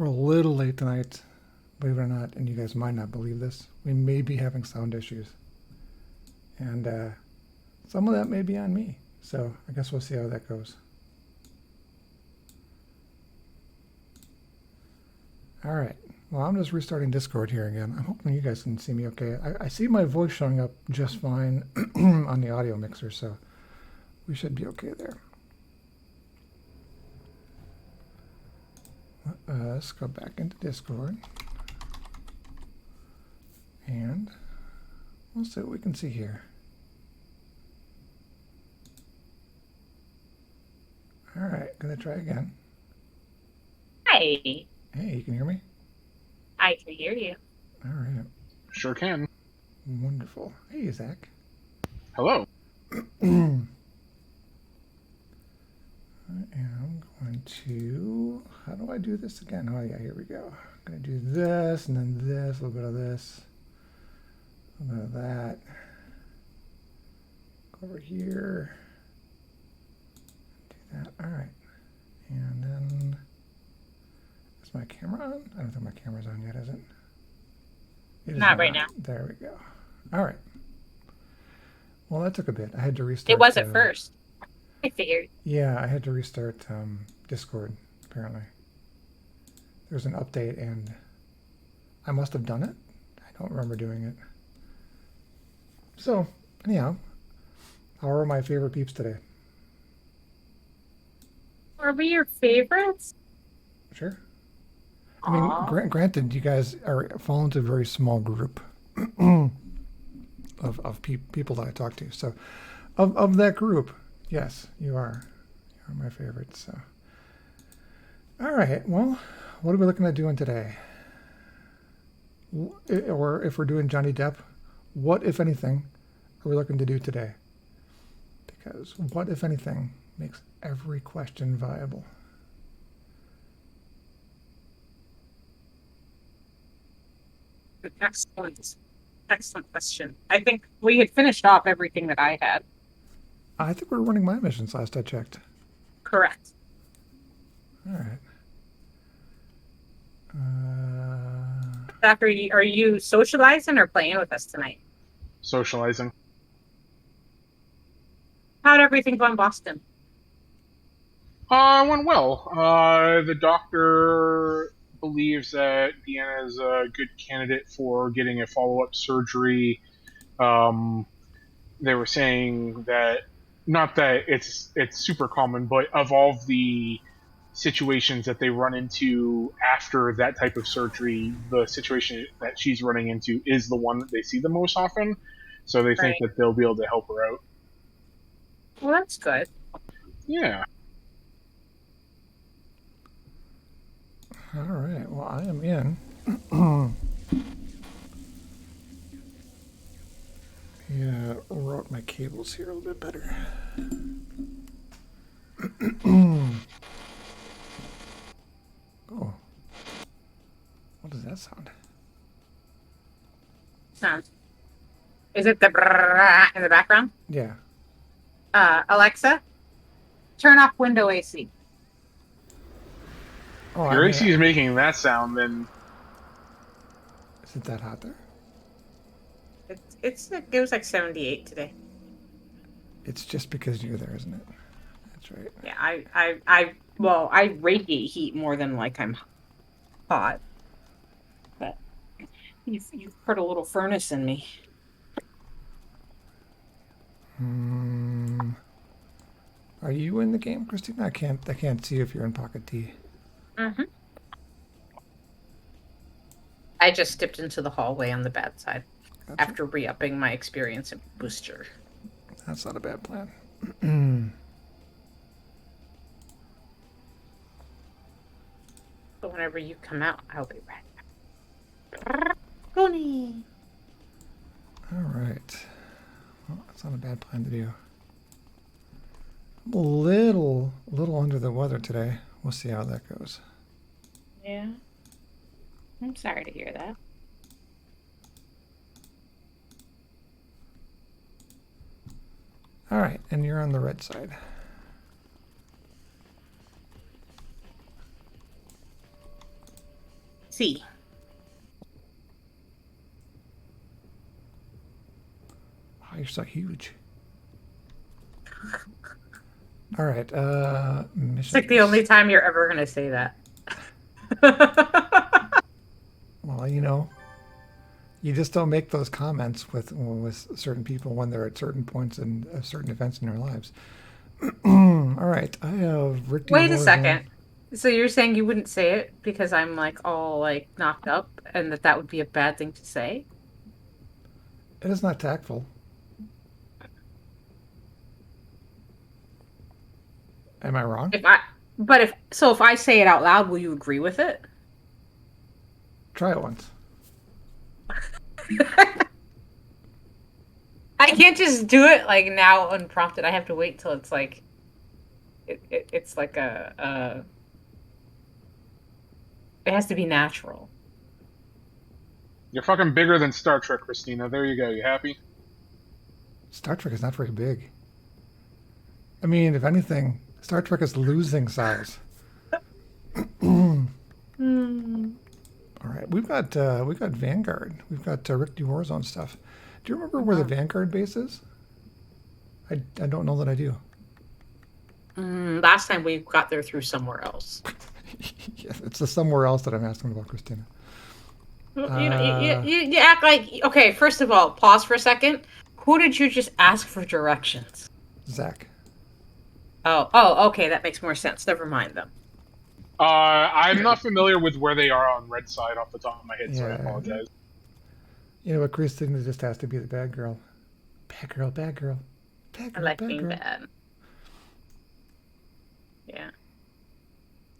We're a little late tonight, believe it or not, and you guys might not believe this. We may be having sound issues. And some of that may be on me. So I guess we'll see how that goes. All right. Well, I'm just restarting Discord here again. I'm hoping you guys can see me okay. I see my voice showing up just fine on the audio mixer, so we should be okay there. Let's go back into Discord. And we'll see what we can see here. All right, gonna try again. Hi. Hey, you can hear me? I can hear you. All right. Sure can. Wonderful. Hey, Zach. Hello. I am going to, how do I do this again? Oh yeah, here we go. I'm going to do this and then this, a little bit of this, a little bit of that. Go over here. Do that. All right. And then, is my camera on? I don't think my camera's on yet, is it? It is Not right now. There we go. All right. Well, that took a bit. I had to restart. It was at first. I figured. Yeah, I had to restart Discord, apparently. There's an update, and I must have done it. I don't remember doing it. So, anyhow, how are my favorite peeps today? Are we your favorites? Sure. I mean, granted, you guys fall into a very small group of people that I talk to. So, of that group, yes, you are. You are my favorites. So, all right. Well, what are we looking at doing today? Or if we're doing Johnny Depp, what, if anything, are we looking to do today? Because what, if anything, makes every question viable? Excellent question. I think we had finished off everything that I had. I think we were running my missions last I checked. Correct. All right. Zach, are you socializing or playing with us tonight? Socializing. How'd everything go in Boston? Went well. The doctor believes that Deanna is a good candidate for getting a follow-up surgery. They were saying that, not that it's super common, but of all the situations that they run into after that type of surgery, the situation that she's running into is the one that they see the most often. So they think that they'll be able to help her out. Well, that's good. Yeah. All right. Well, I am in. Yeah, route my cables here a little bit better. Oh. What does that sound? Is it the brrrr in the background? Yeah. Alexa, turn off window AC. Oh, Your AC is making that sound, then. Is it that hot there? It was like 78 today. It's just because you're there, isn't it? That's right. Yeah, I radiate heat more than like I'm hot. But you've put a little furnace in me. Are you in the game, Christina? I can't see if you're in Pocket D. Mm-hmm. I just dipped into the hallway on the bad side after re-upping my experience in booster. That's not a bad plan. So whenever you come out, I'll be right back. Goonie. All right. Well, that's not a bad plan to do. I'm a little under the weather today. We'll see how that goes. Yeah. I'm sorry to hear that. All right, and you're on the red side. see. Wow, you're so huge. All right. It's like the only time you're ever going to say that. Well, you just don't make those comments with certain people when they're at certain points and certain events in their lives. All right. I have Rick D. Wait a Warzone. second. So you're saying you wouldn't say it because I'm like all like knocked up and that would be a bad thing to say? It is not tactful. Am I wrong? If I say it out loud, will you agree with it? Try it once. I can't just do it like now unprompted. I have to wait till it's like it's like it has to be natural. You're fucking bigger than Star Trek, Christina. There you go. You happy? Star Trek is not very big. I mean, if anything, Star Trek is losing size. All right, we've got Vanguard. We've got Rick D. Warzone stuff. Do you remember where the Vanguard base is? I don't know that I do. Last time we got there through somewhere else. Yeah, it's the somewhere else that I'm asking about, Christina. You act like, okay, first of all, pause for a second. Who did you just ask for directions? Zach. Oh, okay, that makes more sense. Never mind them. I'm not familiar with where they are on Red Side off the top of my head, so I apologize. You know what, Christina just has to be the bad girl. Bad girl, bad girl. Bad girl, I like bad being girl. bad. Yeah.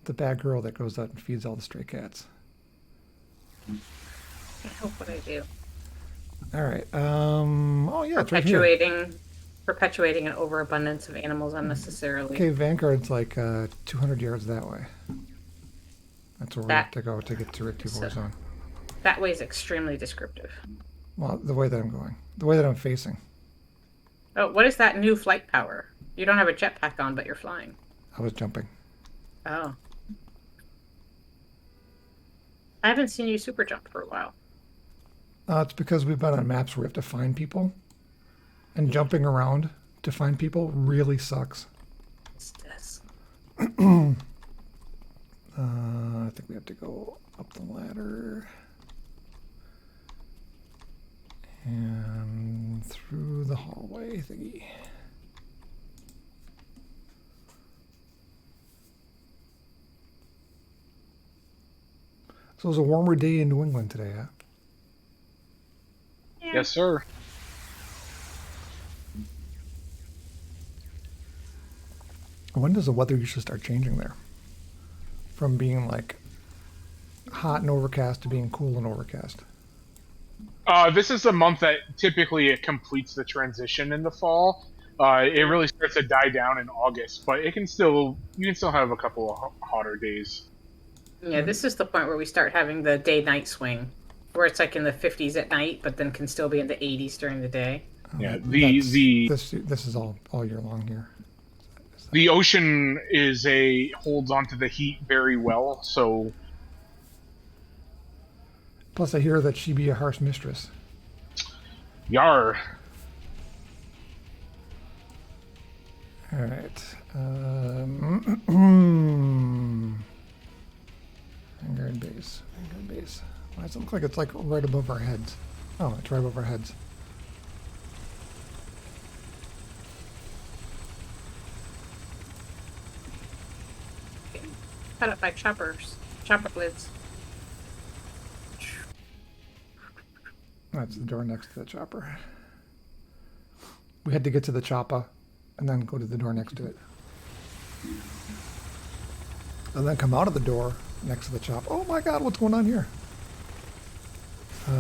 The bad girl that goes out and feeds all the stray cats. Can't help what I do. All right. Oh yeah, it's right here. Perpetuating an overabundance of animals unnecessarily. Okay, Vanguard's like 200 yards that way. That's where we have to go to get to Rick D. Warzone. That way is extremely descriptive. Well, the way that I'm going. The way that I'm facing. Oh, what is that new flight power? You don't have a jetpack on, but you're flying. I was jumping. Oh. I haven't seen you super jump for a while. It's because we've been on maps where we have to find people. And jumping around to find people really sucks. What's this? I think we have to go up the ladder. And through the hallway thingy. So it was a warmer day in New England today, huh? Yeah. Yes, sir. When does the weather usually start changing there? From being like hot and overcast to being cool and overcast? This is a month that typically it completes the transition in the fall. It really starts to die down in August, but you can still have a couple of hotter days. Yeah, this is the point where we start having the day-night swing, where it's like in the 50s at night, but then can still be in the 80s during the day. Yeah, This is all year long here. The ocean holds onto the heat very well, so. Plus, I hear that she be a harsh mistress. Yar. All right. Vanguard base. Vanguard base. Why does it look like it's like right above our heads? Oh, it's right above our heads. Cut up by chopper lids. That's the door next to the chopper. We had to get to the chopper and then go to the door next to it. And then come out of the door next to the chopper. Oh my god, what's going on here? What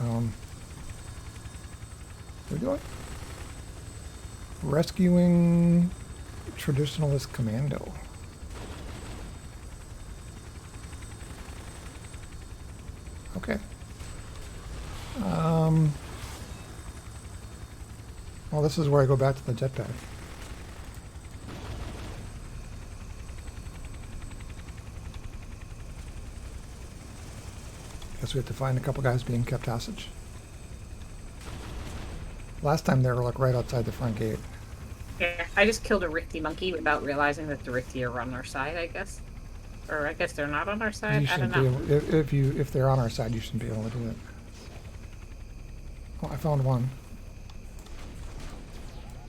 are we doing? Rescuing Traditionalist Commando. Okay. Well, this is where I go back to the jetpack. Guess we have to find a couple guys being kept hostage. Last time they were like right outside the front gate. Yeah, I just killed a Rifty monkey without realizing that the Rifty are on our side, I guess. Or I guess they're not on our side. You I don't shouldn't know. be able, if they're on our side, you shouldn't be able to do it. Oh, I found one.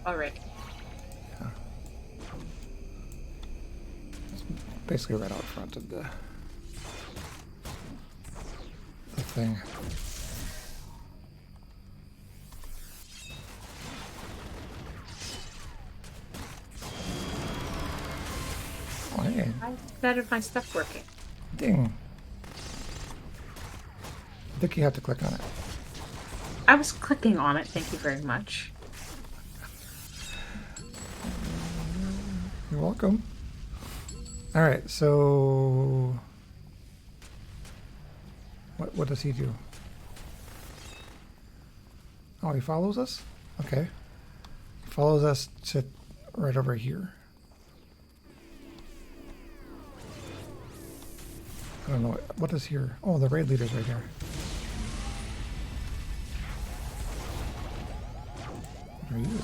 Alright. Yeah. It's basically right out front of the thing. Oh, hey. I started my stuff working. Ding. I think you have to click on it. I was clicking on it, thank you very much. You're welcome. All right, so what does he do? Oh, he follows us? Okay. He follows us to right over here. I don't know. What is here? Oh, the raid leader's right here. What are you?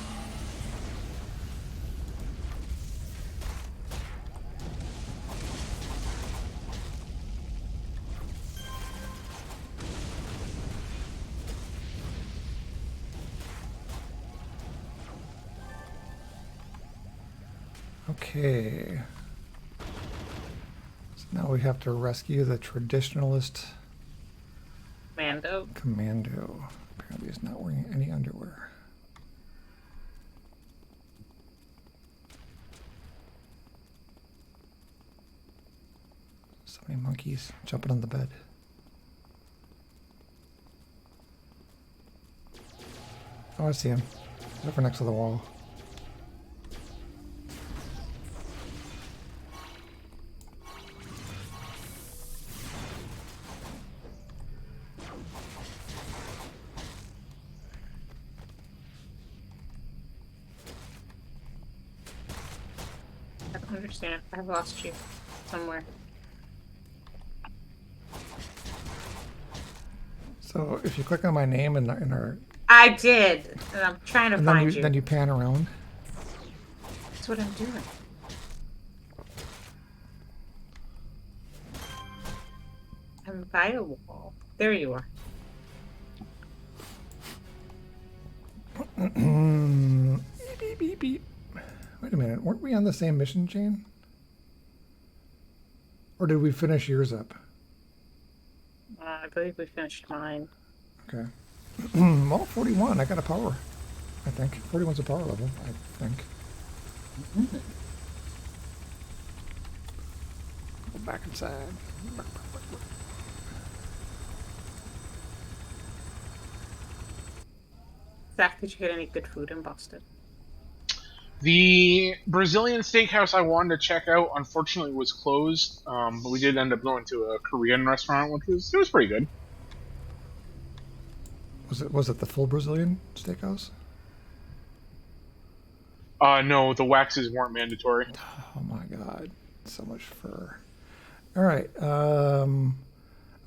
Okay. So now we have to rescue the traditionalist Mando. commando. Apparently he's not wearing any underwear. So many monkeys jumping on the bed. Oh, I see him. He's over next to the wall. I don't understand. I've lost you somewhere. So if you click on my name in our, I did, and I'm trying to and find you. then you pan around. That's what I'm doing. I'm by a wall. There you are. Beep, beep, beep, beep. Wait a minute, weren't we on the same mission chain? Or did we finish yours up? I believe we finished mine. Okay. Well, 41, I got a power, I think. 41's a power level, I think. Go back inside. Zach, did you get any good food in Boston? The Brazilian steakhouse I wanted to check out, unfortunately, was closed. But we did end up going to a Korean restaurant, which was pretty good. Was it the full Brazilian steakhouse? No, the waxes weren't mandatory. Oh my god, so much fur. All right, I've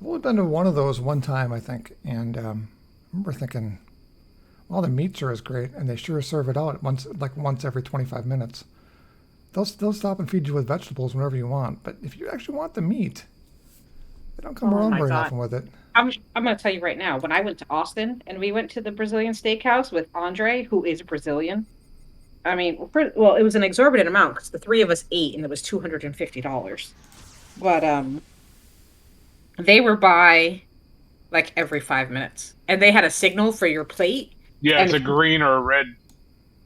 only been to one of those one time, I think, and I remember thinking, well, the meats are as great, and they sure serve it out once every 25 minutes. They'll stop and feed you with vegetables whenever you want, but if you actually want the meat, they don't come around very often with it. I'm going to tell you right now, when I went to Austin and we went to the Brazilian steakhouse with Andre, who is Brazilian, I mean, well, it was an exorbitant amount because the three of us ate and it was $250. But they were by like every 5 minutes, and they had a signal for your plate. Yeah, it's a green or a red.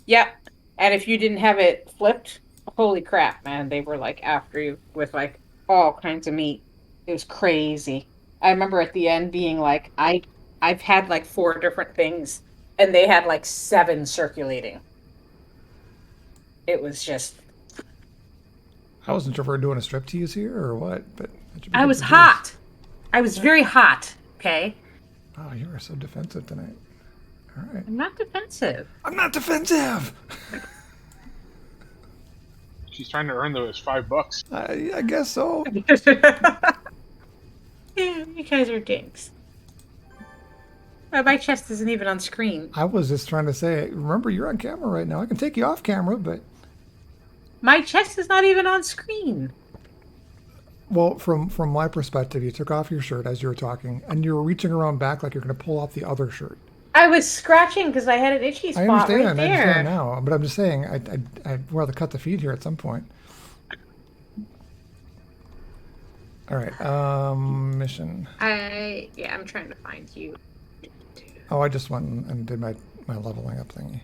Yep. And if you didn't have it flipped, holy crap, man, they were like after you with like all kinds of meat. It was crazy. I remember at the end being like, I've had like 4 different things, and they had like 7 circulating. It was just. I wasn't sure if we were doing a striptease here or what, but I was hot. I was very hot. Okay. Oh, you are so defensive tonight. All right. I'm not defensive. I'm not defensive. She's trying to earn those $5. I guess so. Yeah, you guys are dicks. My chest isn't even on screen. I was just trying to say, remember, you're on camera right now. I can take you off camera, but My chest is not even on screen. well, from my perspective, you took off your shirt as you were talking, and you were reaching around back like you're going to pull off the other shirt. I was scratching because I had an itchy spot right there. I understand now, but I'm just saying, I'd rather cut the feed here at some point. All right, mission. I'm trying to find you. Oh, I just went and did my leveling up thingy.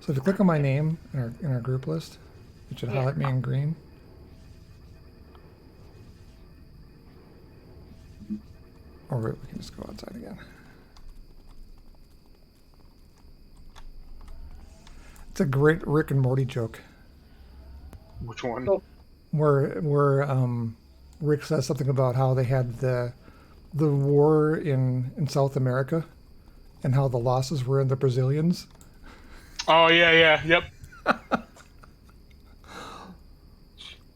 So if you click on my name in our group list, it should highlight me in green. Or we can just go outside again. It's a great Rick and Morty joke. Which one? Oh. Where Rick says something about how they had the war in South America and how the losses were in the Brazilians. Oh yeah, yep.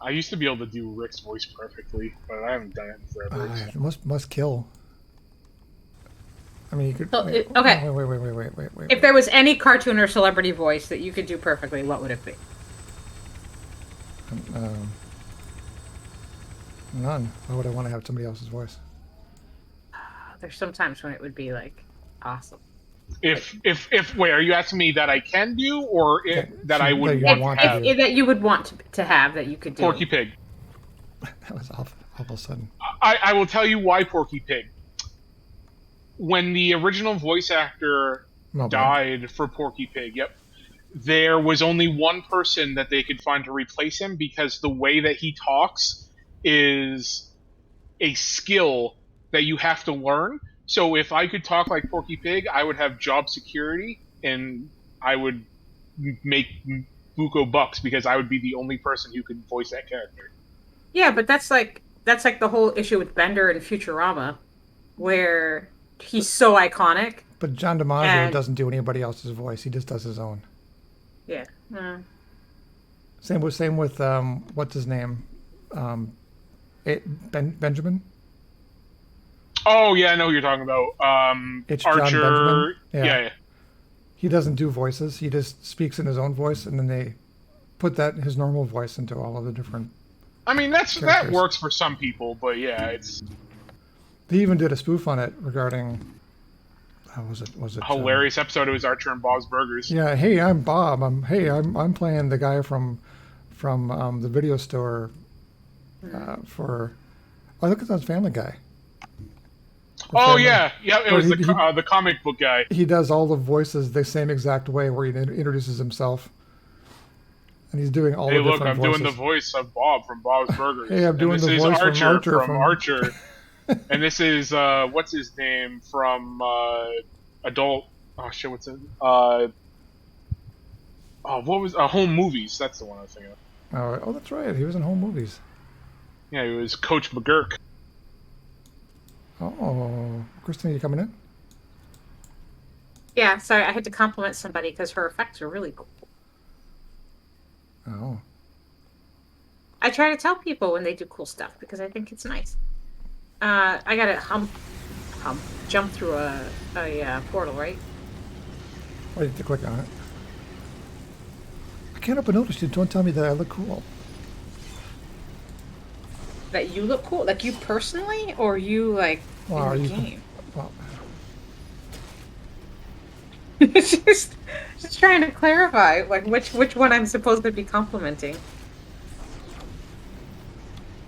I used to be able to do Rick's voice perfectly, but I haven't done it in forever. It must kill. I mean, you could. So, wait. If there was any cartoon or celebrity voice that you could do perfectly, what would it be? None. Why would I want to have somebody else's voice? There's some times when it would be like awesome. If wait, are you asking me that I can do, or that I would you want want to to have? do. That you would want to have that you could do. Porky Pig. That was awful sudden. I will tell you why Porky Pig. When the original voice actor died for Porky Pig, there was only one person that they could find to replace him because the way that he talks is a skill that you have to learn. So if I could talk like Porky Pig, I would have job security and I would make buco bucks because I would be the only person who could voice that character. Yeah, but that's like the whole issue with Bender and Futurama, where he's so iconic. But John DiMaggio doesn't do anybody else's voice. He just does his own. Yeah. Same with what's his name? Benjamin. Oh yeah, I know who you're talking about. It's Archer. John Benjamin. Yeah. He doesn't do voices. He just speaks in his own voice, and then they put his normal voice into all of the different. I mean, that works for some people, but yeah, it's. They even did a spoof on it regarding. How was it? Was it hilarious episode? It was Archer and Bob's Burgers. Yeah. Hey, I'm Bob. I'm playing the guy from the video store. For. I look at that Family Guy. Yeah, it was the comic book guy. He does all the voices the same exact way, where he introduces himself, and he's doing all the different voices. Hey, look, I'm doing the voice of Bob from Bob's Burgers. Hey, I'm doing the voice from Archer. And this is what's his name from Adult? Oh shit, what's it? What was Home Movies? That's the one I was thinking of. Oh, that's right. He was in Home Movies. Yeah, he was Coach McGurk. Oh, Christina, you coming in? Yeah, sorry, I had to compliment somebody because her effects are really cool. Oh. I try to tell people when they do cool stuff because I think it's nice. I gotta jump through a portal, right? Why did you click on it? I can't help but notice you don't tell me that I look cool. That you look cool, like you personally, or you like in the game? Well, just trying to clarify, like which one I'm supposed to be complimenting.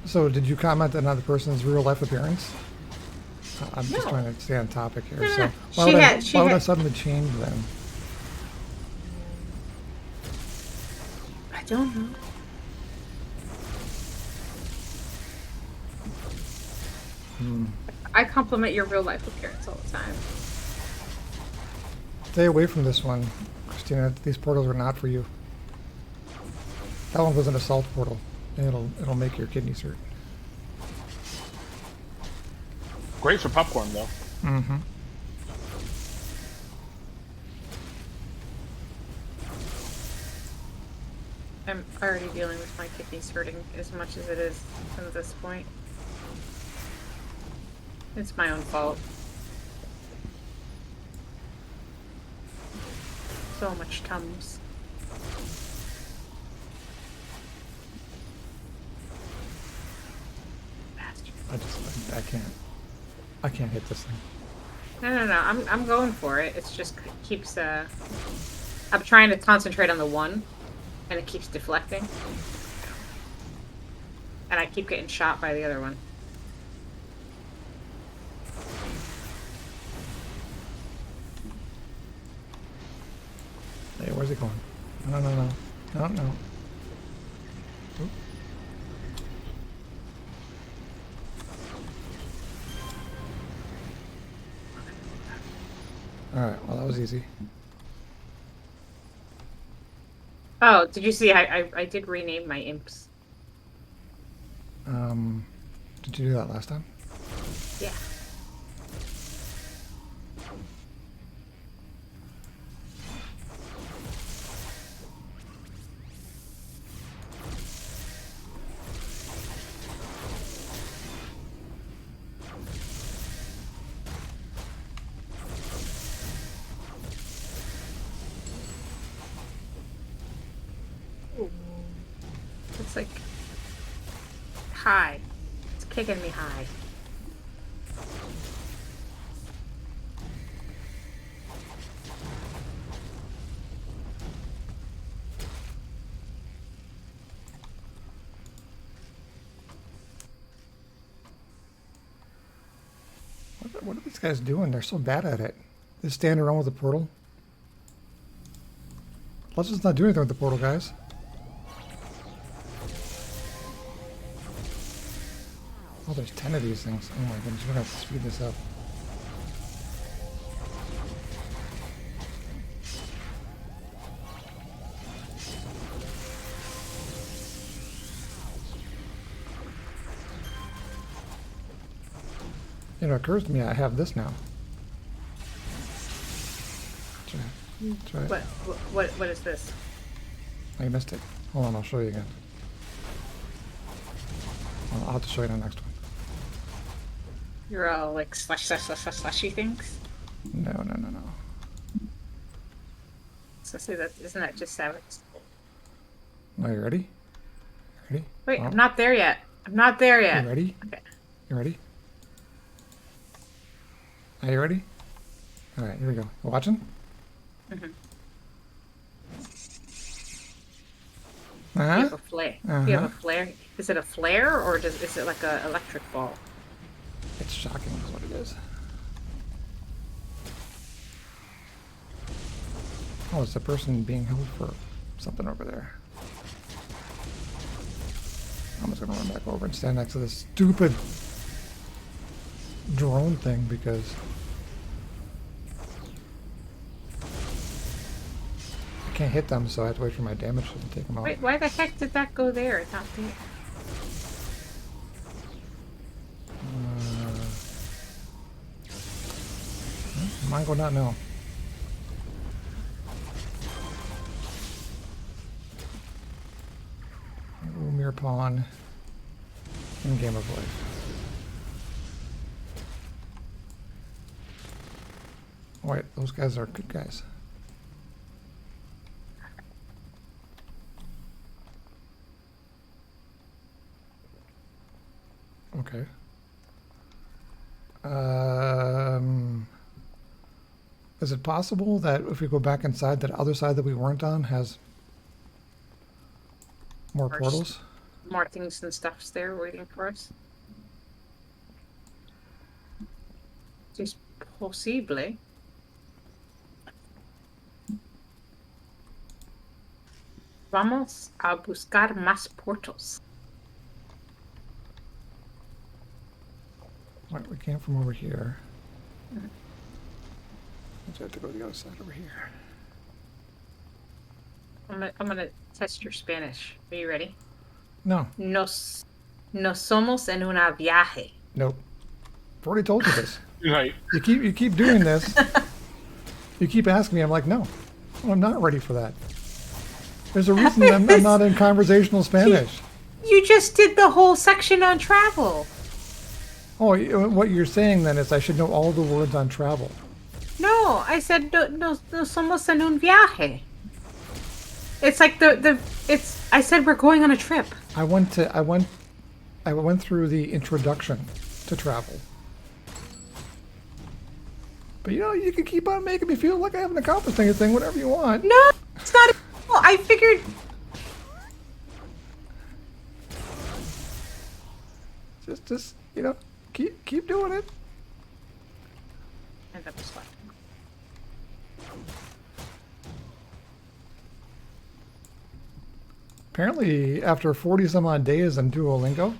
So, did you comment on another person's real life appearance? I'm just trying to stay on topic here. So, why would I suddenly change then? I don't know. I compliment your real life appearance all the time. Stay away from this one, Christina. These portals are not for you. That one was an assault portal, and it'll make your kidneys hurt. Great for popcorn, though. Mm-hmm. I'm already dealing with my kidneys hurting as much as it is at this point. It's my own fault. So much Tums. Bastard. I can't hit this thing. No. I'm going for it. It's just keeps I'm trying to concentrate on the one, and it keeps deflecting. And I keep getting shot by the other one. Hey, where's it going? No. Oop. Alright, well that was easy. Oh, did you see? I did rename my imps. Did you do that last time? Yeah. It's like high. It's kicking me high. What are these guys doing? They're so bad at it. They stand around with the portal. Let's just not do anything with the portal, guys. Oh, there's 10 of these things. Oh my goodness, we're gonna have to speed this up. It occurs to me I have this now. Try it. What is this? I missed it. Hold on, I'll show you again. I'll have to show you the next one. You're all like slushy things. No. So see that isn't that just savage? Are you ready? Ready? Wait, Oh, I'm not there yet. I'm not there yet. You ready? Okay. You ready? Are you ready? All right, here we go. You watching? Mm-hmm. Uh-huh. You have a flare. You have a flare. Is it a flare or is it like a electric ball? It's shocking is what it is. Oh, it's a person being held for something over there. I'm just gonna run back over and stand next to this stupid drone thing because I can't hit them, so I have to wait for my damage to take them out. Wait, why the heck did that go there? It's not there. Mine go not now. Mirror pawn in Game of Life. Oh, wait, those guys are good guys. Okay. Is it possible that if we go back inside, that other side that we weren't on has more portals? More things and stuff's there waiting for us. Es posible. Vamos a buscar más portals. Right, we came from over here. Let's have to go to the other side over here. I'm gonna test your Spanish. Are you ready? No. Nos somos en una viaje. Nope. I've already told you this. Right. You keep doing this. You keep asking me. I'm like, no, I'm not ready for that. There's a reason I'm not in conversational Spanish. You just did the whole section on travel. Oh, what you're saying then is I should know all the words on travel. No, I said no somos en un viaje. It's like I said we're going on a trip. I went through the introduction to travel. But you can keep on making me feel like I haven't accomplished anything, whatever you want. No, it's not. I figured. Just keep doing it. And that was left. Apparently, after 40 some odd days on Duolingo,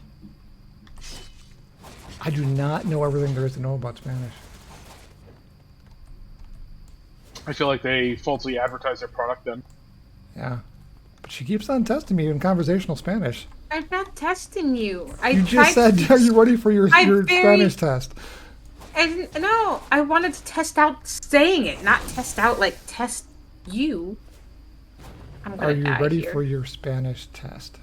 I do not know everything there is to know about Spanish. I feel like they falsely advertise their product then. Yeah. But she keeps on testing me in conversational Spanish. I'm not testing you. You just said, are you ready for your Spanish test? And no, I wanted to test out saying it, not test out like test you. Are you ready for your Spanish test?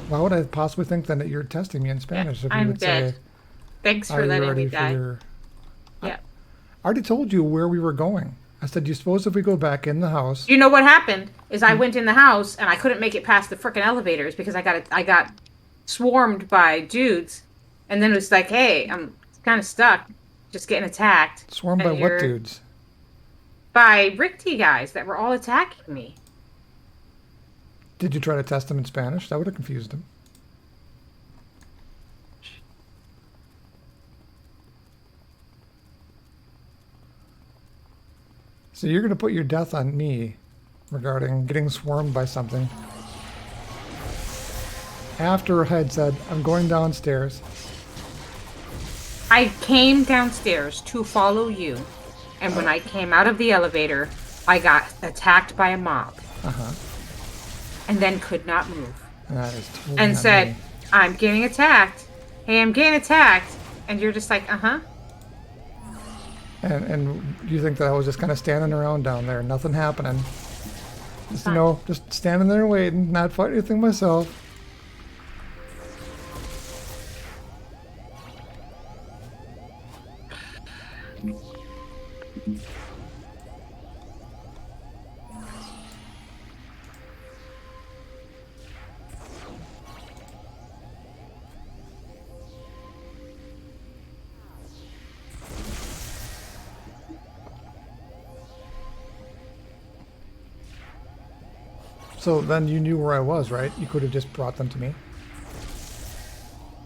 Why would I possibly think then that you're testing me in Spanish if you would say, thanks for letting me die. Yeah. I already told you where we were going. I said, do you suppose if we go back in the house? You know what happened is I went in the house and I couldn't make it past the frickin' elevators because I got swarmed by dudes, and then it was like, hey, I'm kind of stuck, just getting attacked. Swarmed by what dudes? By Rickty guys that were all attacking me. Did you try to test them in Spanish? That would have confused them. So you're going to put your death on me regarding getting swarmed by something. After I had said, I'm going downstairs. I came downstairs to follow you. And when I came out of the elevator, I got attacked by a mob. Uh-huh. And then could not move. That is totally and said, me. I'm getting attacked. Hey, I'm getting attacked. And you're just like, uh-huh. And you think that I was just kind of standing around down there, nothing happening. Just, just standing there waiting, not fighting anything myself. So then you knew where I was, right? You could have just brought them to me.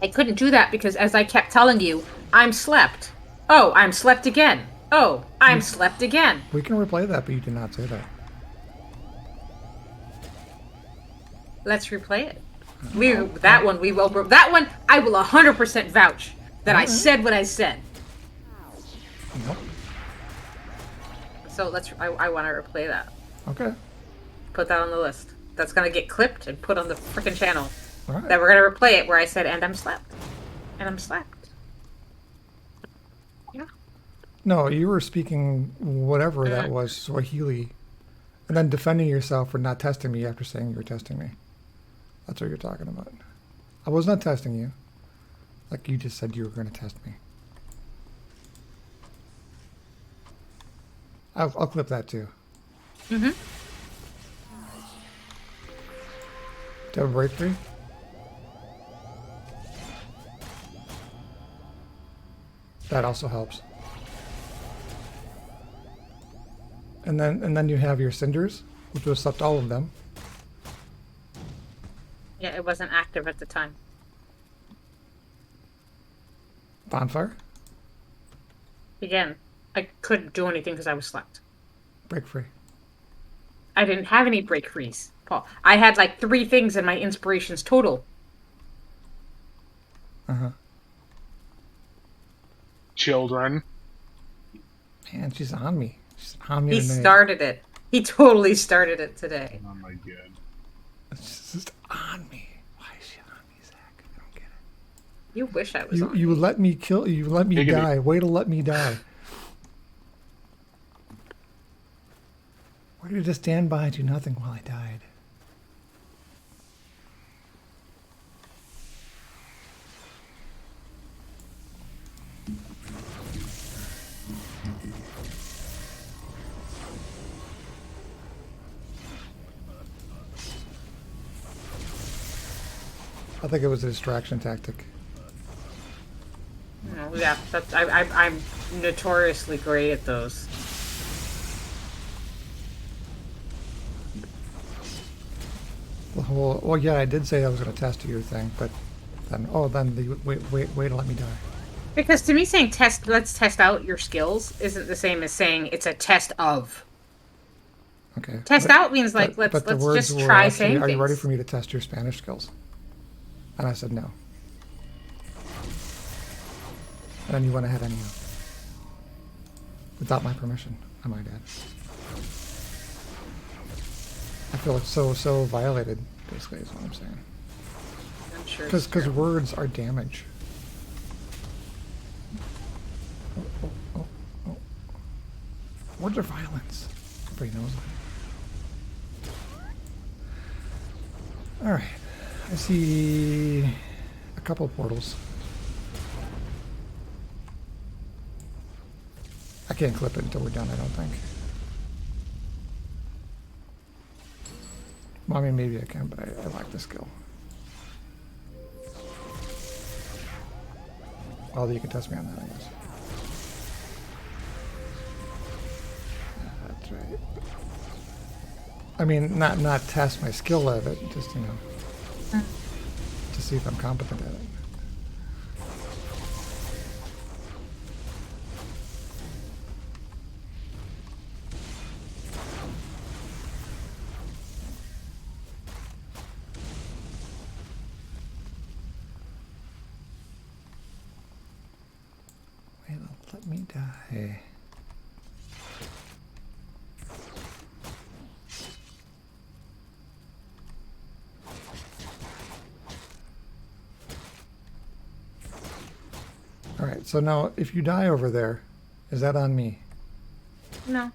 I couldn't do that because as I kept telling you, I'm slept. Oh, I'm slept again. Oh, I'm slept again. We can replay that, but you did not say that. Let's replay it. That one I will 100% vouch that I said what I said. Nope. So I want to replay that. Okay. Put that on the list. That's gonna get clipped and put on the freaking channel. All right. That we're gonna replay it where I said, and I'm slept. And I'm slept. Yeah. No, you were speaking whatever that was, Swahili, and then defending yourself for not testing me after saying you were testing me. That's what you're talking about. I was not testing you. Like you just said you were going to test me. I'll clip that too. Mm-hmm. Do you have a break free? That also helps. And then you have your cinders, which was slept all of them. Yeah, it wasn't active at the time. Bonfire? Again, I couldn't do anything because I was slept. Break free. I didn't have any break frees, Paul. I had like 3 things in my inspirations total. Uh-huh. Children. Man, she's on me. She's on me He tonight. started it. He totally started it today. Oh my god. It's just on me. Why is she on me, Zach? I don't get it. You wish I was on. You let me kill you. Let me die. Way to let me die. Why did you just stand by and do nothing while I died? I think it was a distraction tactic. Yeah, I'm notoriously great at those. The whole, well, yeah, I did say I was going to test you thing, but then, wait to let me die. Because to me, saying let's test out your skills isn't the same as saying it's a test of. Okay. Test out means like but let's the words just were try actually, saying are you ready things. for me to test your Spanish skills? And I said no. And then you went ahead anyway. Without my permission, I might add. I feel like so violated, basically, is what I'm saying. I'm sure. Because words are damage. Oh. Words are violence. Everybody knows that. Alright. I see a couple portals. I can't clip it until we're done, I don't think. Well, I mean, maybe I can, but I lack the skill. Although you can test me on that, I guess. That's right. I mean, not test my skill of it, just, you know, to see if I'm competent at it. Let me die. Alright, so now if you die over there, is that on me? No.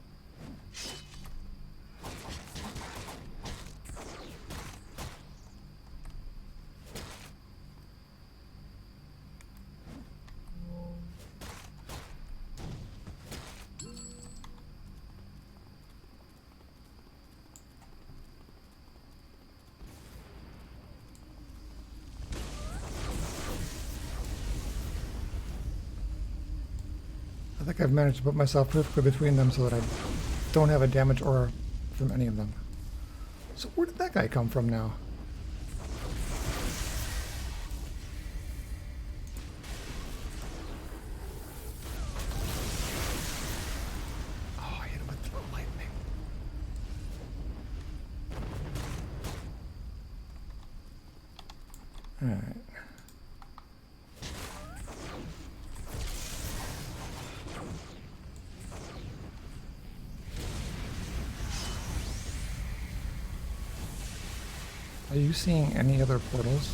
I think I've managed to put myself perfectly between them so that I don't have a damage aura from any of them. So where did that guy come from now? Oh, I hit him with the lightning. Alright. Are you seeing any other portals?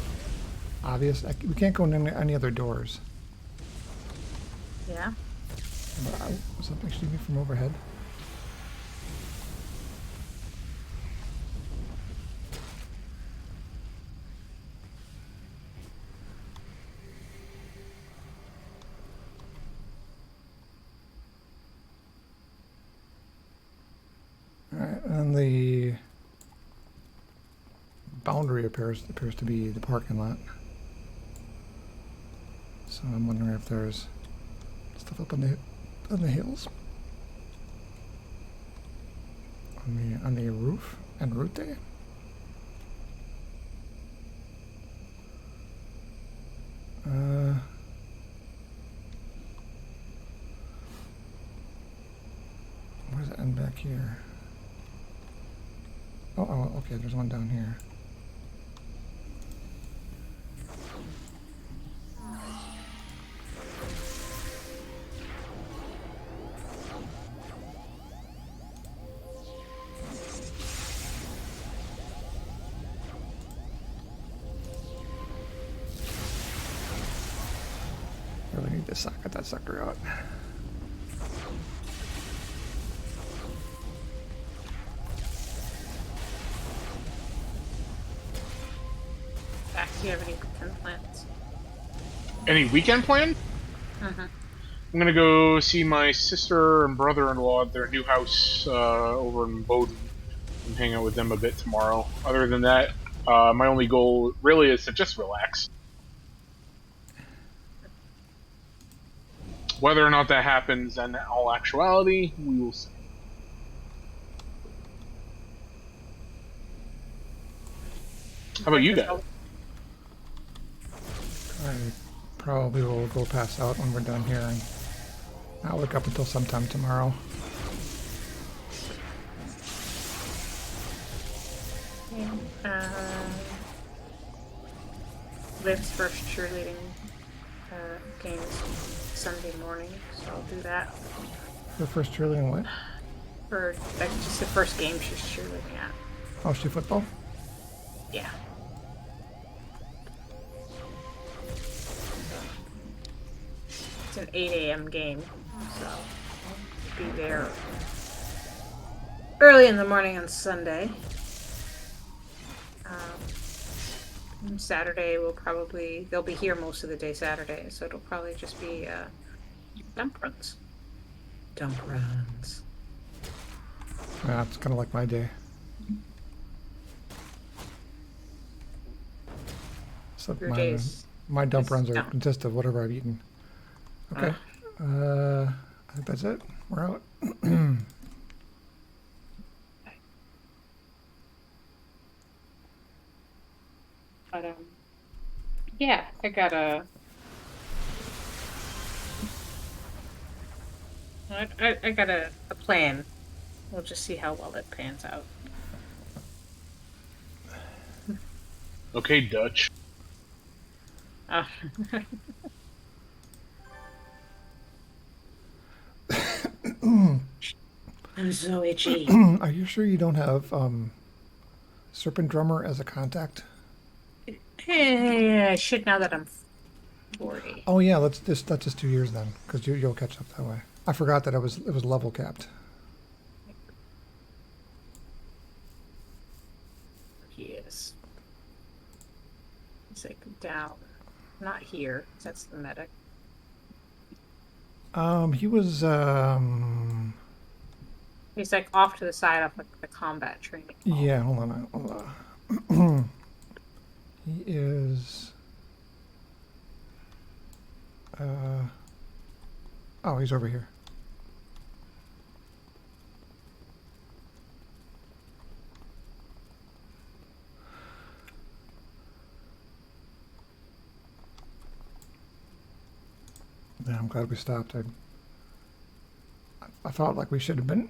Obvious. We can't go in any other doors. Yeah. Was something shooting me from overhead? Alright, and the boundary appears to be the parking lot. So I'm wondering if there's stuff up on the hills, on the roof and route day. Where does it end back here? Oh, okay. There's one down here. Really need to get that sucker out. Back, do you have any weekend plans? Any weekend plan? Mm-hmm. I'm gonna go see my sister and brother-in-law at their new house over in Bowden and hang out with them a bit tomorrow. Other than that, My only goal really is to just relax. Whether or not that happens in all actuality, we will see. How about you guys? I probably will go pass out when we're done here and not wake up until sometime tomorrow. Liv's first cheerleading game is Sunday morning, so I'll do that. The first cheerleading what? For like just the first game she's cheerleading at. Oh, she football? Yeah. It's an 8 a.m. game, so I'll be there early in the morning on Sunday. Saturday they'll be here most of the day Saturday, so it'll probably just be dump runs. Dump runs. Yeah, it's kind of like my day. So Your days. my dump runs are dump. consist of whatever I've eaten. Okay. I think that's it. We're out. But yeah, I got a plan. We'll just see how well it pans out. Okay, Dutch. Oh. I'm so itchy. Are you sure you don't have Serpent Drummer as a contact? I should now that I'm 40. Oh yeah, that's just 2 years then, because you'll catch up that way. I forgot that it was level capped. He is. He's like down, not here. That's the medic. He was He's like off to the side of like the combat training. yeah. Hold on. He is. Oh, he's over here. Yeah, I'm glad we stopped. I felt like we should have been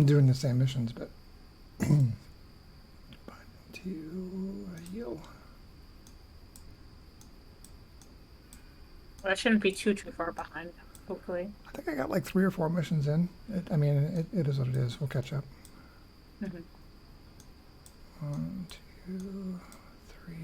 doing the same missions, but to heal. Well, I shouldn't be too far behind. Hopefully. I think I got like 3 or 4 missions in. It is what it is. We'll catch up. Mm-hmm. 1, 2, 3.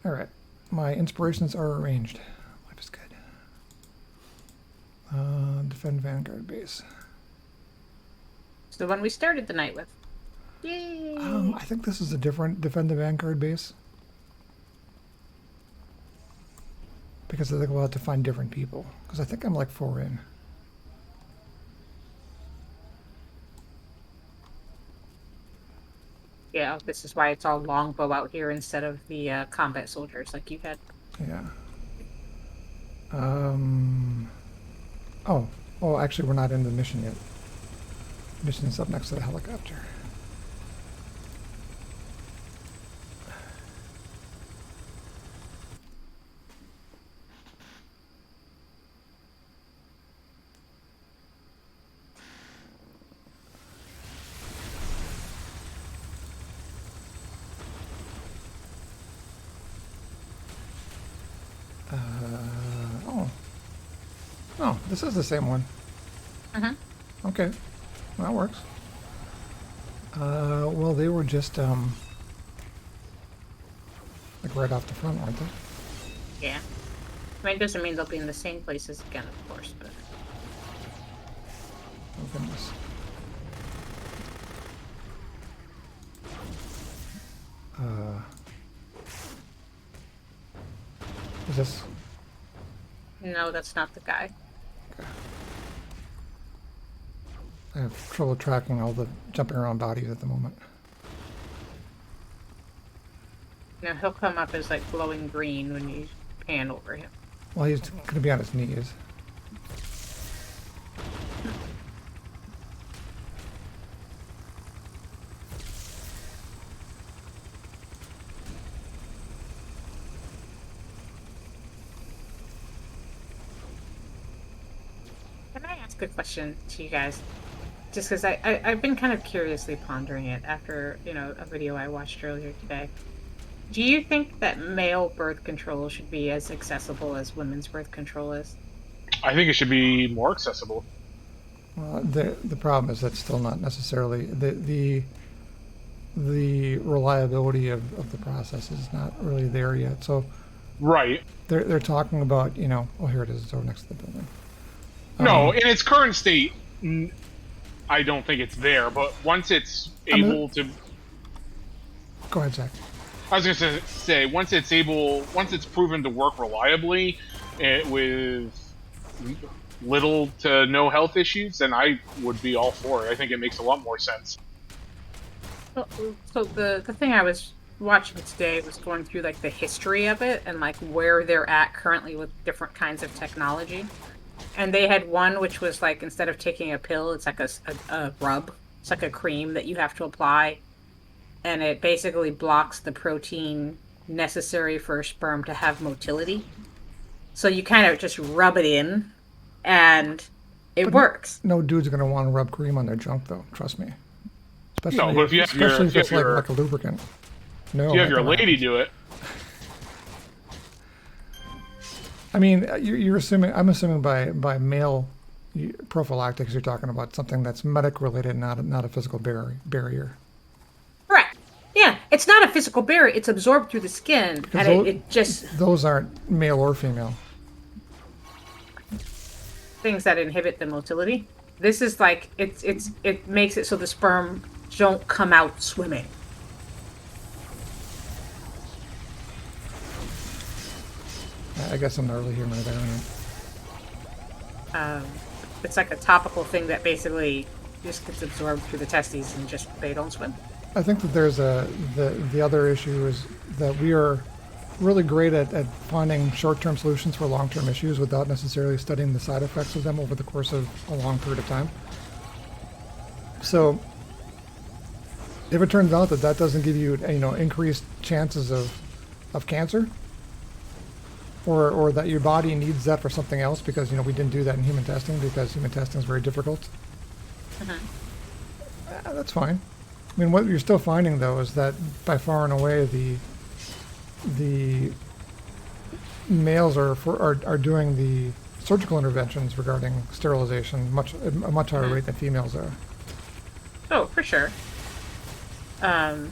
All right, my inspirations are arranged. Life is good. Defend Vanguard base. It's the one we started the night with. Yay! I think this is a different Defend the Vanguard base. Because I think we'll have to find different people. Because I think I'm like 4 in. Yeah, this is why it's all longbow out here instead of the combat soldiers like you had. Yeah. Oh, well, actually, we're not in the mission yet. Mission's up next to the helicopter. Oh, this is the same one. Uh-huh. Okay, well, that works. Well, they were just, like right off the front, aren't they? Yeah. I mean, it doesn't mean they'll be in the same places again, of course, but... Oh, goodness. Is this... No, that's not the guy. Okay. I have trouble tracking all the jumping around bodies at the moment. Now he'll come up as like glowing green when you pan over him. Well, he's going to be on his knees. Can I ask a question to you guys? Just because I've been kind of curiously pondering it after, a video I watched earlier today. Do you think that male birth control should be as accessible as women's birth control is? I think it should be more accessible. Well, the problem is that's still not necessarily the reliability of the process is not really there yet. So Right. they're talking about, oh, here it is. It's over next to the building. No, in its current state, I don't think it's there. But once it's able to, Go ahead, Zach. I was going to say, once it's proven to work reliably, with little to no health issues, then I would be all for it. I think it makes a lot more sense. So the thing I was watching today was going through like the history of it and like where they're at currently with different kinds of technology. And they had one which was like, instead of taking a pill, it's like a rub. It's like a cream that you have to apply. And it basically blocks the protein necessary for a sperm to have motility. So you kind of just rub it in, and it works. No dude's going to want to rub cream on their junk, though. Trust me. Especially, No, but if you have especially your- if it's if your- like a lubricant. No, If you have that your don't lady happen. do it. I mean, you're assuming. I'm assuming by male prophylactics, you're talking about something that's medic related, not a physical barrier. Correct. Yeah, it's not a physical barrier. It's absorbed through the skin, and it just Those aren't male or female. things that inhibit the motility. This is like it makes it so the sperm don't come out swimming. I guess I'm not really hearing it there. It's like a topical thing that basically just gets absorbed through the testes and just they don't swim. I think that there's the other issue is that we are really great at finding short-term solutions for long-term issues without necessarily studying the side effects of them over the course of a long period of time. So if it turns out that doesn't give you increased chances of cancer, or that your body needs that for something else because we didn't do that in human testing because human testing is very difficult, that's fine. I mean, what you're still finding though is that by far and away the males are doing the surgical interventions regarding sterilization a much higher rate than females are. Oh, for sure. And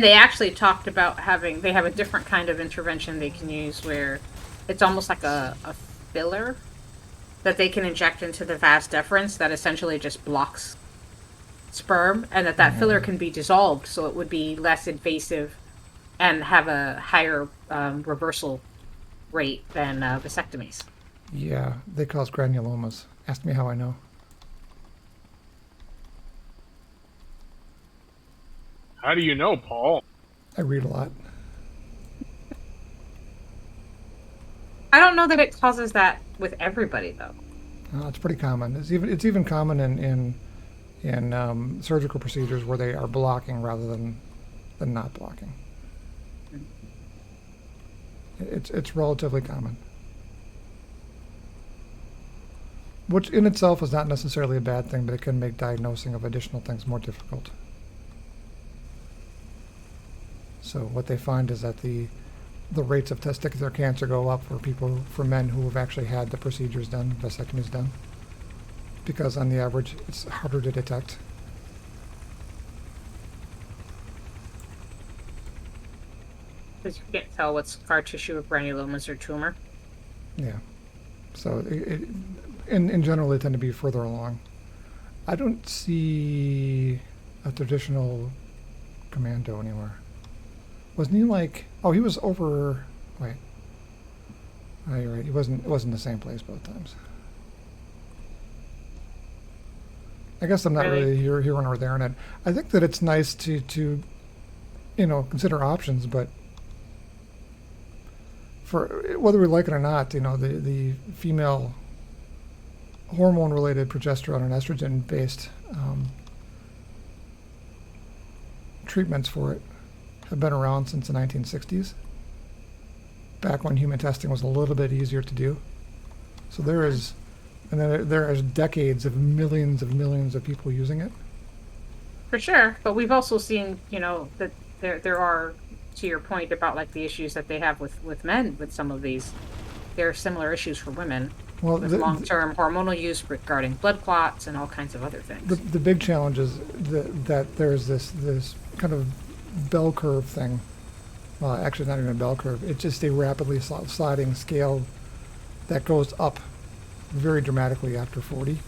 they actually talked about they have a different kind of intervention they can use where it's almost like a filler that they can inject into the vas deferens that essentially just blocks sperm, and that filler can be dissolved so it would be less invasive and have a higher reversal rate than vasectomies. Yeah, they cause granulomas. Ask me how I know. How do you know, Paul? I read a lot. I don't know that it causes that with everybody though. It's pretty common. It's even common in surgical procedures where they are blocking rather than not blocking. It's relatively common, which in itself is not necessarily a bad thing, but it can make diagnosing of additional things more difficult. So what they find is that the rates of testicular cancer go up for men who have actually had the procedures done, vasectomies done, because on the average it's harder to detect. Because you can't tell what's scar tissue or granulomas or tumor. Yeah. So in general they tend to be further along. I don't see a traditional commando anywhere. Wasn't he like? Oh, he was over. Wait. Oh, you're right. It wasn't the same place both times. I guess I'm not really here nor there on it. I think that it's nice to consider options, but for whether we like it or not, the female hormone-related progesterone and estrogen-based treatments for it have been around since the 1960s, back when human testing was a little bit easier to do. So there is decades of millions of people using it. For sure, but we've also seen, that there are, to your point about like the issues that they have with men with some of these, there are similar issues for women with long-term hormonal use regarding blood clots and all kinds of other things. The big challenge is that there's this kind of bell curve thing. Well, actually, not even a bell curve. It's just a rapidly sliding scale that goes up very dramatically after 40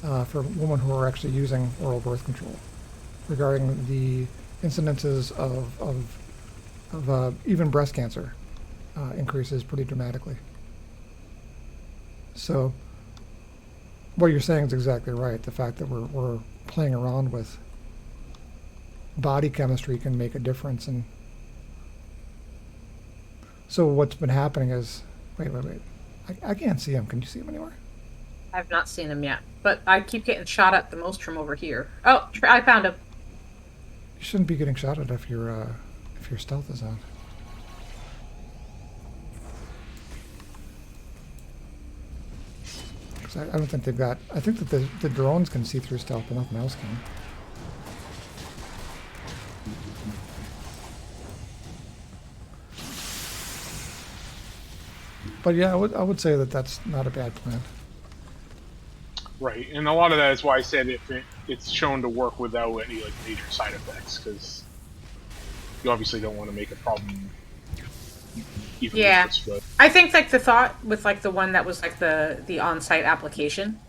for women who are actually using oral birth control, regarding the incidences of even breast cancer increases pretty dramatically. So what you're saying is exactly right. The fact that we're playing around with body chemistry can make a difference. And so what's been happening is, wait. I can't see him. Can you see him anywhere? I've not seen him yet, but I keep getting shot at the most from over here. Oh, I found him. You shouldn't be getting shot at if your stealth is on. Because I don't think they've got. I think that the drones can see through stealth, but nothing else can. But yeah, I would say that that's not a bad plan. Right, and a lot of that is why I said it's shown to work without any like major side effects, because you obviously don't want to make a problem. Yeah, I think like the thought with like the one that was like the on-site application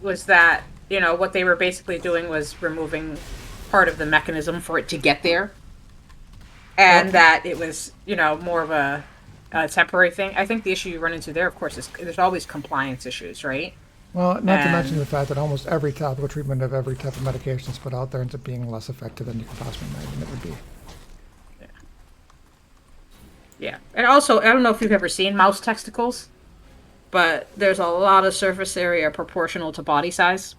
was that what they were basically doing was removing part of the mechanism for it to get there, and that it was more of a temporary thing. I think the issue you run into there, of course, is there's always compliance issues, right? Well, not to mention the fact that almost every topical treatment of every type of medication that's put out there ends up being less effective than you can possibly imagine it would be. Yeah. And also, I don't know if you've ever seen mouse testicles, but there's a lot of surface area proportional to body size.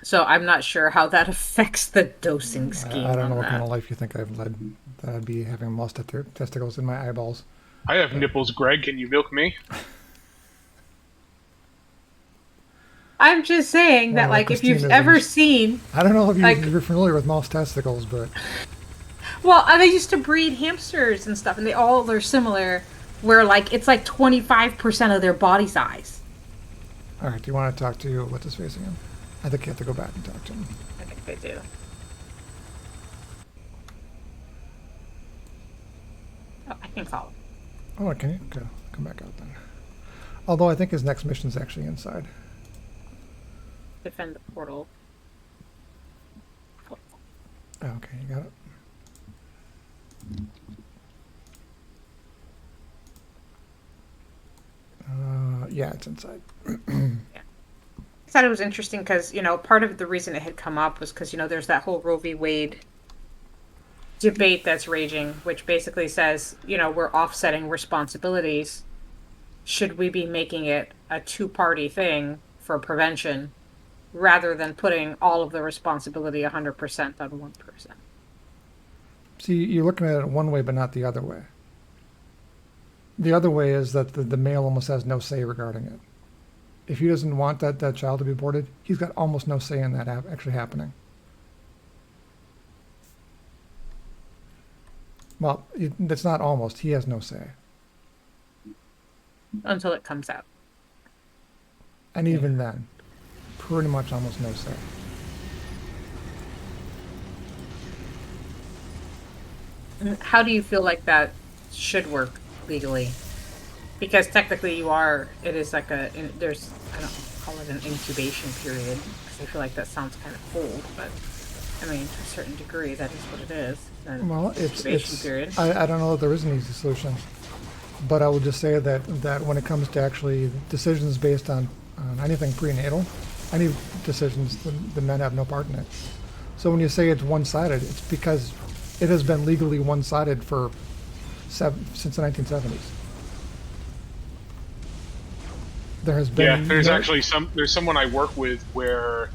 So I'm not sure how that affects the dosing scheme. I don't know what kind of life you think I've led, that I'd be having mouse testicles in my eyeballs. I have nipples, Greg. Can you milk me? I'm just saying that, like, if you've ever seen... I don't know if you're familiar with mouse testicles, but... Well, they used to breed hamsters and stuff, and they're similar, where, like, it's like 25% of their body size. All right, do you want to talk to what's his face again? I think you have to go back and talk to him. I think they do. Oh, I can call him. Oh, can you? Okay, come back out then. Although I think his next mission is actually inside. Defend the portal. Oh, okay, you got it. Yeah, it's inside. Yeah. I thought it was interesting because, part of the reason it had come up was because, there's that whole Roe v. Wade debate that's raging, which basically says, we're offsetting responsibilities. Should we be making it a two-party thing for prevention rather than putting all of the responsibility 100% on one person? See, you're looking at it one way, but not the other way. The other way is that the male almost has no say regarding it. If he doesn't want that child to be aborted, he's got almost no say in that actually happening. Well, it's not almost. He has no say. Until it comes out. And even then, pretty much almost no say. How do you feel like that should work legally? Because technically it is like there's, I don't call it an incubation period, because I feel like that sounds kind of cold, but I mean, to a certain degree, that is what it is. Well, it's period. I don't know that there is an easy solution, but I will just say that when it comes to actually decisions based on anything prenatal, any decisions, the men have no part in it. So when you say it's one-sided, it's because it has been legally one-sided for since the 1970s. There has been there's someone I work with where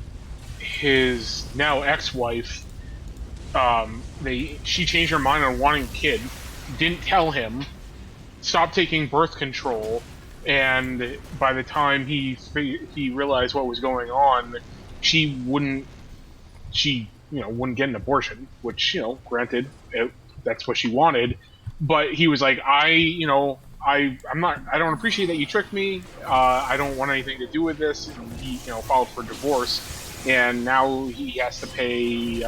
his now ex-wife, she changed her mind on wanting a kid, didn't tell him, stopped taking birth control, and by the time he realized what was going on, she wouldn't get an abortion, which, granted, that's what she wanted, but he was like, I don't appreciate that you tricked me. I don't want anything to do with this. And he, filed for divorce, and now he has to pay.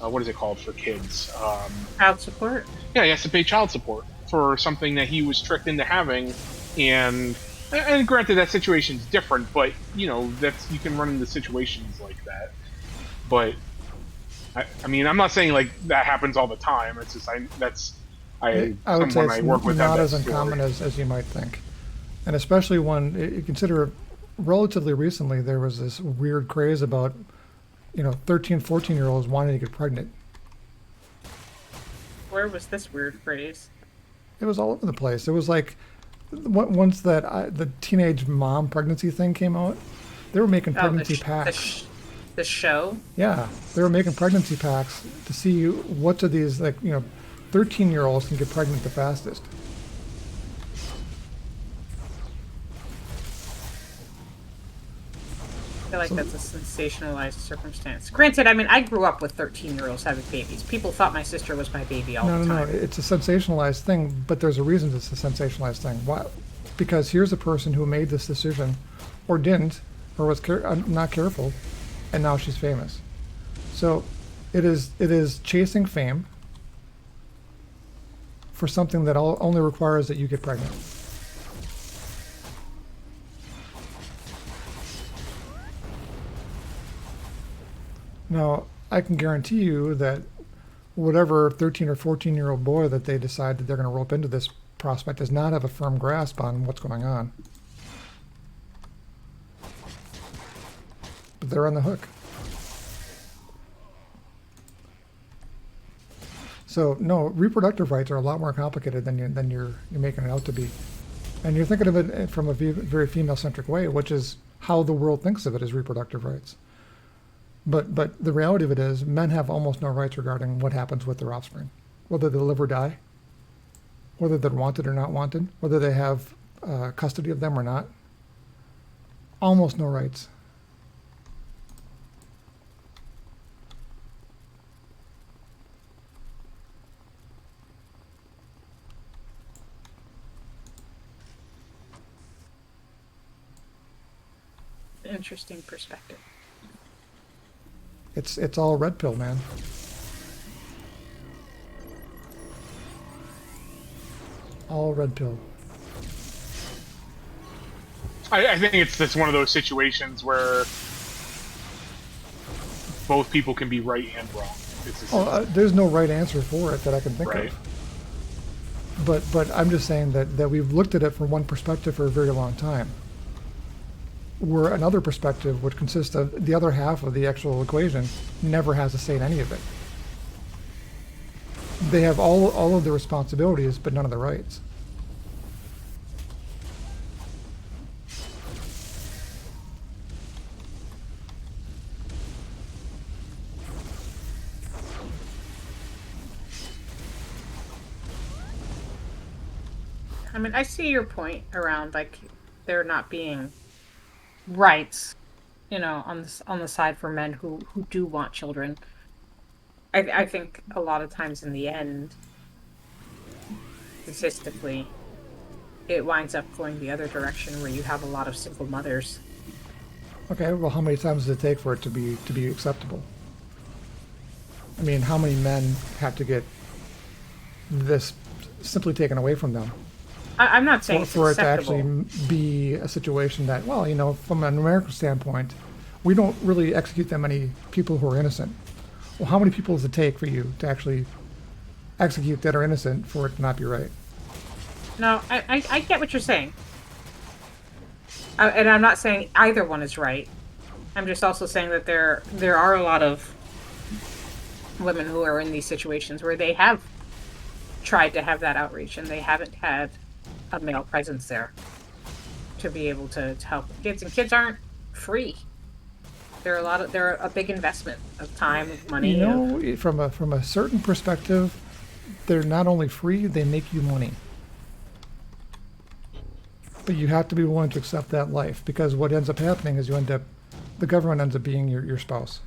What is it called for kids? Child support. Yeah, he has to pay child support for something that he was tricked into having, and granted that situation's different, but you can run into situations like that. But I mean, I'm not saying like that happens all the time. It's just I would say it's work with not as uncommon as you might think, and especially when you consider relatively recently there was this weird craze about 13, 14-year-olds wanting to get pregnant. Where was this weird phrase? It was all over the place. It was like once the teenage mom pregnancy thing came out, they were making pregnancy packs. The show? Yeah, they were making pregnancy packs to see which of these 13-year-olds can get pregnant the fastest. I feel like that's a sensationalized circumstance. Granted, I mean, I grew up with 13-year-olds having babies. People thought my sister was my baby all the time. No, it's a sensationalized thing, but there's a reason it's a sensationalized thing. Why? Because here's a person who made this decision, or didn't, or was not careful, and now she's famous. So it is chasing fame for something that only requires that you get pregnant. Now, I can guarantee you that whatever 13 or 14-year-old boy that they decide that they're going to rope into this prospect does not have a firm grasp on what's going on. But they're on the hook. So no, reproductive rights are a lot more complicated than you're making it out to be, and you're thinking of it from a very female-centric way, which is how the world thinks of it as reproductive rights. But the reality of it is, men have almost no rights regarding what happens with their offspring, whether they live or die, whether they're wanted or not wanted, whether they have custody of them or not. Almost no rights. Interesting perspective. It's all red pill, man. All red pill. I think it's just one of those situations where both people can be right and wrong. There's no right answer for it that I can think Right. of. But I'm just saying that we've looked at it from one perspective for a very long time. Where another perspective, which consists of the other half of the actual equation, never has a say in any of it. They have all of the responsibilities, but none of the rights. I mean, I see your point around like there not being rights, on the side for men who do want children. I think a lot of times in the end, statistically, it winds up going the other direction where you have a lot of single mothers. Okay, well, how many times does it take for it to be acceptable? I mean, how many men have to get this simply taken away from them? I'm not saying for it to acceptable. actually be a situation that, well, from an American standpoint, we don't really execute that many people who are innocent. Well, how many people does it take for you to actually execute that are innocent for it to not be right? No, I get what you're saying. And I'm not saying either one is right. I'm just also saying that there are a lot of women who are in these situations where they have tried to have that outreach and they haven't had a male presence there to be able to help kids, and kids aren't free. They're a big investment of time, of You money, of know, from a certain perspective, they're not only free, they make you money. But you have to be willing to accept that life, because what ends up happening is the government ends up being your spouse.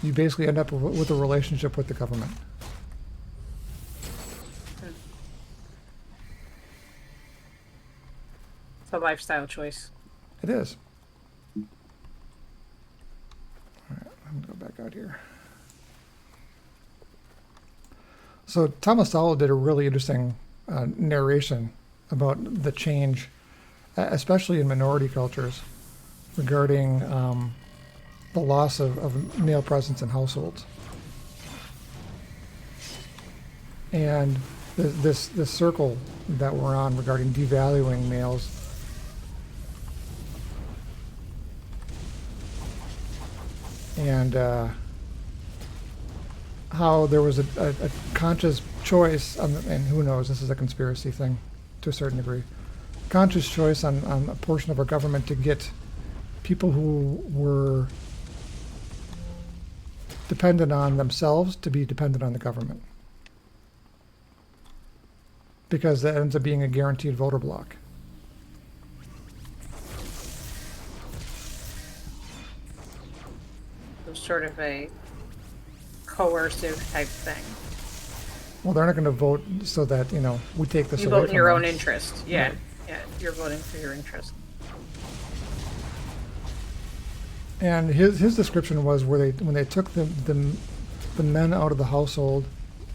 You basically end up with a relationship with the government. it's a lifestyle choice. It is. All right, I'm gonna go back out here. So Tomasello did a really interesting narration about the change, especially in minority cultures, regarding the loss of male presence in households. And this circle that we're on regarding devaluing males, and how there was a conscious choice, and who knows, this is a conspiracy thing to a certain degree, conscious choice on a portion of our government to get people who were dependent on themselves to be dependent on the government. Because that ends up being a guaranteed voter block. It was sort of a coercive type thing. Well, they're not going to vote so that, we take this You away vote in from your them. own interest. Yeah. Right. Yeah. You're voting for your interest. And his description was where when they took the men out of the household,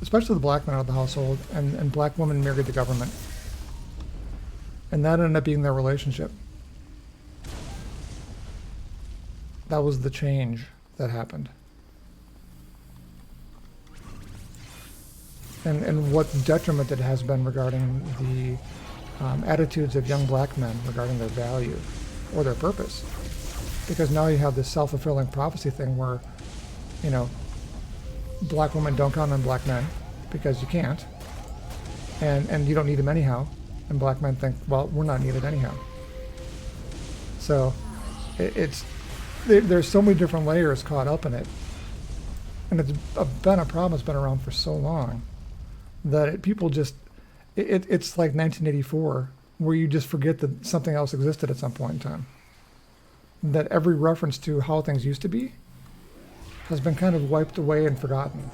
especially the black men out of the household, and black women married the government. And that ended up being their relationship. That was the change that happened. And what detriment it has been regarding the attitudes of young black men regarding their value or their purpose. Because now you have this self-fulfilling prophecy thing where, black women don't count on black men because you can't, and you don't need them anyhow, and black men think, well, we're not needed anyhow. So there's so many different layers caught up in it, and it's been a problem that's been around for so long that people just, it's like 1984, where you just forget that something else existed at some point in time. That every reference to how things used to be has been kind of wiped away and forgotten.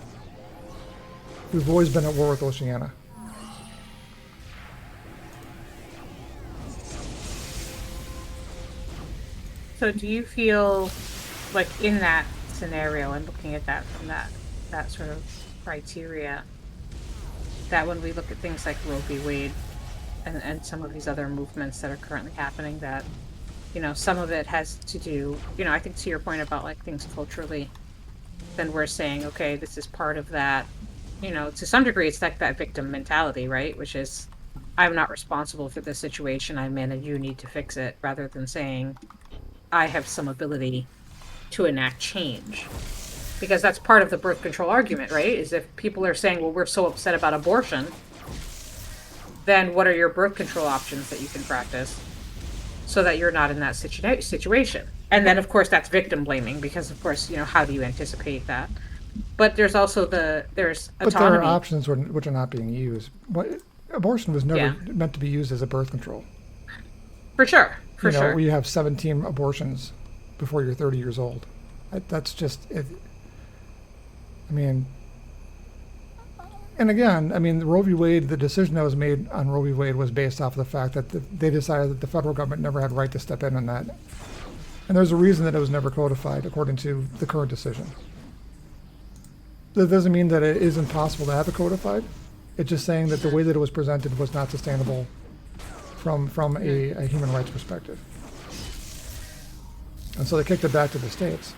We've always been at war with Oceania. So do you feel like in that scenario and looking at that from that sort of criteria, that when we look at things like Roe v. Wade and some of these other movements that are currently happening, that some of it has to do, I think to your point about like things culturally, then we're saying, okay, this is part of that, to some degree, it's like that victim mentality, right? Which is, I'm not responsible for the situation I'm in and you need to fix it, rather than saying, I have some ability to enact change. Because that's part of the birth control argument, right? Is if people are saying, well, we're so upset about abortion, then what are your birth control options that you can practice so that you're not in that situation? And then, of course, that's victim blaming, because, of course, how do you anticipate that? But there's also there's autonomy. But there are options which are not being used. Abortion was never meant to be used as a birth control. For sure. For sure. We have 17 abortions before you're 30 years old. That's just it. And again, Roe v. Wade, the decision that was made on Roe v. Wade was based off of the fact that they decided that the federal government never had right to step in on that. And there's a reason that it was never codified according to the current decision. That doesn't mean that it isn't possible to have it codified. It's just saying that the way that it was presented was not sustainable from a human rights perspective. And so they kicked it back to the states.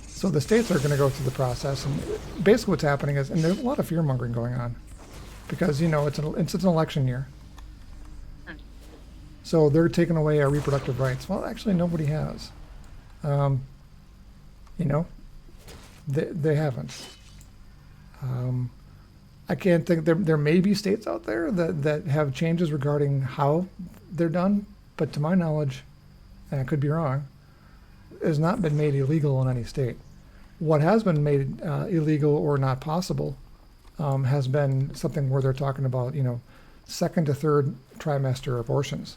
So the states are going to go through the process, and basically what's happening is, and there's a lot of fear mongering going on, because it's an election year, So they're taking away our reproductive rights. Well, actually, nobody has. You know, they haven't. I can't think, there may be states out there that have changes regarding how they're done, but to my knowledge, and I could be wrong, it has not been made illegal in any state. What has been made illegal or not possible has been something where they're talking about, second to third trimester abortions.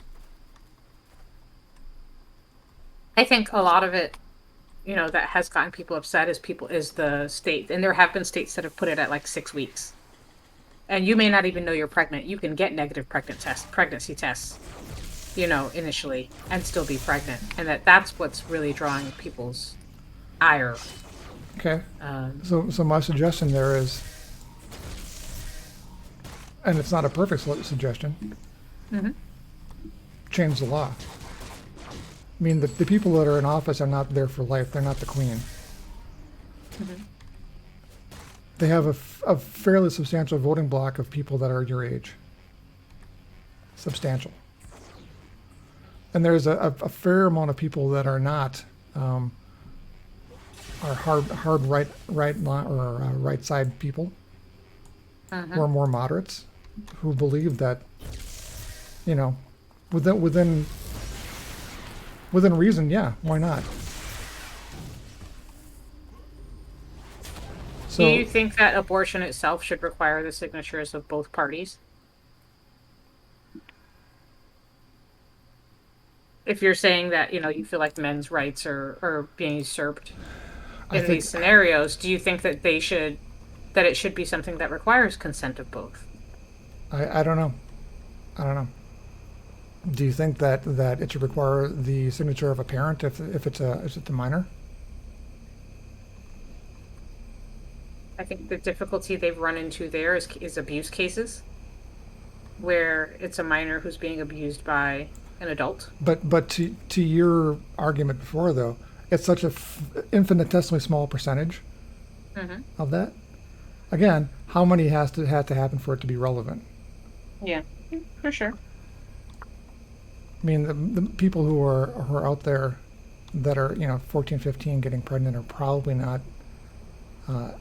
I think a lot of it, that has gotten people upset is the state, and there have been states that have put it at like 6 weeks. And you may not even know you're pregnant. You can get negative pregnancy tests, initially, and still be pregnant. And that's what's really drawing people's ire. Okay. So my suggestion there is, and it's not a perfect suggestion, change the law. I mean, the people that are in office are not there for life. They're not the queen. They have a fairly substantial voting block of people that are your age. Substantial. And there's a fair amount of people that are not, are hard right side people, who are more moderates, who believe that, within reason, yeah, why not? So, do you think that abortion itself should require the signatures of both parties? If you're saying that, you feel like men's rights are being usurped in these scenarios, do you think that it should be something that requires consent of both? I don't know. Do you think that it should require the signature of a parent if it's a minor? I think the difficulty they've run into there is abuse cases, where it's a minor who's being abused by an adult. But to your argument before, though, it's such a infinitesimally small percentage of that. Again, how many had to happen for it to be relevant? Yeah, for sure. I mean, the people who are out there that are 14, 15 getting pregnant are probably not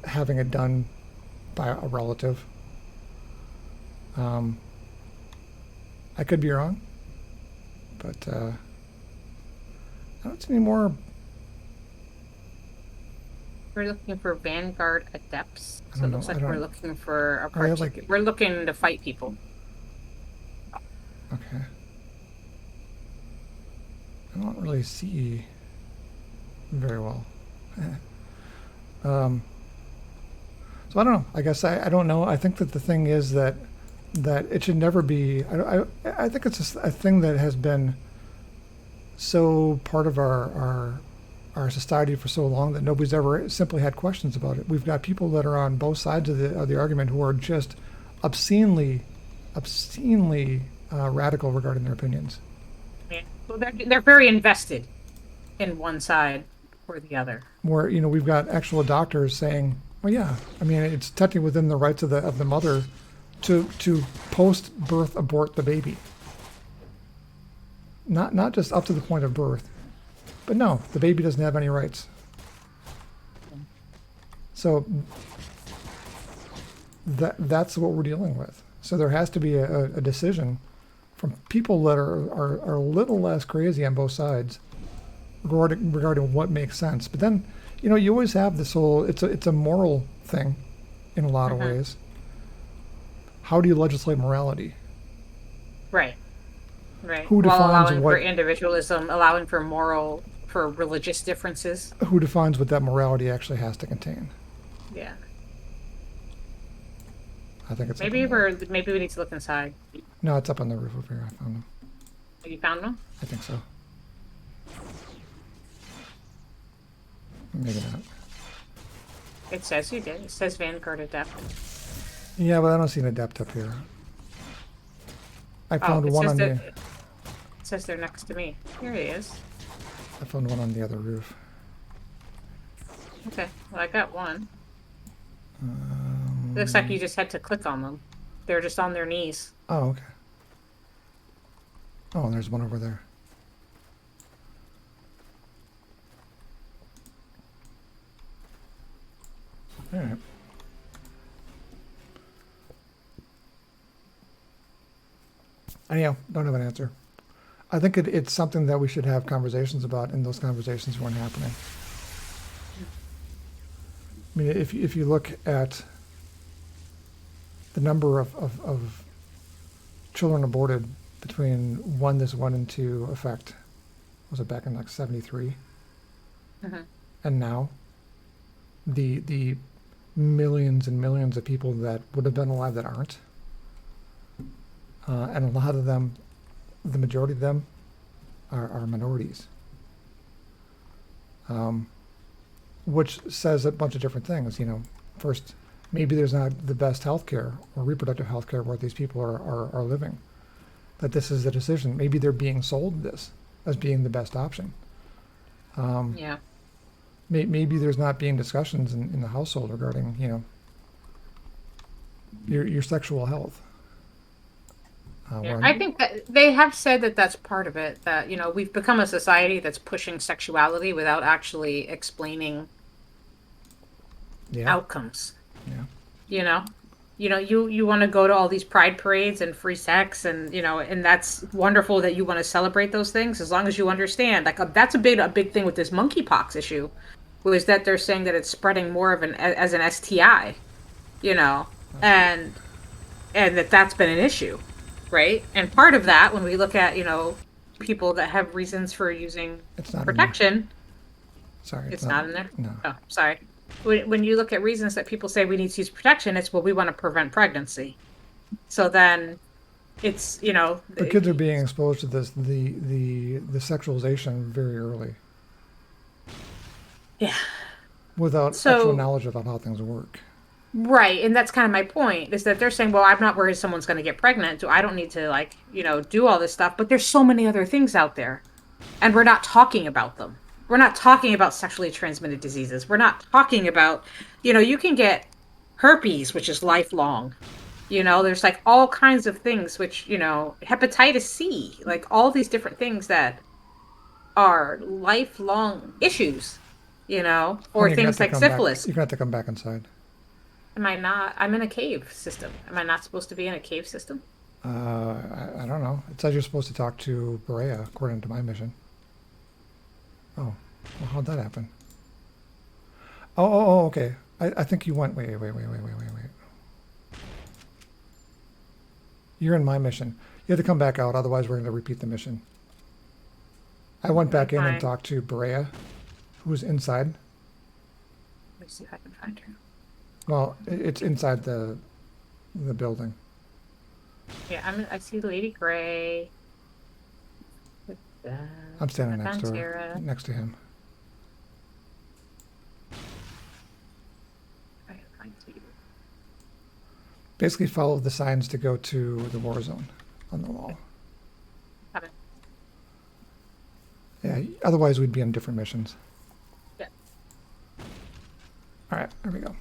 having it done by a relative. I could be wrong, but I don't see any more. We're looking for Vanguard adepts, so it looks like we're looking for we're looking to fight people. Okay. I don't really see very well. So I don't know. I guess I don't know. I think that the thing is that it should never be. I think it's a thing that has been so part of our society for so long that nobody's ever simply had questions about it. We've got people that are on both sides of the argument who are just obscenely radical regarding their opinions. Yeah. Well, they're very invested in one side or the other. Where we've got actual doctors saying, well, yeah, I mean, it's technically within the rights of the mother to post-birth abort the baby. Not just up to the point of birth, but no, the baby doesn't have any rights. So that's what we're dealing with. So there has to be a decision from people that are a little less crazy on both sides regarding what makes sense. But then, you always have this whole, it's a moral thing in a lot of ways. How do you legislate morality? Right. Who defines allowing for individualism, allowing for religious differences. Who defines what that morality actually has to contain? Yeah. I think it's maybe we need to look inside. No, it's up on the roof over here. I found them. You found them? I think so. Maybe not. It says you did. It says Vanguard Adept. Yeah, but I don't see an adept up here. I found one on the... It says they're next to me. Here he is. I found one on the other roof. Okay, well I got one. Looks like you just had to click on them. They're just on their knees. Oh, okay. Oh, and there's one over there. All right. Anyhow, don't have an answer. I think it's something that we should have conversations about, and those conversations weren't happening. I mean, if you look at the number of children aborted between when this went into effect, was it back in like 73? And now, the millions and millions of people that would have been alive that aren't, and a lot of them, the majority of them, are minorities, which says a bunch of different things. You know, first, maybe there's not the best health care or reproductive health care where these people are living. That this is a decision. Maybe they're being sold this as being the best option. Yeah. Maybe there's not being discussions in the household regarding, you know, your sexual health. Yeah, I think that they have said that that's part of it, that, you know, we've become a society that's pushing sexuality without actually explaining outcomes. Yeah. You want to go to all these pride parades and free sex, and, you know, and that's wonderful that you want to celebrate those things, as long as you understand, like, that's a big thing with this monkeypox issue, was that they're saying that it's spreading more of as an STI, you know, and that's been an issue. Right. And part of that, when we look at, you know, people that have reasons for using protection. Sorry. It's not in there? No. Oh, sorry. When you look at reasons that people say we need to use protection, it's, well, we want to prevent pregnancy. So then it's, you know. The kids are being exposed to this, the sexualization very early. Yeah. Without actual knowledge about how things work. Right, and that's kind of my point, is that they're saying, well, I'm not worried someone's going to get pregnant, so I don't need to, like, you know, do all this stuff. But there's so many other things out there, and we're not talking about them. We're not talking about sexually transmitted diseases. We're not talking about, you know, you can get herpes, which is lifelong. You know, there's, like, all kinds of things, which, you know, hepatitis C, like, all these different things that are lifelong issues, you know, or things like syphilis. You're going to have to come back inside. Am I not? I'm in a cave system. Am I not supposed to be in a cave system? I don't know. It says you're supposed to talk to Berea, according to my mission. Oh, well, how'd that happen? Oh, okay. I think you went. Wait. You're in my mission. You have to come back out, otherwise we're going to repeat the mission. I went back in and talked to Berea, who was inside. Let me see if I can find her. Well, it's inside the building. Yeah, I see Lady Grey. I'm standing next to him. I can find you. Basically, follow the signs to go to the war zone on the wall. Got it. Yeah. Otherwise, we'd be on different missions. Yeah. All right. There we go.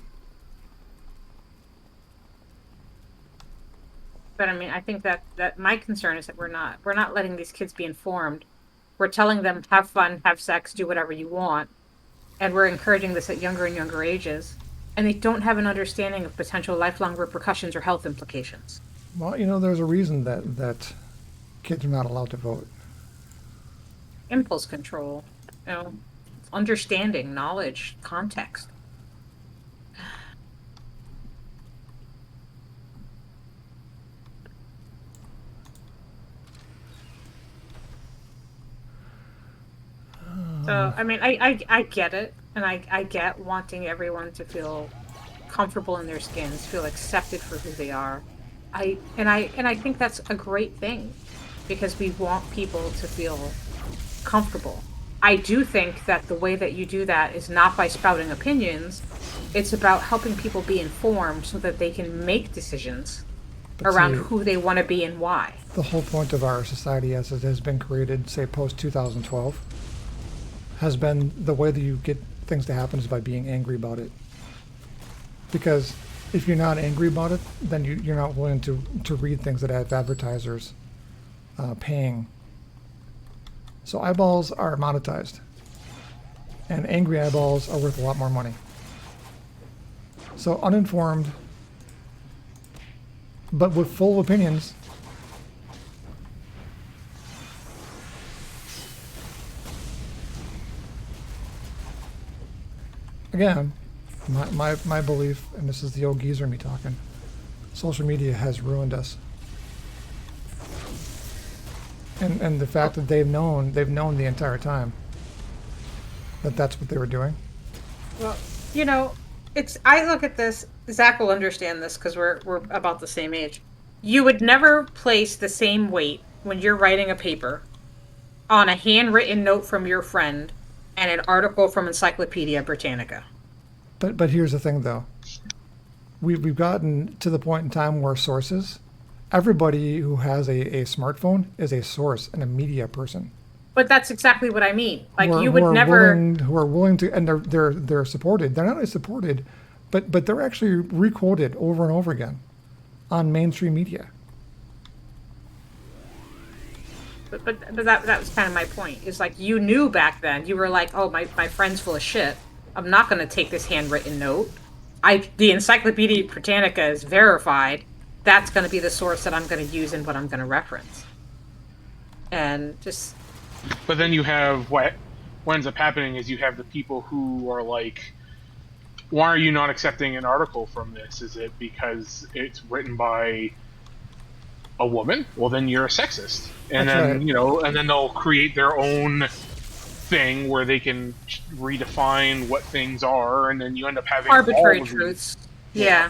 But I mean, I think that my concern is that we're not letting these kids be informed. We're telling them, have fun, have sex, do whatever you want, and we're encouraging this at younger and younger ages, and they don't have an understanding of potential lifelong repercussions or health implications. Well, you know, there's a reason that kids are not allowed to vote. Impulse control, you know, understanding, knowledge, context. So, I mean, I get it, and I get wanting everyone to feel comfortable in their skins, feel accepted for who they are. I think that's a great thing, because we want people to feel comfortable. I do think that the way that you do that is not by spouting opinions. It's about helping people be informed so that they can make decisions around who they want to be and why. The whole point of our society as it has been created, say, post-2012, has been the way that you get things to happen is by being angry about it. Because if you're not angry about it, then you're not willing to read things that have advertisers paying So eyeballs are monetized. And angry eyeballs are worth a lot more money. So uninformed, but with full opinions, again, my belief, and this is the old geezer me talking, social media has ruined us. And the fact that they've known the entire time that that's what they were doing. Well, you know, I look at this, Zach will understand this because we're about the same age. You would never place the same weight when you're writing a paper on a handwritten note from your friend and an article from Encyclopedia Britannica. But here's the thing, though. We've gotten to the point in time where sources, everybody who has a smartphone is a source and a media person. But that's exactly what I mean. Like, you who would never... who are willing to, and they're supported. They're not only supported, but they're actually requoted over and over again on mainstream media. But that was kind of my point. It's like, you knew back then. You were like, oh, my friend's full of shit. I'm not going to take this handwritten note. The Encyclopedia Britannica is verified. That's going to be the source that I'm going to use and what I'm going to reference. And just... But then you have what ends up happening is you have the people who are like, why are you not accepting an article from this? Is it because it's written by a woman? Well, then you're a sexist. And That's then, right. and then they'll create their own thing where they can redefine what things are, and then you end up having arbitrary all of truths. these. Yeah.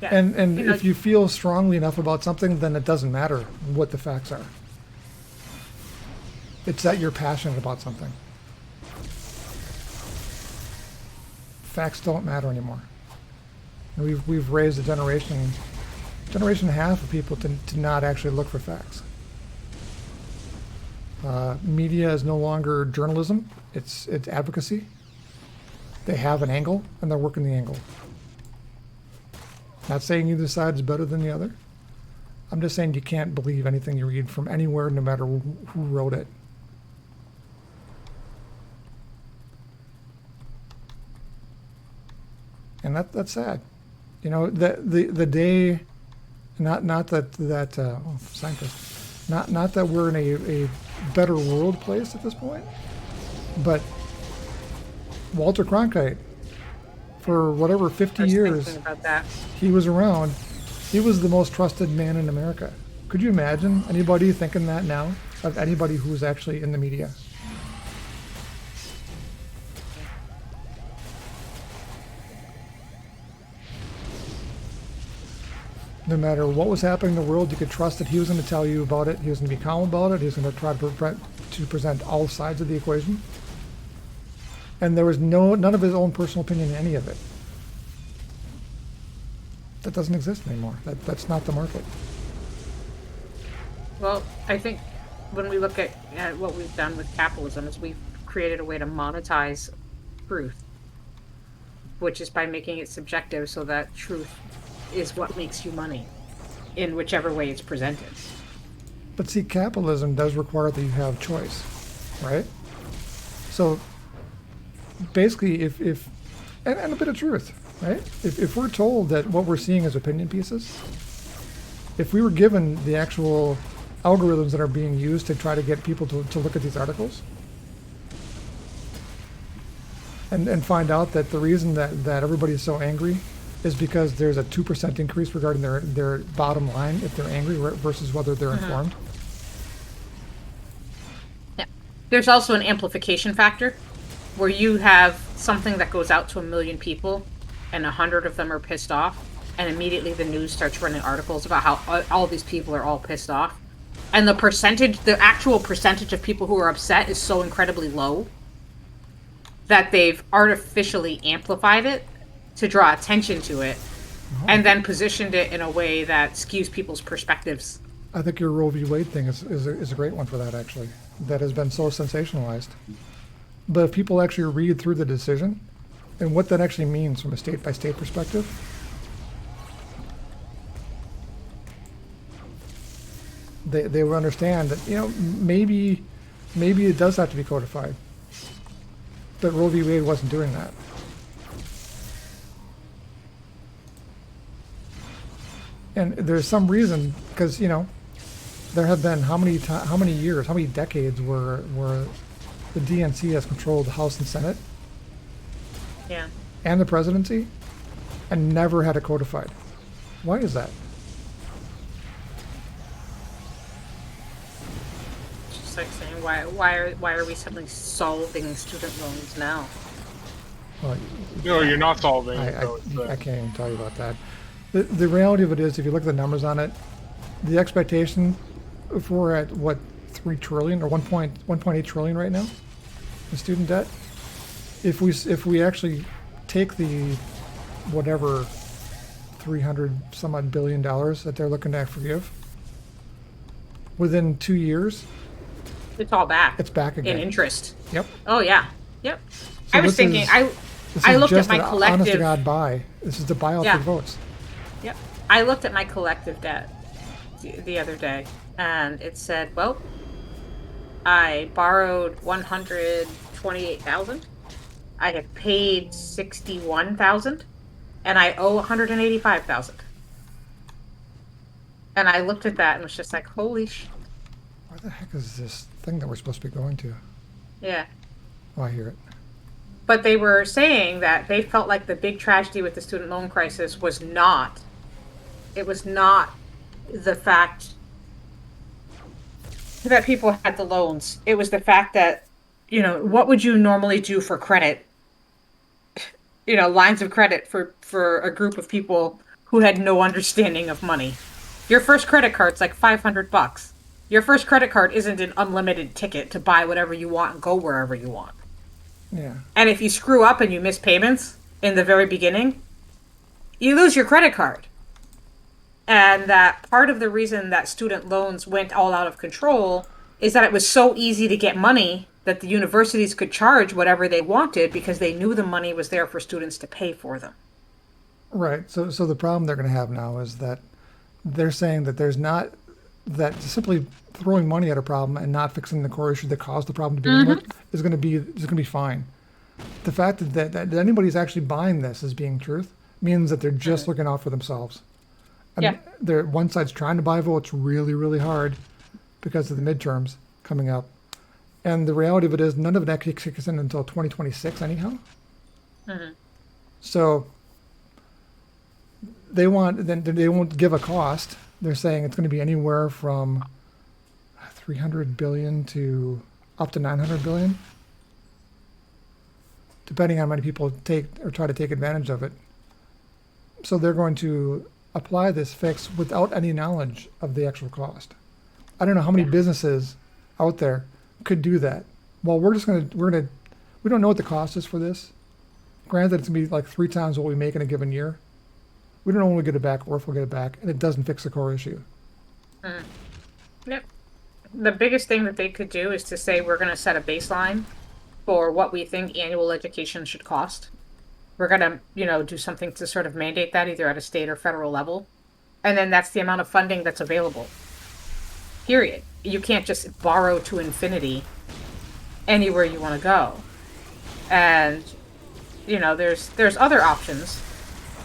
And if you feel strongly enough about something, then it doesn't matter what the facts are. It's that you're passionate about something. Facts don't matter anymore. And we've raised a generation and a half of people to not actually look for facts. Media is no longer journalism; it's advocacy. They have an angle, and they're working the angle. Not saying either side is better than the other. I'm just saying you can't believe anything you read from anywhere, no matter who wrote it. And that's sad. The day, not that scientists, not that we're in a better world place at this point, but Walter Cronkite, for whatever 50 years about that. he was around, he was the most trusted man in America. Could you imagine anybody thinking that now of anybody who's actually in the media? No matter what was happening in the world, you could trust that he was going to tell you about it. He was going to be calm about it. He was going to try to present all sides of the equation. And there was none of his own personal opinion in any of it. That doesn't exist anymore. That's not the market. Well, I think when we look at what we've done with capitalism is we've created a way to monetize truth, which is by making it subjective so that truth is what makes you money in whichever way it's presented. But see, capitalism does require that you have choice, right? So basically, if and a bit of truth, right? If we're told that what we're seeing is opinion pieces, if we were given the actual algorithms that are being used to try to get people to look at these articles and find out that the reason that everybody's so angry is because there's a 2% increase regarding their bottom line if they're angry versus whether they're informed. Yeah. There's also an amplification factor where you have something that goes out to 1 million people and 100 of them are pissed off, and immediately the news starts running articles about how all these people are all pissed off. And the actual percentage of people who are upset is so incredibly low that they've artificially amplified it to draw attention to it, and then positioned it in a way that skews people's perspectives. I think your Roe v. Wade thing is a great one for that, actually. That has been so sensationalized. But if people actually read through the decision and what that actually means from a state-by-state perspective, they will understand that, maybe maybe it does have to be codified. But Roe v. Wade wasn't doing that. And there's some reason, because, you know, there have been how many years, how many decades where the DNC has controlled the House and Senate Yeah. and the presidency and never had it codified. Why is that? It's just like saying, why are we suddenly solving student loans now? Well, No, you're not solving. I so it's, can't even tell you about that. The reality of it is, if you look at the numbers on it, the expectation, if we're at what, 3 trillion or 1.8 trillion right now, the student debt. If we actually take the whatever 300 some odd billion dollars that they're looking to forgive, within 2 years, It's all back. it's back again. In interest. Yep. Oh yeah. Yep. So I was this thinking. is- This I is looked at just my an honest to collective. God buy. This is to buy out Yeah. the votes. Yep. I looked at my collective debt the other day, and it said, well, I borrowed 128,000. I have paid 61,000, and I owe 185,000. And I looked at that and was just like, holy sh! Where the heck is this thing that we're supposed to be going to? Yeah. Oh, I hear it. But they were saying that they felt like the big tragedy with the student loan crisis was not. It was not the fact that people had the loans. It was the fact that, you know, what would you normally do for credit? You know, lines of credit for a group of people who had no understanding of money. Your first credit card's like $500. Your first credit card isn't an unlimited ticket to buy whatever you want and go wherever you want. Yeah. And if you screw up and you miss payments in the very beginning, you lose your credit card. And that part of the reason that student loans went all out of control is that it was so easy to get money that the universities could charge whatever they wanted because they knew the money was there for students to pay for them. Right. So the problem they're going to have now is that they're saying that there's not that simply throwing money at a problem and not fixing the core issue that caused the problem to begin with is going to be fine. The fact that anybody's actually buying this as being truth means that they're just looking out for themselves. I mean, one side's trying to buy votes really, really hard because of the midterms coming up. And the reality of it is none of it actually kicks in until 2026 anyhow. So they won't give a cost. They're saying it's going to be anywhere from 300 billion to up to 900 billion, depending on how many people take or try to take advantage of it. So they're going to apply this fix without any knowledge of the actual cost. I don't know how many businesses out there could do that. Well, we don't know what the cost is for this. Granted, it's gonna be like 3 times what we make in a given year. We don't know when we get it back or if we'll get it back, and it doesn't fix the core issue. Yep. The biggest thing that they could do is to say we're going to set a baseline for what we think annual education should cost. We're going to, do something to sort of mandate that either at a state or federal level. And then that's the amount of funding that's available. Period. You can't just borrow to infinity anywhere you want to go. And, there's other options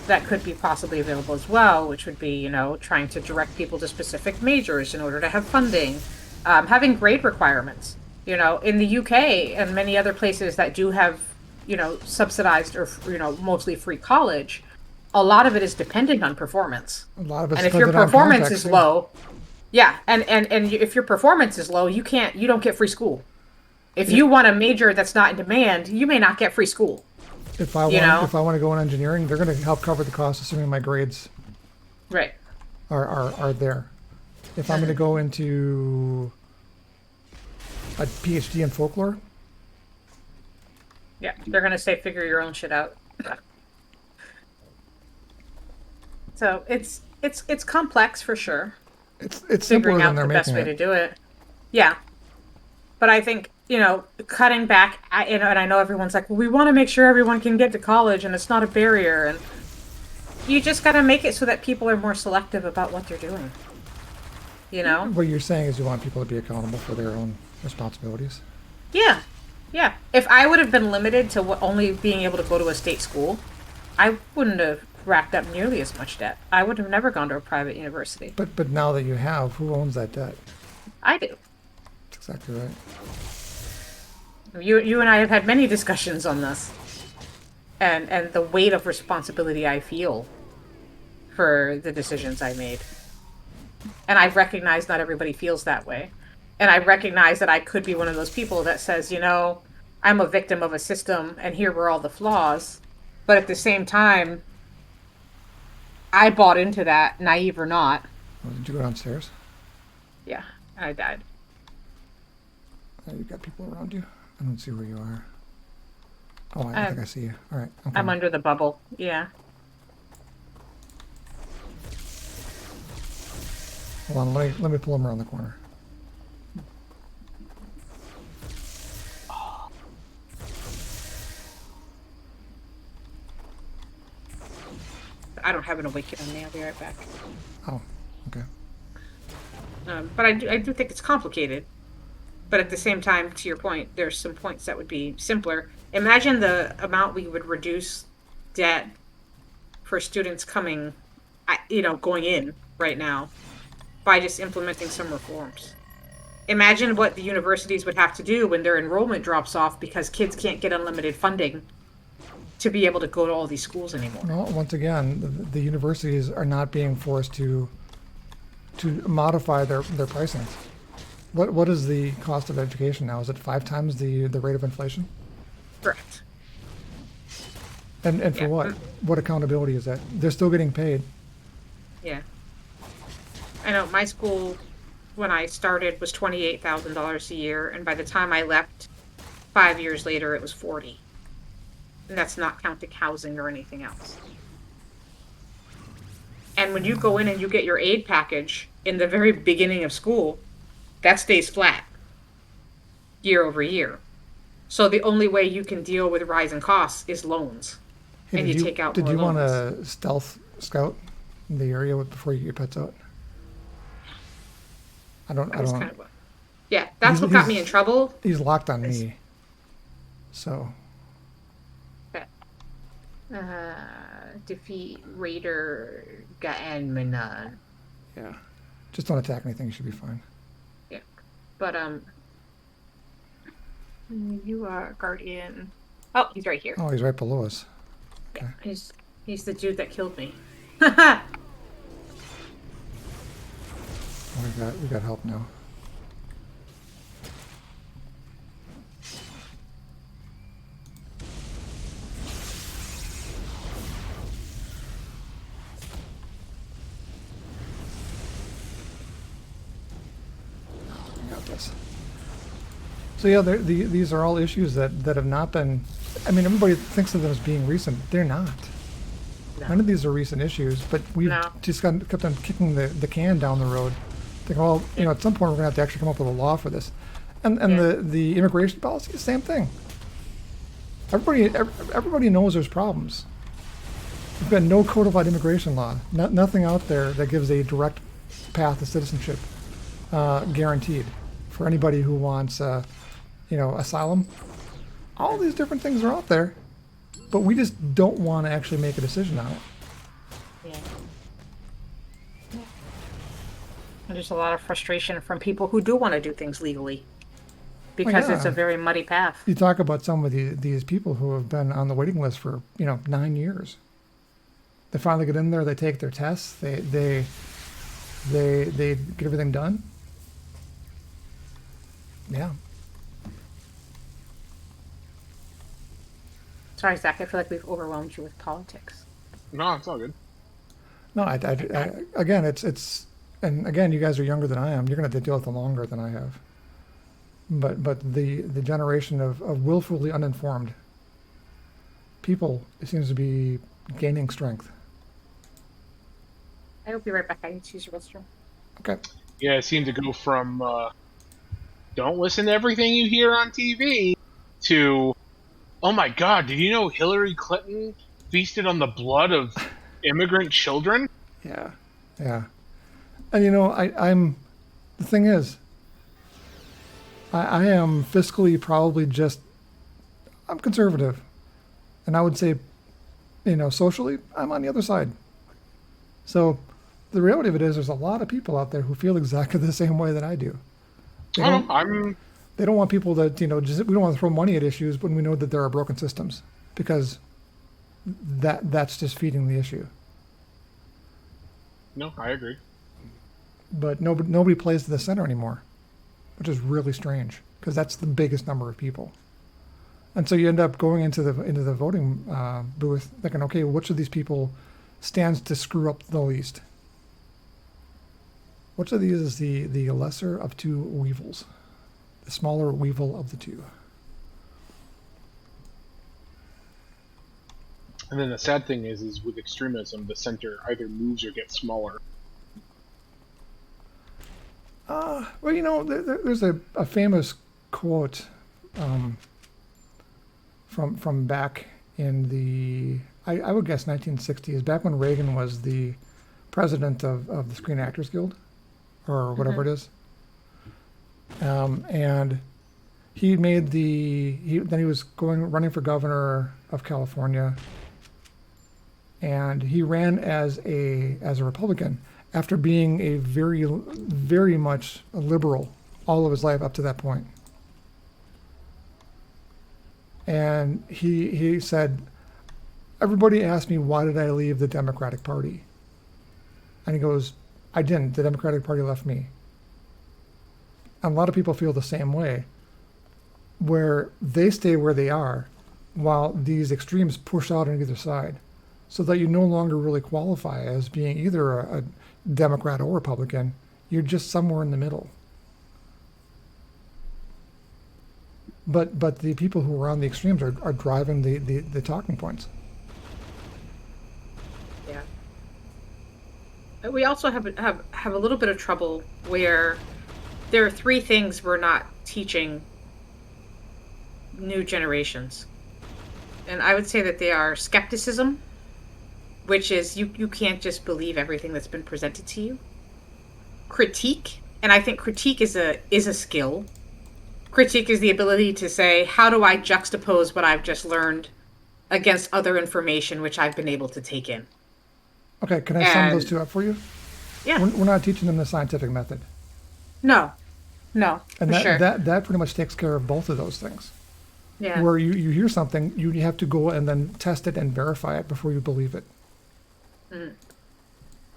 that could be possibly available as well, which would be, trying to direct people to specific majors in order to have funding, having grade requirements. In the UK and many other places that do have, subsidized or, mostly free college, a lot of it is dependent on performance. A lot of it's And if your dependent on performance contacts, is too. low, and if your performance is low, you don't get free school. If you want a major that's not in demand, you may not get free school. If I want to go in engineering, they're going to help cover the cost, assuming my grades Right. are there. If I'm going to go into a PhD in folklore, Yeah, they're gonna say figure your own shit out. So it's complex for sure. it's simpler Figuring than out they're the best making way it. to do it. Yeah, but I think cutting back. And I know everyone's like, well, we want to make sure everyone can get to college and it's not a barrier. And you just gotta make it so that people are more selective about what they're doing. What you're saying is you want people to be accountable for their own responsibilities. Yeah. Yeah. If I would have been limited to only being able to go to a state school, I wouldn't have racked up nearly as much debt. I would have never gone to a private university. But now that you have, who owns that debt? I do. That's exactly right. You and I have had many discussions on this, and the weight of responsibility I feel for the decisions I made. And I recognize not everybody feels that way. And I recognize that I could be one of those people that says, I'm a victim of a system and here were all the flaws. But at the same time, I bought into that, naive or not. Oh, did you go downstairs? Yeah, I died. Oh, you got people around you? I don't see where you are. Oh, I think I see you. All right. I'm under the bubble. Yeah. Hold on. Let me pull him around the corner. I don't have an awaken on me. I'll be right back. Oh, okay. But I do think it's complicated. But at the same time, to your point, there's some points that would be simpler. Imagine the amount we would reduce debt for students going in right now by just implementing some reforms. Imagine what the universities would have to do when their enrollment drops off because kids can't get unlimited funding to be able to go to all these schools anymore. Well, once again, the universities are not being forced to modify their pricing. What is the cost of education now? Is it 5 times the rate of inflation? Correct. And for what? What accountability is that? They're still getting paid. Yeah. I know my school, when I started, was $28,000 a year, and by the time I left 5 years later, it was 40. And that's not counting housing or anything else. And when you go in and you get your aid package in the very beginning of school, that stays flat year over year. So the only way you can deal with rising costs is loans. Hey, and you take out more Did you loans. want to stealth scout the area before you get your pets out? I don't. Yeah, that's what got me in trouble. He's locked on me. So. Defeat Raider Gaenmanan. Yeah. Just don't attack anything. You should be fine. Yeah. But, you are Guardian. Oh, he's right here. Oh, he's right below us. Okay. Yeah, he's the dude that killed me. Oh, we got help now. So yeah, these are all issues that have not been. I mean, everybody thinks of them as being recent. They're not. No. None of these are recent issues, but we've just kept on kicking the can down the road. Thinking, well, at some point we're gonna have to actually come up with a law for this, and the immigration policy, the same thing. Everybody knows there's problems. We've got no codified immigration law. Nothing out there that gives a direct path to citizenship, guaranteed for anybody who wants. Asylum. All these different things are out there, but we just don't want to actually make a decision on it. Yeah. And there's a lot of frustration from people who do want to do things legally because it's a very muddy path. You talk about some of these people who have been on the waiting list for 9 years. They finally get in there. They take their tests. They get everything done. Yeah. Sorry, Zach. I feel like we've overwhelmed you with politics. No, it's all good. No, again, and again, you guys are younger than I am. You're going to have to deal with it longer than I have. But the generation of willfully uninformed people, it seems to be gaining strength. I will be right back. I need to use your restroom. Okay. Yeah, it seemed to go from don't listen to everything you hear on TV to, oh my God, did you know Hillary Clinton feasted on the blood of immigrant children? Yeah. And I'm the thing is, I am fiscally probably just, I'm conservative. And I would say, socially, I'm on the other side. So the reality of it is there's a lot of people out there who feel exactly the same way that I do. They I don't don't know. I'm they don't want people that, just, we don't want to throw money at issues when we know that there are broken systems, because that's just feeding the issue. no, I agree. But nobody plays to the center anymore, which is really strange because that's the biggest number of people. And so you end up going into the voting booth thinking, okay, which of these people stands to screw up the least? Which of these is the lesser of two weevils, the smaller weevil of the two? And then the sad thing is with extremism, the center either moves or gets smaller. Well, there's a famous quote from back in the, I would guess 1960s, back when Reagan was the president of the Screen Actors Guild, or whatever it is. And he made then he was running for governor of California, and he ran as a Republican after being a very, very much a liberal all of his life up to that point. And he said, everybody asked me, why did I leave the Democratic Party? And he goes, I didn't. The Democratic Party left me. And a lot of people feel the same way, where they stay where they are while these extremes push out on either side, so that you no longer really qualify as being either a Democrat or Republican. You're just somewhere in the middle. But the people who are on the extremes are driving the talking points. Yeah. We also have a little bit of trouble where there are three things we're not teaching new generations. And I would say that they are skepticism, which is you can't just believe everything that's been presented to you. Critique, and I think critique is a skill. Critique is the ability to say, how do I juxtapose what I've just learned against other information which I've been able to take in? Okay, can I sum those two up for you? Yeah. We're not teaching them the scientific method. No, And for sure. that pretty much takes care of both of those things. Yeah. Where you hear something, you have to go and then test it and verify it before you believe it.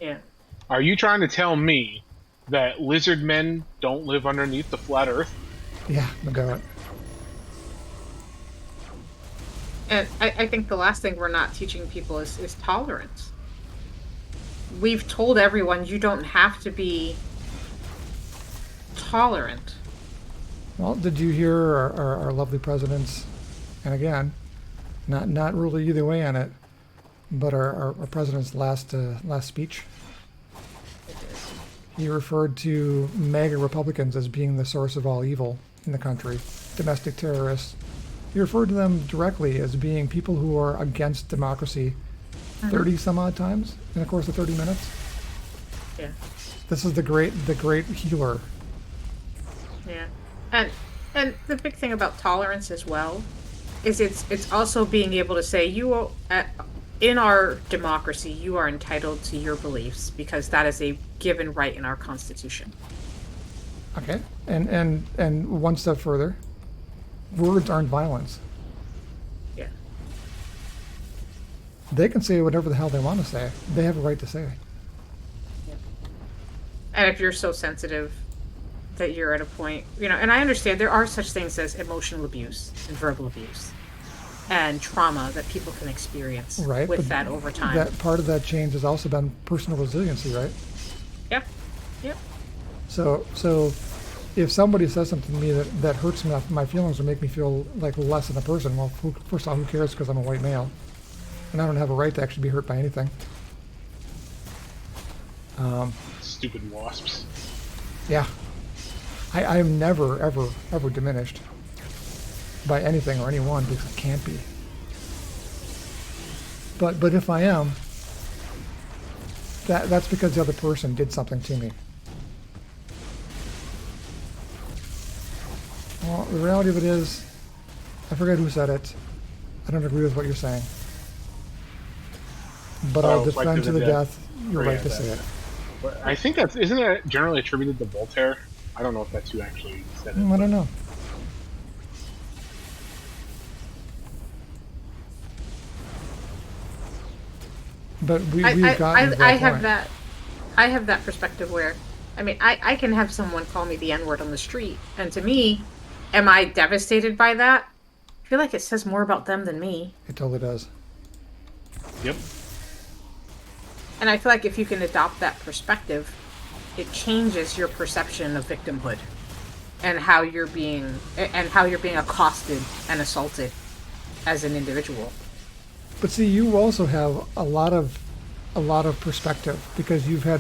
Yeah. Are you trying to tell me that lizard men don't live underneath the flat Earth? Yeah, no doubt. And I think the last thing we're not teaching people is tolerance. We've told everyone you don't have to be tolerant. Well, did you hear our lovely president's, and again, not really either way on it, but our president's last speech? He referred to MAGA Republicans as being the source of all evil in the country, domestic terrorists. He referred to them directly as being people who are against democracy 30 some odd times in the course of 30 minutes. Yeah. This is the great healer. Yeah. And the big thing about tolerance as well is it's also being able to say in our democracy you are entitled to your beliefs because that is a given right in our Constitution. Okay. And one step further, words aren't violence. Yeah. They can say whatever the hell they want to say. They have a right to say. Yeah. And if you're so sensitive that you're at a point, and I understand there are such things as emotional abuse and verbal abuse and trauma that people can experience with that over time. That part of that change has also been personal resiliency, right? Yeah. Yep. So if somebody says something to me that hurts my feelings or make me feel like less than a person, well, first of all, who cares, because I'm a white male and I don't have a right to actually be hurt by anything. Stupid wasps. Yeah. I am never, ever, ever diminished by anything or anyone, because I can't be. But if I am, that's because the other person did something to me. Well, the reality of it is, I forget who said it. I don't agree with what you're saying. But I'll defend to the death your right to say it. But I think isn't that generally attributed to Voltaire? I don't know if that's who actually said it. I don't know. But we've gotten to that I have point. that. I have that perspective where, I mean, I can have someone call me the N-word on the street, and to me, am I devastated by that? I feel like it says more about them than me. It totally does. Yep. And I feel like if you can adopt that perspective, it changes your perception of victimhood and how you're being accosted and assaulted as an individual. But see, you also have a lot of perspective because you've had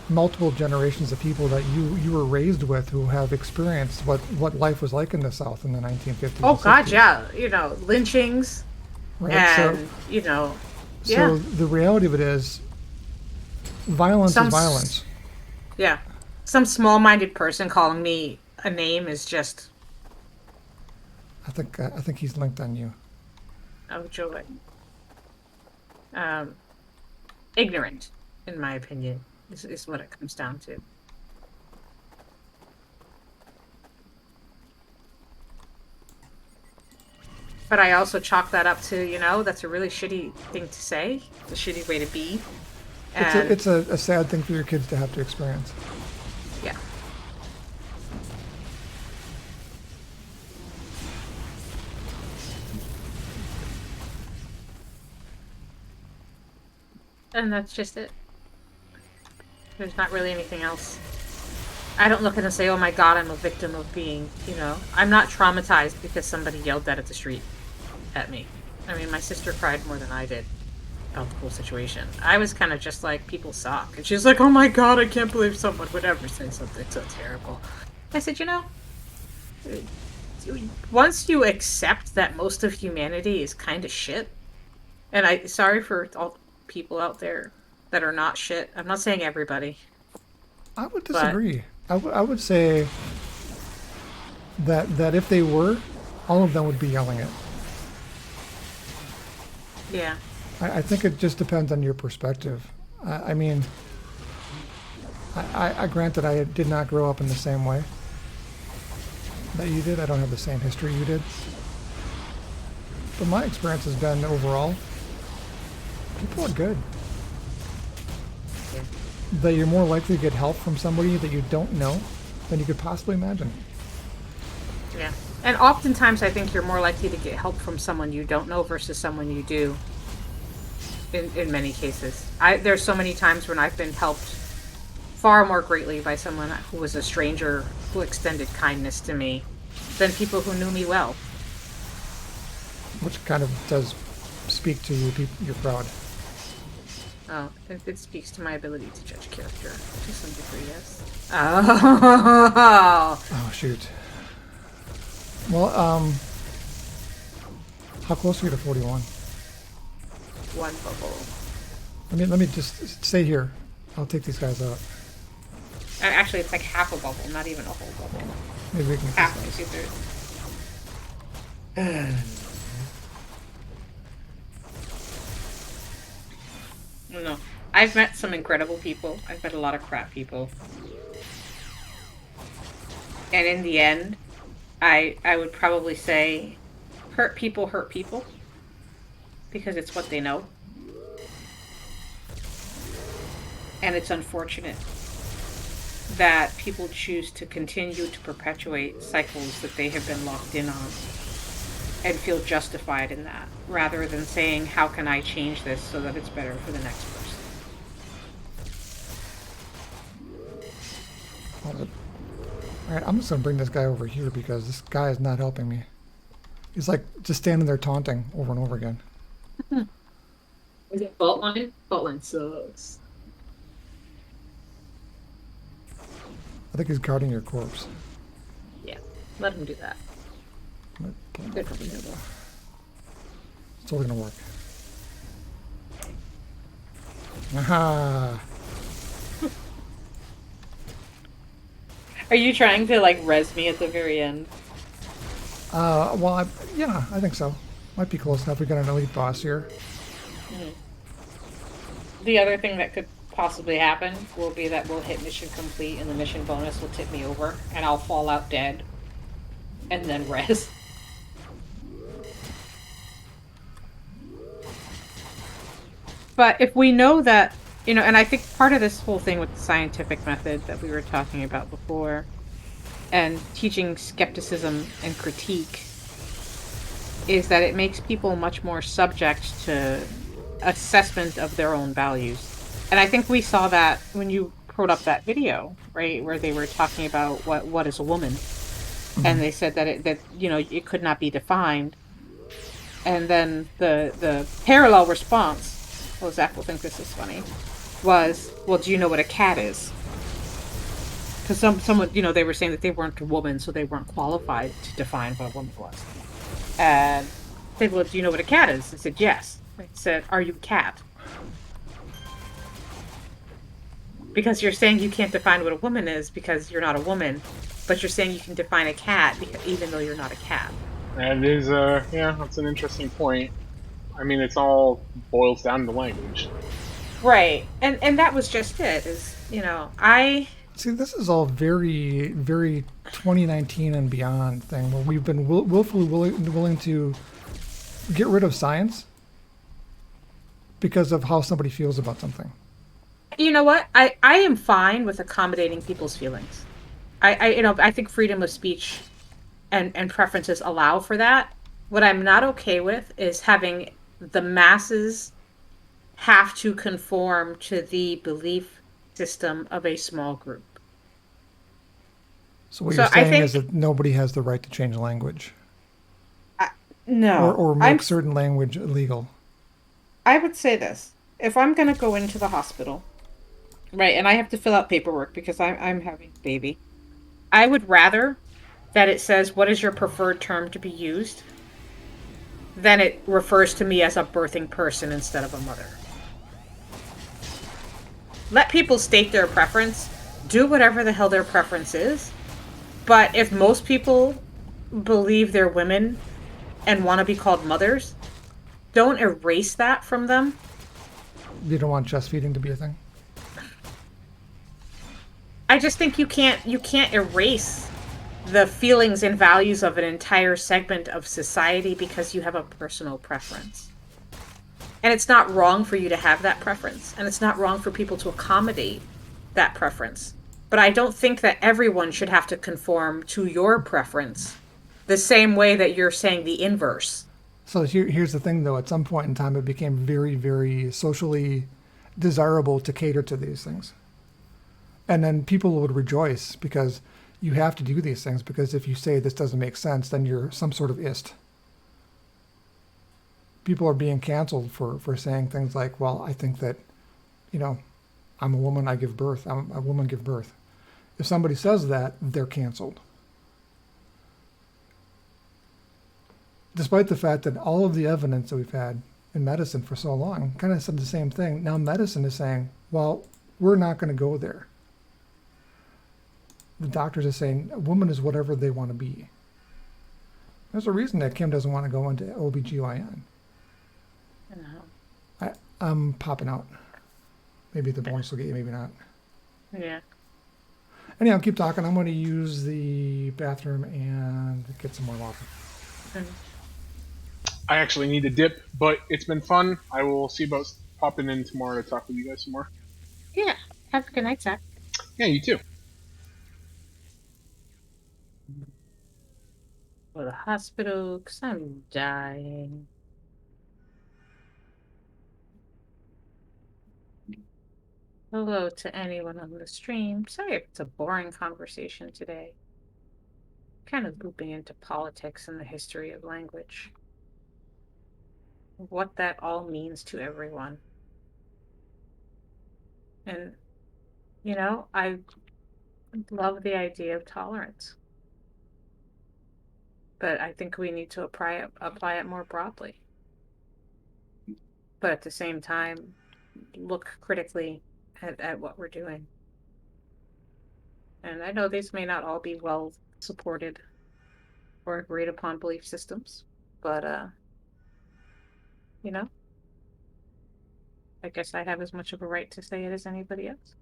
multiple generations of people that you were raised with who have experienced what life was like in the South in the 1950s. Oh and God, 60s. yeah, lynchings, Right. and So yeah. the reality of it is, violence is violence. Yeah, some small-minded person calling me a name is just I think he's linked on you. oh joy. Ignorant, in my opinion, is what it comes down to. But I also chalk that up to, that's a really shitty thing to say. It's a shitty way to be. And It's a sad thing for your kids to have to experience. yeah. And that's just it. There's not really anything else. I don't look and say, oh my God, I'm a victim of being, I'm not traumatized because somebody yelled that at the street at me. I mean, my sister cried more than I did about the whole situation. I was kind of just like, people suck. And she's like, oh my God, I can't believe someone would ever say something so terrible. I said, once you accept that most of humanity is kind of shit, and sorry for all people out there that are not shit. I'm not saying everybody. I would disagree. I would say that if they were, all of them would be yelling it. Yeah. I think it just depends on your perspective. I mean, I granted I did not grow up in the same way that you did. I don't have the same history you did. But my experience has been overall, people are good. Yeah. That you're more likely to get help from somebody that you don't know than you could possibly imagine. Yeah. And oftentimes I think you're more likely to get help from someone you don't know versus someone you do. In many cases. There's so many times when I've been helped far more greatly by someone who was a stranger who extended kindness to me than people who knew me well. Which kind of does speak to you, you're proud. Oh, it speaks to my ability to judge character to some degree, yes. Oh, Oh, shoot. Well, how close are you to 41? one bubble. Let me just stay here. I'll take these guys out. Actually, it's like half a bubble, not even a whole bubble. Maybe we can get Half to these guys. 2/3. No. I've met some incredible people. I've met a lot of crap people. And in the end, I would probably say hurt people because it's what they know. And it's unfortunate that people choose to continue to perpetuate cycles that they have been locked in on and feel justified in that, rather than saying, how can I change this so that it's better for the next person? Alright, I'm just going to bring this guy over here because this guy is not helping me. He's like just standing there taunting over and over again. Is it fault line? Fault line sucks. I think he's guarding your corpse. Yeah, let him do that. Good for him. It's totally going to work. Aha! Are you trying to like res me at the very end? Well, yeah, I think so. Might be close enough. We got an elite boss here. Mhm. The other thing that could possibly happen will be that we'll hit mission complete and the mission bonus will tip me over and I'll fall out dead and then res. But if we know that, and I think part of this whole thing with the scientific method that we were talking about before and teaching skepticism and critique is that it makes people much more subject to assessment of their own values. And I think we saw that when you put up that video, right, where they were talking about what is a woman, and Mhm. they said that it could not be defined. And then the parallel response, well, Zach will think this is funny, was, well, do you know what a cat is? Because someone, they were saying that they weren't a woman, so they weren't qualified to define what a woman was. And I said, well, do you know what a cat is? I said, yes. I said, are you a cat? Because you're saying you can't define what a woman is because you're not a woman, but you're saying you can define a cat even though you're not a cat. That is, yeah, that's an interesting point. I mean, it's all boils down to language. Right. And that was just it, is, I See, this is all very, very 2019 and beyond thing where we've been willfully willing to get rid of science because of how somebody feels about something. you know what? I am fine with accommodating people's feelings. I think freedom of speech and preferences allow for that. What I'm not okay with is having the masses have to conform to the belief system of a small group. So what you're So I saying is think that nobody has the right to change language I, or, no, or make certain language illegal. I would say this. If I'm going to go into the hospital, right, and I have to fill out paperwork because I'm having a baby, I would rather that it says what is your preferred term to be used than it refers to me as a birthing person instead of a mother. Let people state their preference, do whatever the hell their preference is. But if most people believe they're women and want to be called mothers, don't erase that from them. You don't want chest feeding to be a thing. I just think you can't erase the feelings and values of an entire segment of society because you have a personal preference. And it's not wrong for you to have that preference, and it's not wrong for people to accommodate that preference. But I don't think that everyone should have to conform to your preference the same way that you're saying the inverse. So here's the thing, though. At some point in time, it became very, very socially desirable to cater to these things. And then people would rejoice because you have to do these things because if you say this doesn't make sense, then you're some sort of ist. People are being canceled for saying things like, well, I think that, you know, I'm a woman, I give birth. I'm a woman, give birth. If somebody says that, they're canceled. Despite the fact that all of the evidence that we've had in medicine for so long kind of said the same thing. Now medicine is saying, well, we're not going to go there. The doctors are saying a woman is whatever they want to be. There's a reason that Kim doesn't want to go into OBGYN. I'm popping out. Maybe the bonus will get you, maybe not. Yeah. Anyhow, keep talking. I'm going to use the bathroom and get some more water. I actually need a dip, but it's been fun. I will see about popping in tomorrow to talk with you guys some more. Yeah. Have a good night, Zach. Yeah, you too. Go to the hospital because I'm dying. Hello to anyone on the stream. Sorry if it's a boring conversation today. Kind of looping into politics and the history of language. What that all means to everyone. And, I love the idea of tolerance. But I think we need to apply it more broadly. But at the same time, look critically at what we're doing. And I know these may not all be well supported or agreed upon belief systems. But you know, I guess I have as much of a right to say it as anybody else.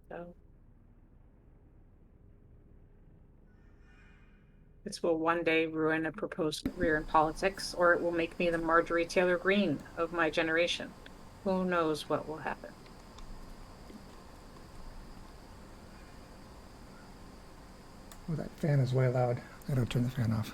So this will one day ruin a proposed career in politics, or it will make me the Marjorie Taylor Greene of my generation. Who knows what will happen? Oh, that fan is way loud. I gotta turn the fan off.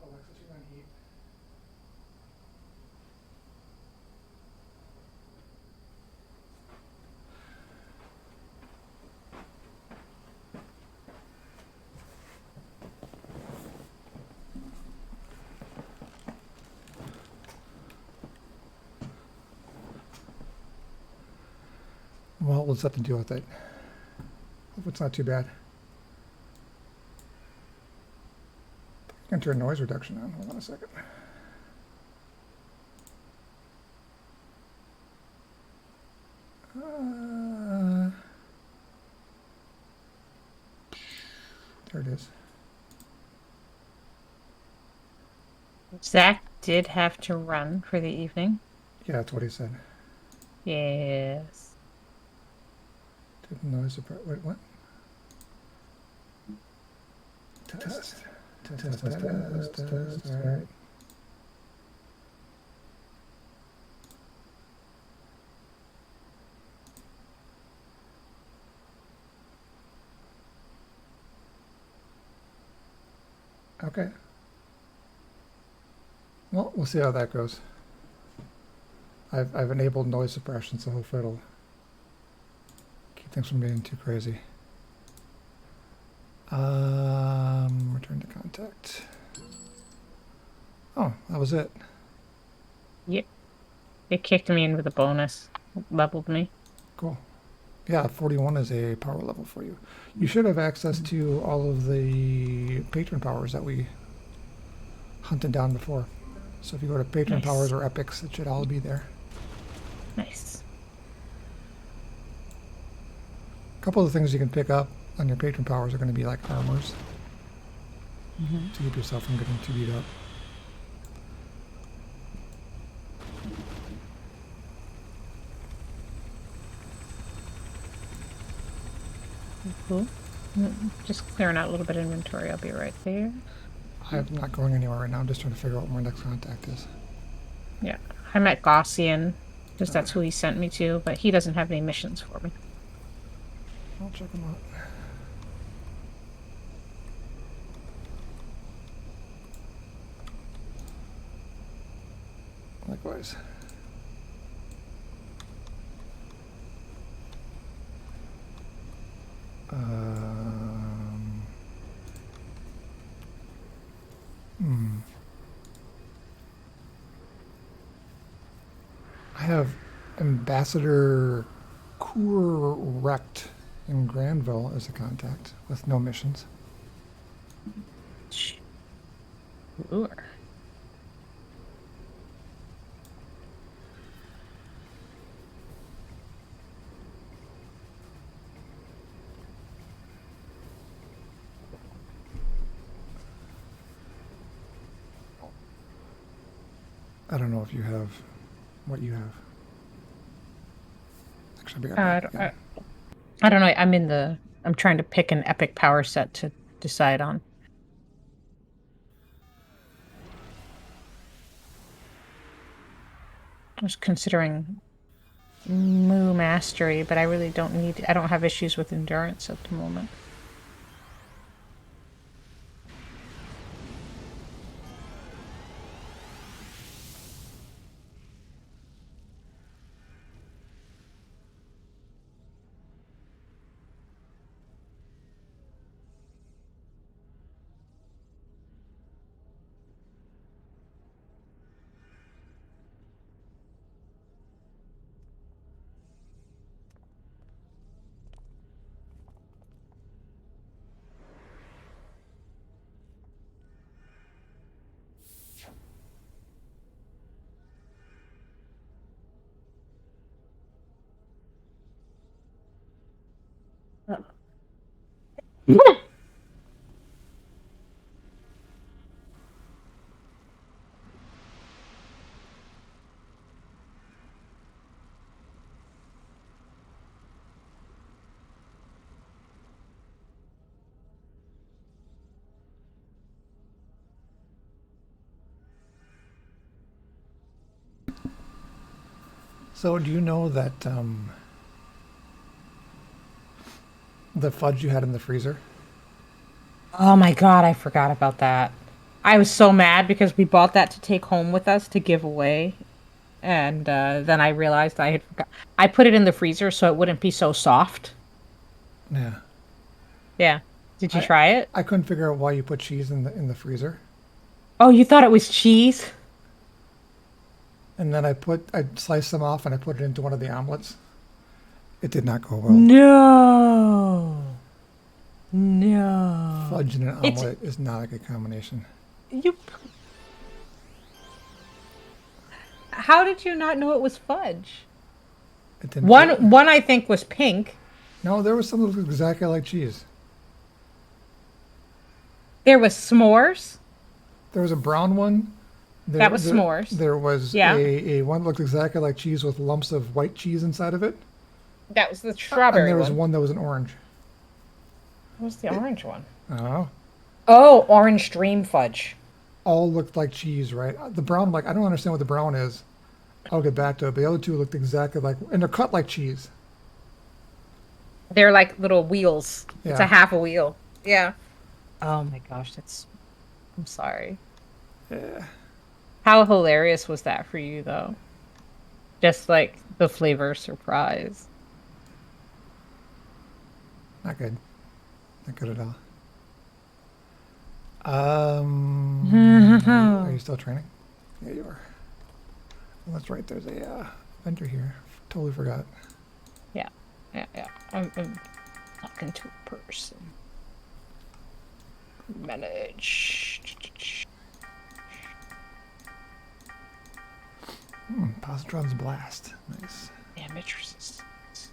Alexa, turn on heat. Well, we'll just have to deal with it. Hope it's not too bad. I can turn noise reduction on. Hold on a second. There it is. Zach did have to run for the evening. Yeah, that's what he said. Yes. Did noise suppress. Wait, what? Test. Test. All right. Okay. Well, we'll see how that goes. I've enabled noise suppression, so hopefully it'll keep things from getting too crazy. Return to contact. Oh, that was it. Yep. It kicked me in with a bonus. Leveled me. Cool. Yeah, 41 is a power level for you. You should have access to all of the patron powers that we hunted down before. So if you go to patron Nice. powers or epics, it should all be there. Nice. A couple of the things you can pick up on your patron powers are going to be like armors to keep yourself from getting too beat up. Cool. Just clearing out a little bit of inventory. I'll be right there. I'm not going anywhere right now. I'm just trying to figure out what my next contact is. Yeah. I met Gaussian, because that's who he sent me to, but he doesn't have any missions for me. I'll check them out. Likewise. I have Ambassador Correct in Granville as a contact with no missions. Sure. I don't know if you have what you have. Actually, I don't know. I'm trying to pick an epic power set to decide on. I was considering Moo Mastery, but I don't have issues with endurance at the moment. So do you know that the fudge you had in the freezer? Oh my god, I forgot about that. I was so mad because we bought that to take home with us to give away, and then I realized I had forgot. I put it in the freezer so it wouldn't be so soft. Yeah. Yeah. Did you I try it? I couldn't figure out why you put cheese in the freezer. Oh, you thought it was cheese? And then I sliced them off and I put it into one of the omelets. It did not go well. No. No. Fudge in an It's omelet is not a good combination. you. How did you not know it was fudge? It didn't. One I think was pink. No, there was some that looked exactly like cheese. There was s'mores. There was a brown one. That was s'mores. There was Yeah. a one that looked exactly like cheese with lumps of white cheese inside of it. That was the And strawberry there was one. one that was an orange. What was the orange one? I don't know. Oh, orange dream fudge. All looked like cheese, right? The brown, like, I don't understand what the brown is. I'll get back to it. But the other two looked exactly like, and they're cut like cheese. They're like little wheels. It's a Yeah. half a wheel. Yeah. Oh my gosh, that's. I'm sorry. Yeah. How hilarious was that for you, though? Just like the flavor surprise. Not good. Not good at all. Are you still training? Yeah, you are. Well, that's right. There's a vendor here. Totally forgot. Yeah, yeah, yeah. I'm talking to a person. Manage. Positron's blast. Nice. Damage resistance.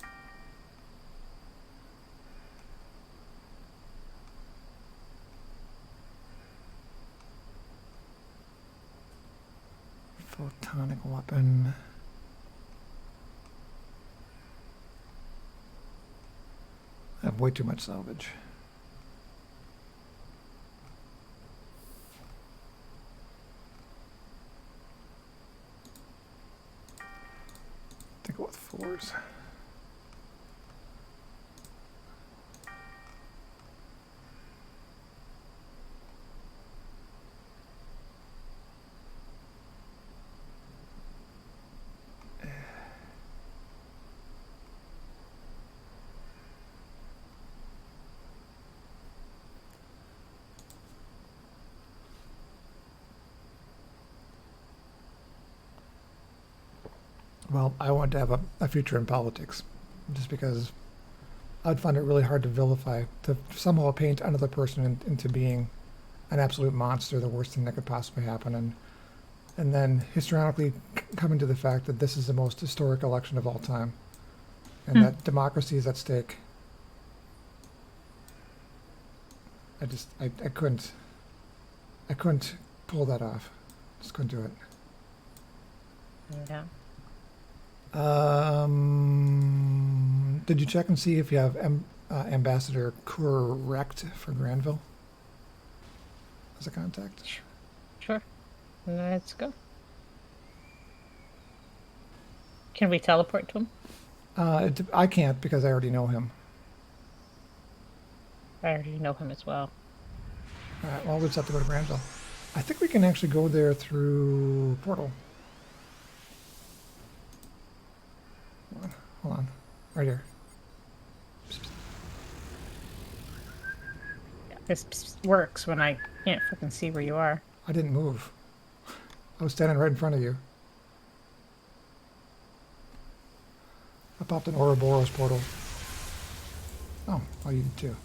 Photonic weapon. I have way too much salvage. Think with fours. Well, I want to have a future in politics, just because I'd find it really hard to vilify, to somehow paint another person into being an absolute monster, the worst thing that could possibly happen, and then historically coming to the fact that this is the most historic election of all time, and that democracy is at stake. I couldn't pull that off. Just couldn't do it. Yeah. Did you check and see if you have Ambassador correct for Granville as a contact? Sure. Let's go. Can we teleport to him? I can't because I already know him. I already know him as well. All right, well, we'll just have to go to Granville. I think we can actually go there through portal. Hold on. Right here. Yeah, this works when I can't fucking see where you are. I didn't move. I was standing right in front of you. I popped an Ouroboros portal. Oh, you did too.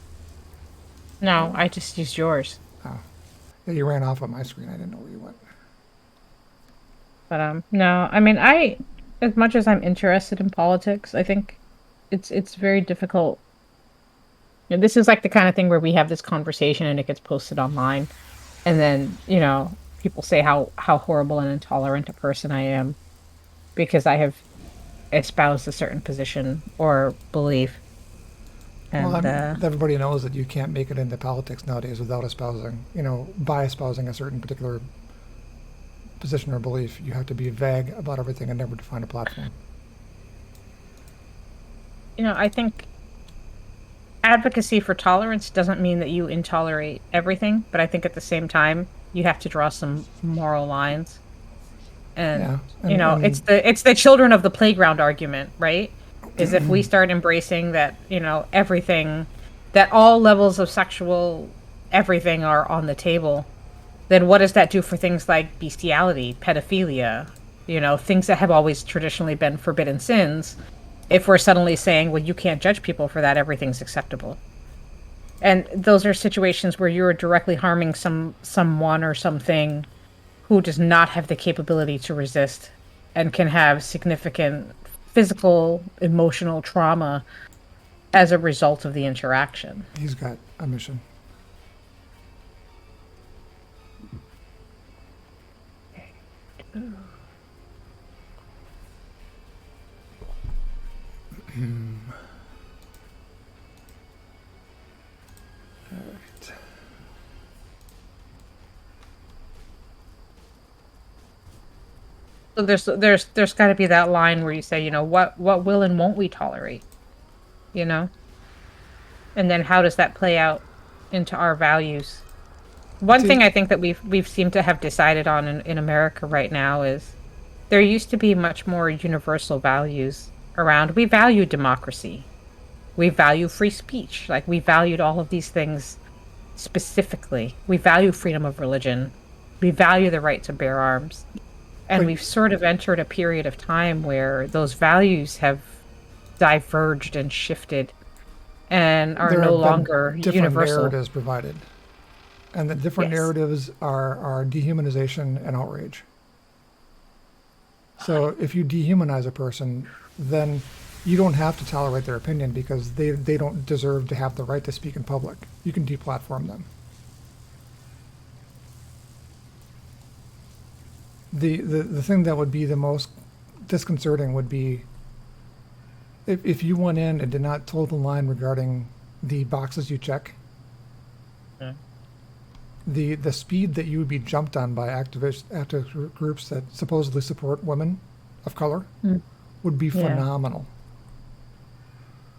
No, I just used yours. Oh. Yeah, you ran off on my screen. I didn't know where you went. But no, I mean, as much as I'm interested in politics, I think it's very difficult And this is like the kind of thing where we have this conversation and it gets posted online, and then people say how horrible and intolerant a person I am because I have espoused a certain position or belief. Well, And everybody knows that you can't make it into politics nowadays without espousing, by espousing a certain particular position or belief. You have to be vague about everything and never define a platform. I think advocacy for tolerance doesn't mean that you intolerate everything, but I think at the same time you have to draw some moral lines. And Yeah, it's the children of the playground argument, right? Is if we start embracing that, everything, that all levels of sexual everything are on the table, then what does that do for things like bestiality, pedophilia, things that have always traditionally been forbidden sins? If we're suddenly saying, well, you can't judge people for that, everything's acceptable. And those are situations where you're directly harming someone or something who does not have the capability to resist and can have significant physical, emotional trauma as a result of the interaction. He's got a mission. All right. So there's got to be that line where you say, what will and won't we tolerate, and then how does that play out into our values? One thing I think that we've seemed to have decided on in America right now is there used to be much more universal values around. We value democracy. We value free speech. Like, we valued all of these things specifically. We value freedom of religion. We value the right to bear arms. And we've sort of entered a period of time where those values have diverged and shifted and are no longer different universal. narratives provided. And the different narratives are dehumanization and outrage. So if you dehumanize a person, then you don't have to tolerate their opinion because they don't deserve to have the right to speak in public. You can deplatform them. The thing that would be the most disconcerting would be if you went in and did not toe the line regarding the boxes you check. Yeah. The speed that you would be jumped on by activist groups that supposedly support women of color would be phenomenal.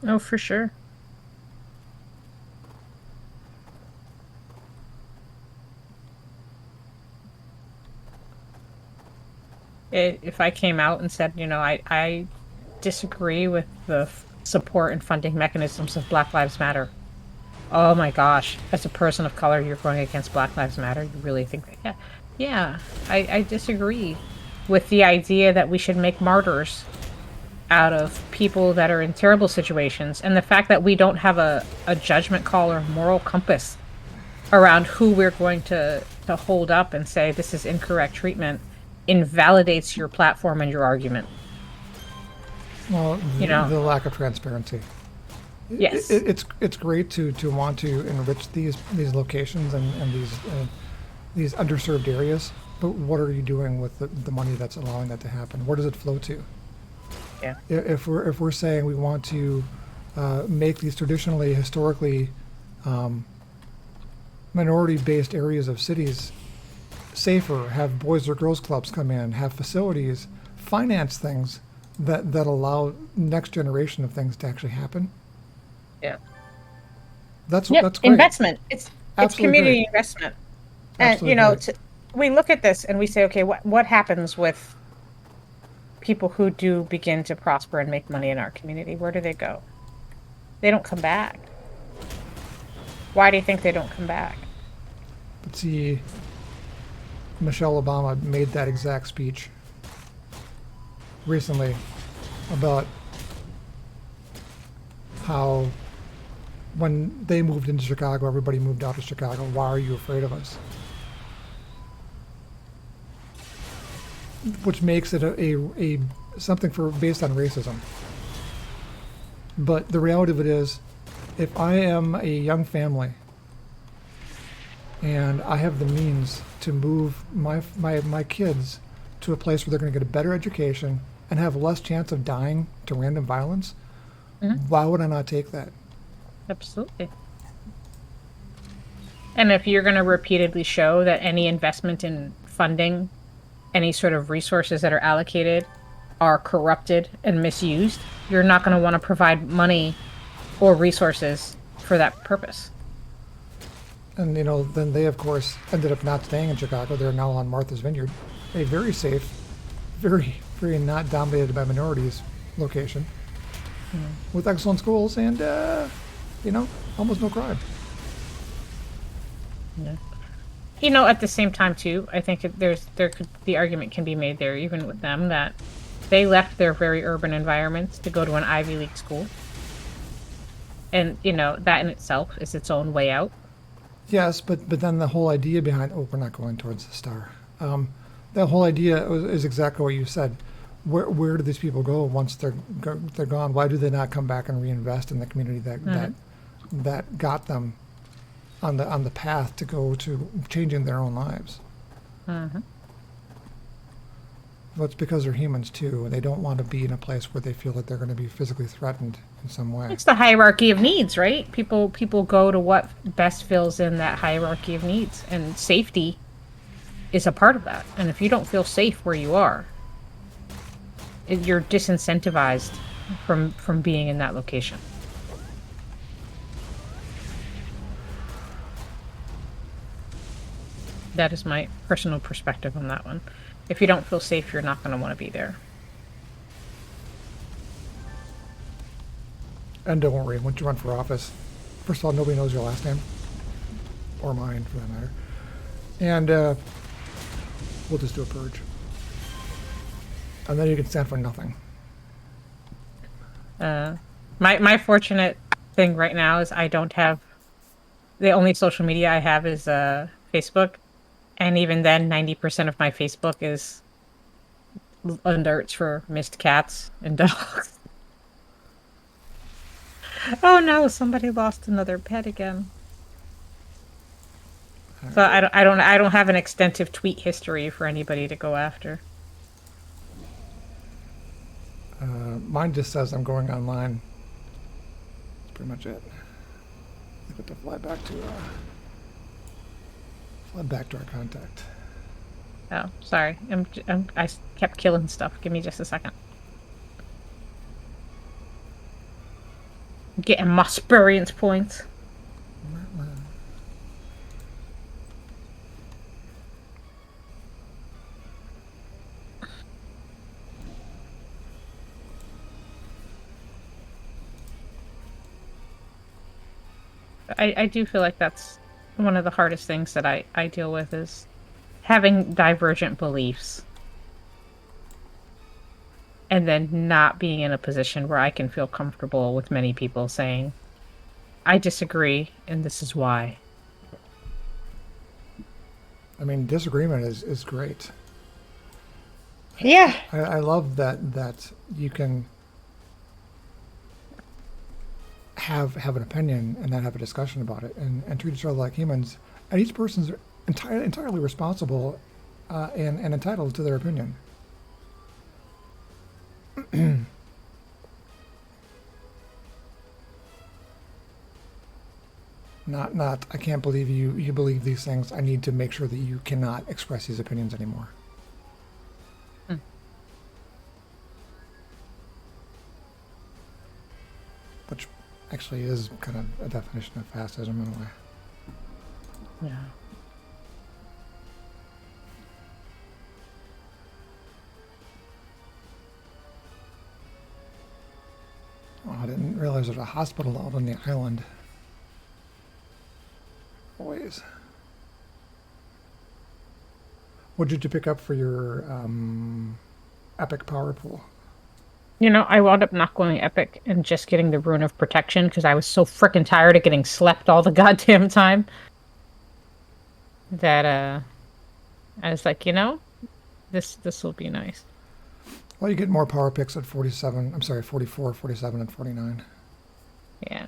Oh, for sure. If I came out and said, I disagree with the support and funding mechanisms of Black Lives Matter. Oh my gosh, as a person of color, you're going against Black Lives Matter? You really think that? Yeah, I disagree with the idea that we should make martyrs out of people that are in terrible situations, and the fact that we don't have a judgment call or moral compass around who we're going to hold up and say this is incorrect treatment invalidates your platform and your argument. Well, the lack of transparency. Yes, it's great to want to enrich these locations and these underserved areas, but what are you doing with the money that's allowing that to happen? Where does it flow to? Yeah. If we're saying we want to make these traditionally, historically minority-based areas of cities safer, have boys or girls clubs come in, have facilities, finance things that allow next generation of things to actually happen. Yeah. That's great. Investment. It's community great. investment. Absolutely And we look at this and we say, okay, what happens with people who do begin to prosper and make money in our community? Where do they go? They don't come back. Why do you think they don't come back? But see, Michelle Obama made that exact speech recently about how when they moved into Chicago, everybody moved out of Chicago. Why are you afraid of us? Which makes it a something based on racism. But the reality of it is, if I am a young family and I have the means to move my kids to a place where they're going to get a better education and have less chance of dying to random violence, why would I not take that? Absolutely. And if you're going to repeatedly show that any investment in funding, any sort of resources that are allocated are corrupted and misused, you're not going to want to provide money or resources for that purpose. And, you know, then they, of course, ended up not staying in Chicago. They're now on Martha's Vineyard, a very safe, very, very not dominated by minorities location with excellent schools and, you know, almost no crime. Yeah. You know, at the same time, too, I think the argument can be made there, even with them, that they left their very urban environments to go to an Ivy League school. And, you know, that in itself is its own way out. Yes, but then the whole idea behind, oh, we're not going towards the star. The whole idea is exactly what you said. Where do these people go once they're gone? Why do they not come back and reinvest in the community that got them on the path to go to changing their own lives? Mm-hmm. Well, it's because they're humans too, and they don't want to be in a place where they feel that they're going to be physically threatened in some way. It's the hierarchy of needs, right? People go to what best fills in that hierarchy of needs, and safety is a part of that. And if you don't feel safe where you are, you're disincentivized from being in that location. That is my personal perspective on that one. If you don't feel safe, you're not going to want to be there. And don't worry, once you run for office, first of all, nobody knows your last name, or mine for that matter. And we'll just do a purge. And then you can stand for nothing. My fortunate thing right now is I don't have, the only social media I have is Facebook. And even then, 90% of my Facebook is alerts for missed cats and dogs. Oh no, somebody lost another pet again. So I don't have an extensive tweet history for anybody to go after. Mine just says I'm going online. That's pretty much it. I have to fly back to our contact. Oh, sorry. I kept killing stuff. Give me just a second. I'm getting my experience points. I do feel like that's one of the hardest things that I deal with is having divergent beliefs and then not being in a position where I can feel comfortable with many people saying, I disagree and this is why. I mean, disagreement is great. Yeah. I love that you can have an opinion and then have a discussion about it and treat each other like humans. And each person's entirely responsible and entitled to their opinion. Not I can't believe you believe these things. I need to make sure that you cannot express these opinions anymore. Which actually is kind of a definition of fascism in a way. Yeah. Oh, I didn't realize there's a hospital out on the island. Always. What did you pick up for your epic power pool? You know, I wound up not going epic and just getting the Rune of Protection because I was so freaking tired of getting slept all the goddamn time that I was like, you know, this will be nice. Well, you get more power picks at 47. I'm sorry, 44, 47, and 49. Yeah.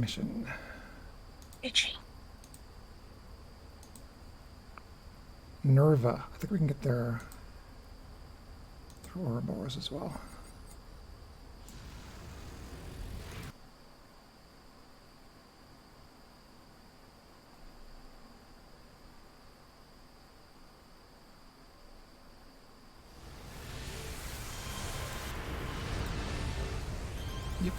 mission. Itchy. Nerva. I think we can get there through Ouroboros as well. Yep.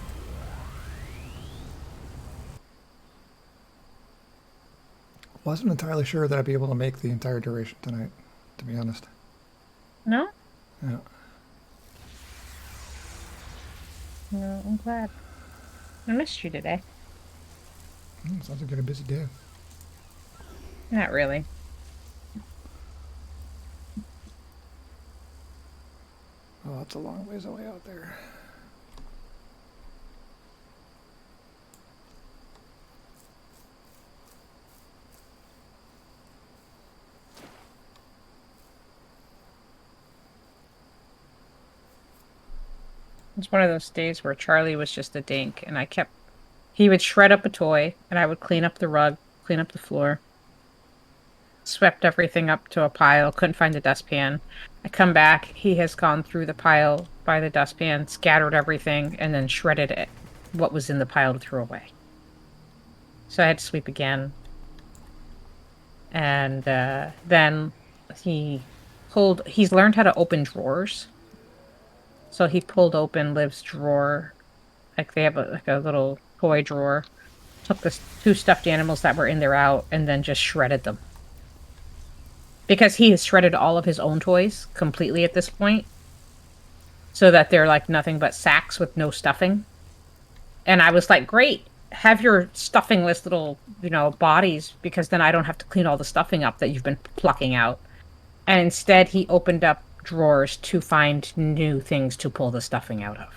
Wasn't entirely sure that I'd be able to make the entire duration tonight, to be honest. No? Yeah. No, I'm glad. I missed you today. Sounds like you had a busy day. Not really. Oh, it's a long ways away out there. It's one of those days where Charlie was just a dink, and he would shred up a toy, and I would clean up the rug, clean up the floor, swept everything up to a pile, couldn't find the dustpan. I come back, he has gone through the pile by the dustpan, scattered everything, and then shredded it, what was in the pile to throw away. So I had to sweep again. And then he's learned how to open drawers. So he pulled open Liv's drawer. Like they have a little toy drawer. Took the 2 stuffed animals that were in there out and then just shredded them. Because he has shredded all of his own toys completely at this point. So that they're like nothing but sacks with no stuffing. And I was like, great, have your stuffingless little, bodies, because then I don't have to clean all the stuffing up that you've been plucking out. And instead he opened up drawers to find new things to pull the stuffing out of.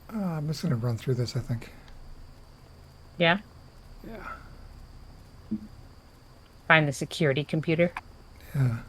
I'm just going to run through this, I think. Yeah? Yeah. Find the security computer. Yeah.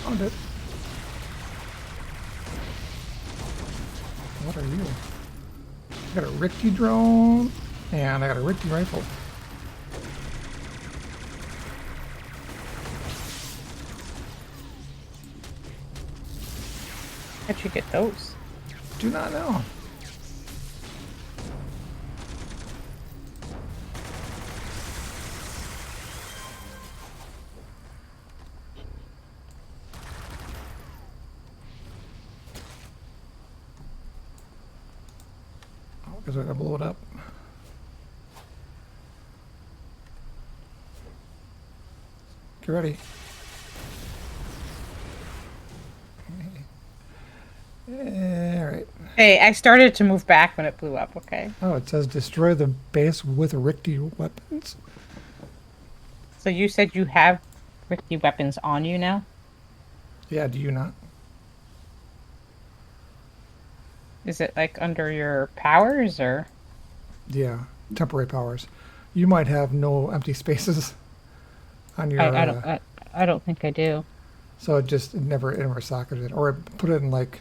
Found it. What are you? I got a Ricky drone, and I got a Ricky rifle. How'd you get those? Do not know. Because I gotta blow it up. Get ready. Alright. Hey, I started to move back when it blew up, okay? Oh, it says destroy the base with Ricky weapons. So you said you have Ricky weapons on you now? Yeah, do you not? Is it like under your powers or? Yeah, temporary powers. You might have no empty spaces on your. I don't think I do. So it never socketed it, or put it in like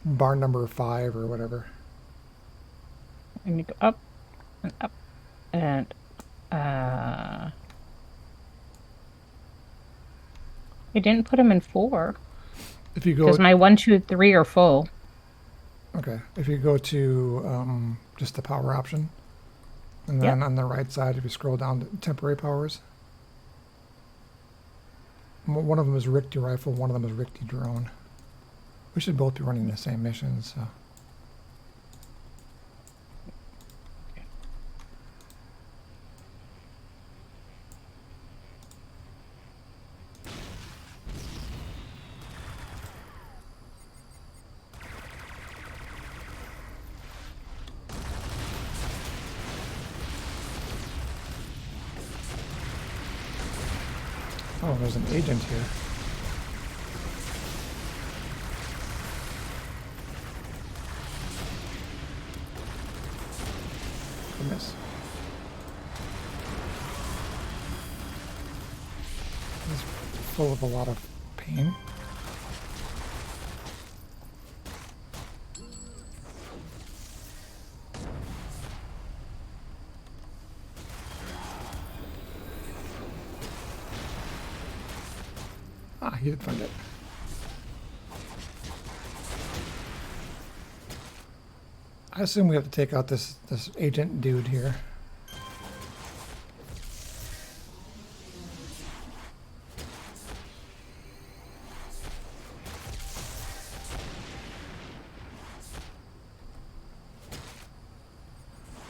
bar number 5 or whatever. And you go up and up and you didn't put them in 4 If you go, because my 1, 2, 3 are full. okay. If you go to just the power option, and then on the right side, if you scroll down to temporary powers, one of them is Ricky rifle, one of them is Ricky drone. We should both be running the same missions. So. Oh, there's an agent here. Goodness. He's full of a lot of pain. Ah, he did find it. I assume we have to take out this agent dude here.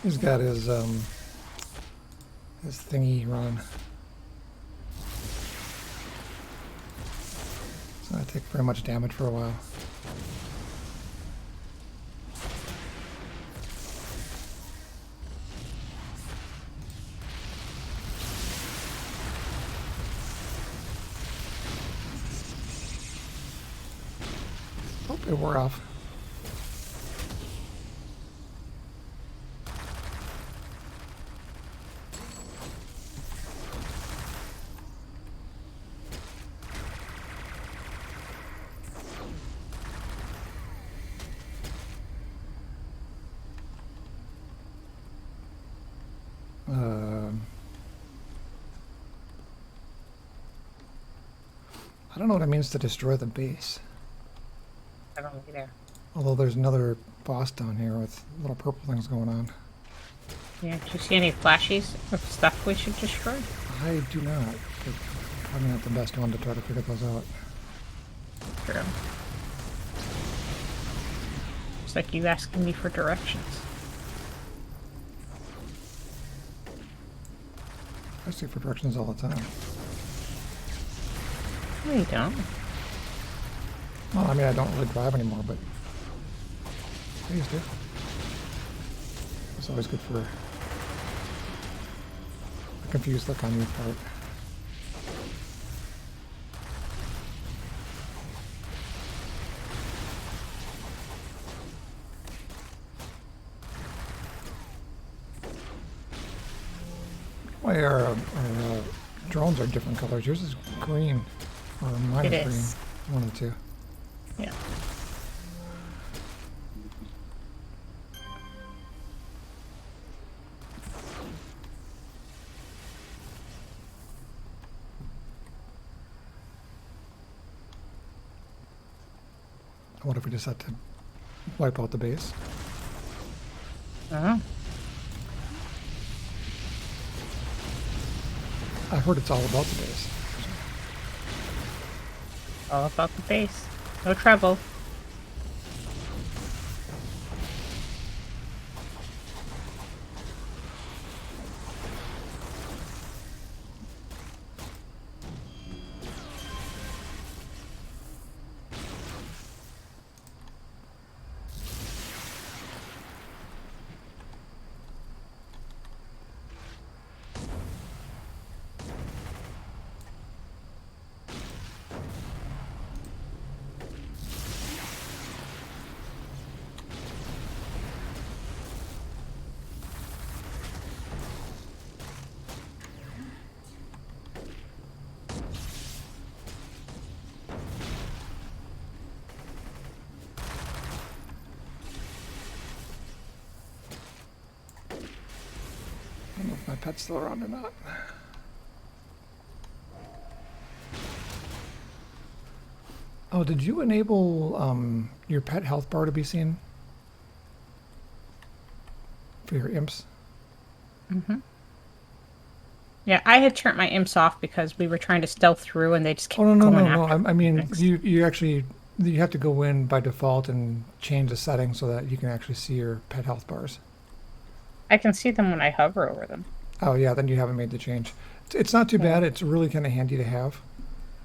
He's got his thingy running. It's gonna take very much damage for a while. Oh, it wore off. I don't know what it means to destroy the base. I don't either. Although there's another boss down here with little purple things going on. Yeah, do you see any flashies of stuff we should destroy? I do not. But probably not the best one to try to figure those out. True. It's like you asking me for directions. I see for directions all the time. No, you don't. Well, I mean, I don't really drive anymore, but I used to. It's always good for a confused look on your part. Why our drones are different colors? Yours is green, or mine It is is. green. One of the two. Yeah. What if we just had to wipe out the base? Uh-huh. I heard it's all about the base. All about the base. No trouble. I don't know if my pet's still around or not. Oh, did you enable your pet health bar to be seen? For your imps? Mm-hmm. Yeah, I had turned my imps off because we were trying to stealth through and they just kept Oh, no, going no. after I mean, things. you actually, you have to go in by default and change the settings so that you can actually see your pet health bars. I can see them when I hover over them. Oh, yeah, then you haven't made the change. It's not too bad. It's really kind of handy to have.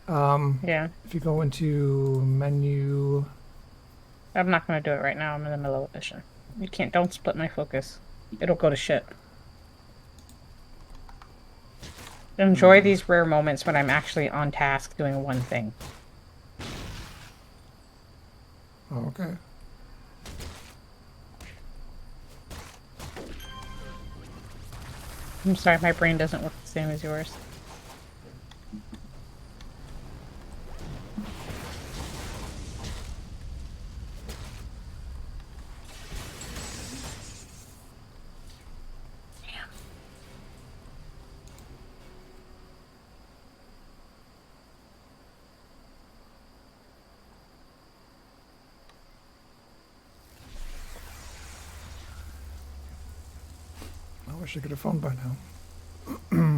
Yeah. If you go into menu, I'm not going to do it right now. I'm in the middle of a mission. You can't, don't split my focus. It'll go to shit. Enjoy these rare moments when I'm actually on task doing one thing. Oh, okay. I'm sorry, my brain doesn't work the same as yours. I wish I could have phoned by now.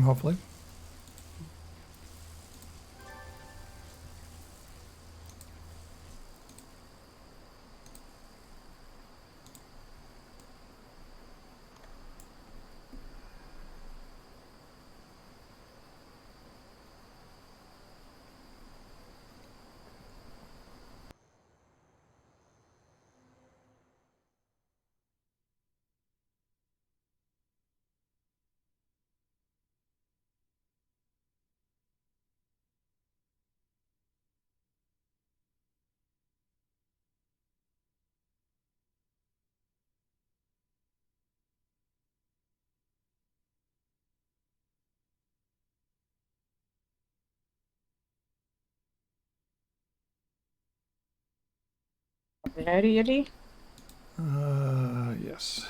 Hopefully. Yaddy yaddy. Yes.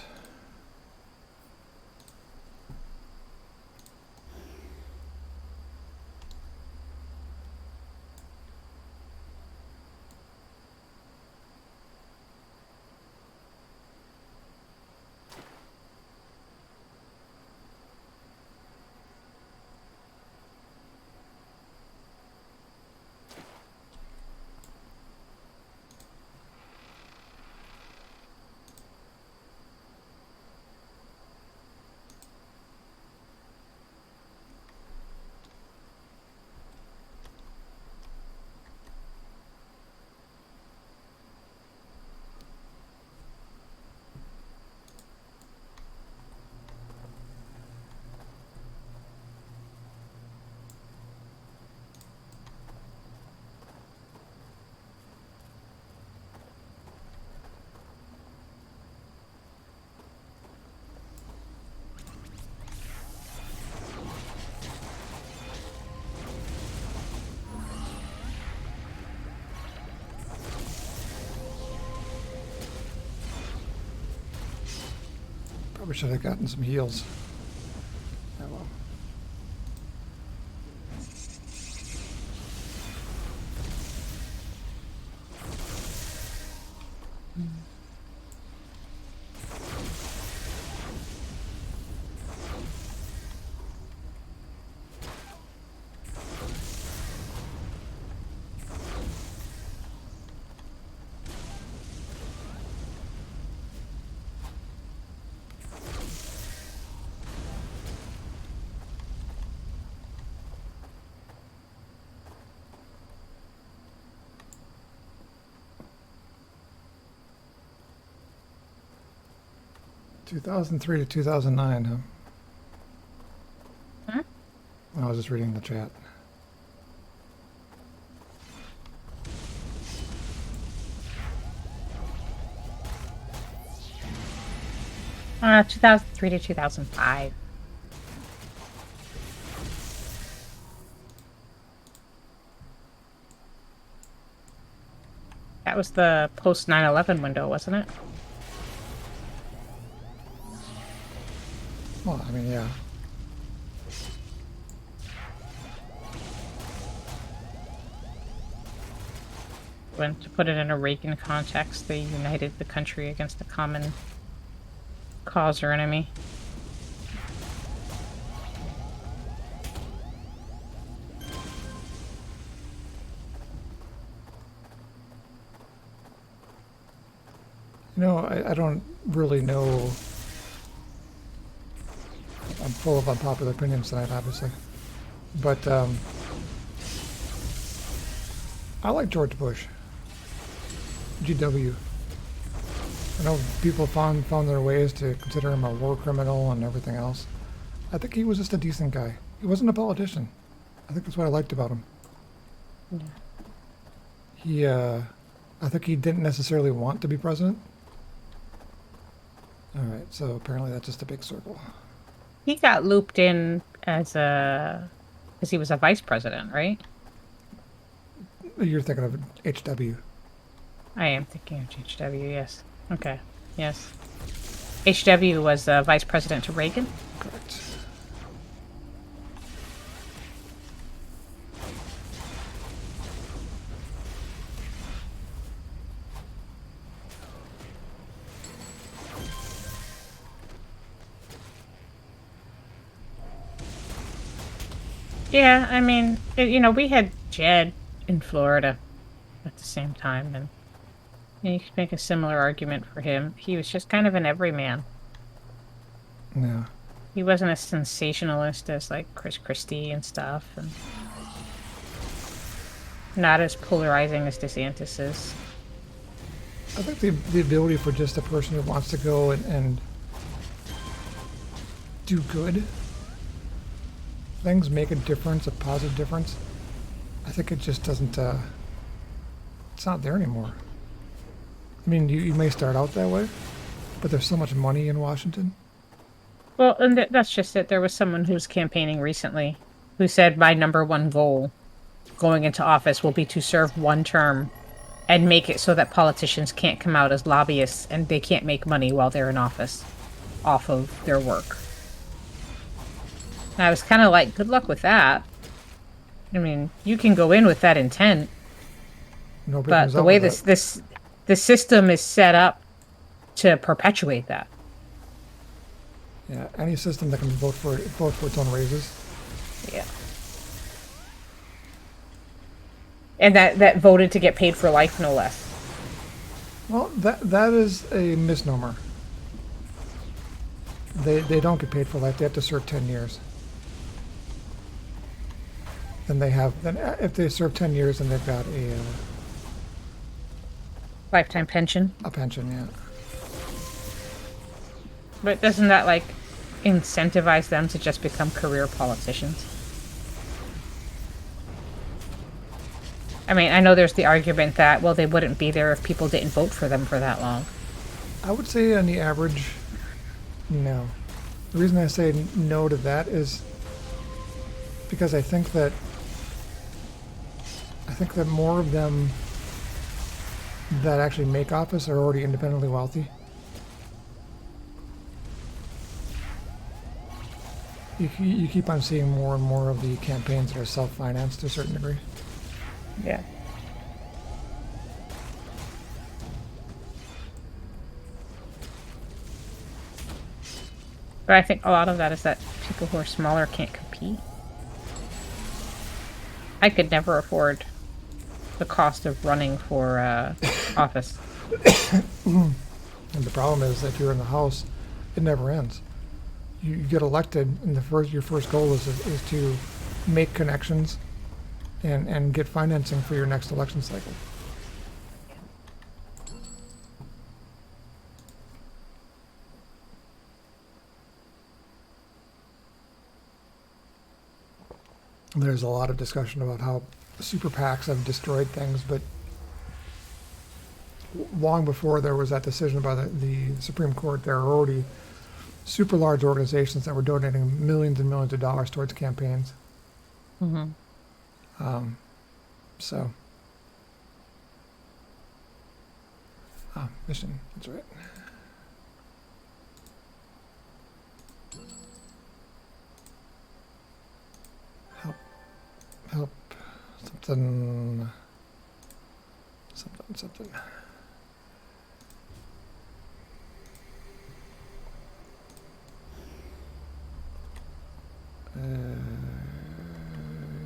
Probably should have gotten some heals. Oh well. (2003 to 2009), huh? Huh? I was just reading the chat. 2003 to 2005. That was the post 9/11 window, wasn't it? Well, I mean, yeah. When, to put it in a Reagan context, they united the country against a common cause or enemy. You know, I don't really know. I'm full of unpopular opinions tonight, obviously. But I like George Bush. GW. I know people found their ways to consider him a war criminal and everything else. I think he was just a decent guy. He wasn't a politician. I think that's what I liked about him. Yeah. He, I think he didn't necessarily want to be president. All right, so apparently that's just a big circle. He got looped in as because he was a vice president, right? You're thinking of HW. I am thinking of HW, yes. Okay, yes. HW was vice president to Reagan. Correct. Yeah, I mean, we had Jed in Florida at the same time, and you could make a similar argument for him. He was just kind of an everyman. Yeah. He wasn't as sensationalist as like Chris Christie and stuff, and not as polarizing as DeSantis is. I think the ability for just a person who wants to go and do good things, make a difference, a positive difference, I think it just doesn't, it's not there anymore. I mean, you may start out that way, but there's so much money in Washington. Well, and that's just it. There was someone who was campaigning recently who said, my number one goal going into office will be to serve one term and make it so that politicians can't come out as lobbyists and they can't make money while they're in office off of their work. And I was kind of like, good luck with that. I mean, you can go in with that intent, Nobody but comes the out way with the system is set up to perpetuate that. Yeah, any system that can vote for its own raises. Yeah. And that voted to get paid for life, no less. Well, that is a misnomer. They don't get paid for life. They have to serve 10 years. Then if they serve 10 years, then they've got Lifetime pension. a pension. Yeah. But doesn't that, like, incentivize them to just become career politicians? I mean, I know there's the argument that, well, they wouldn't be there if people didn't vote for them for that long. I would say on the average, no. The reason I say no to that is because I think that more of them that actually make office are already independently wealthy. You keep on seeing more and more of the campaigns that are self-financed to a certain degree. Yeah. But I think a lot of that is that people who are smaller can't compete. I could never afford the cost of running for office. And the problem is that you're in the House, it never ends. You get elected, and your first goal is to make connections and get financing for your next election cycle. There's a lot of discussion about how super PACs have destroyed things, but long before there was that decision by the Supreme Court, there were already super large organizations that were donating millions and millions of dollars towards campaigns. Mm-hmm. So, mission, that's right. Help, something. I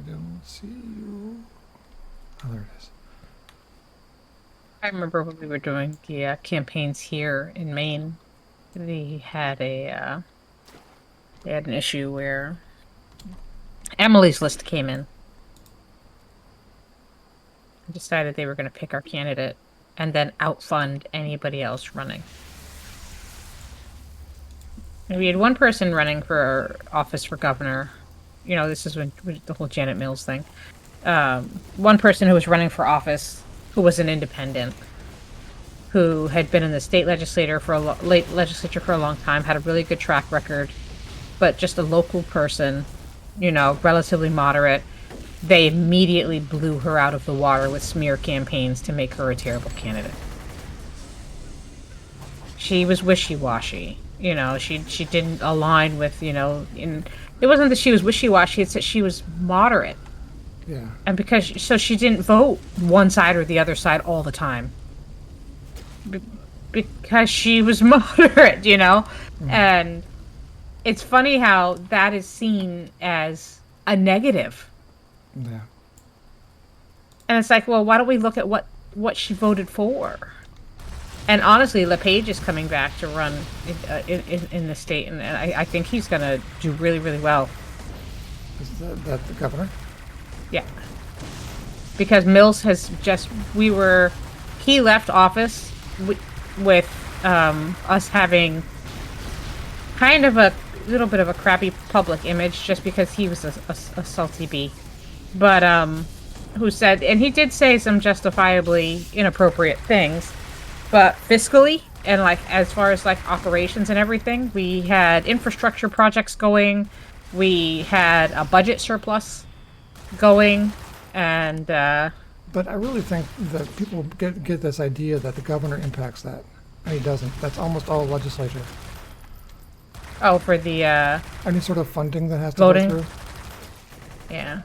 don't see you. Oh, there it is. I remember when we were doing the campaigns here in Maine, they had an issue where Emily's List came in. Decided they were going to pick our candidate and then outfund anybody else running. And we had one person running for office for governor you know, this is when the whole Janet Mills thing. One person who was running for office, who was an independent, who had been in the state legislature for a long time, had a really good track record, but just a local person, you know, relatively moderate. They immediately blew her out of the water with smear campaigns to make her a terrible candidate. She was wishy-washy. You know, she didn't align with, you know, it wasn't that she was wishy-washy, it's that she was moderate. Yeah. And so she didn't vote one side or the other side all the time. Because she was moderate, you know? And it's funny how that is seen as a negative. Yeah. And it's like, well, why don't we look at what she voted for? And honestly, LePage is coming back to run in the state, and I think he's going to do really, really well. Is that the governor? Yeah. Because Mills has he left office with us having kind of a little bit of a crappy public image just because he was a salty bee. But, who said, and he did say some justifiably inappropriate things, but fiscally, and like as far as like operations and everything, we had infrastructure projects going, we had a budget surplus going, and But I really think that people get this idea that the governor impacts that, and he doesn't. That's almost all legislature. oh, for the Any sort of funding that has to voting? go through. Yeah.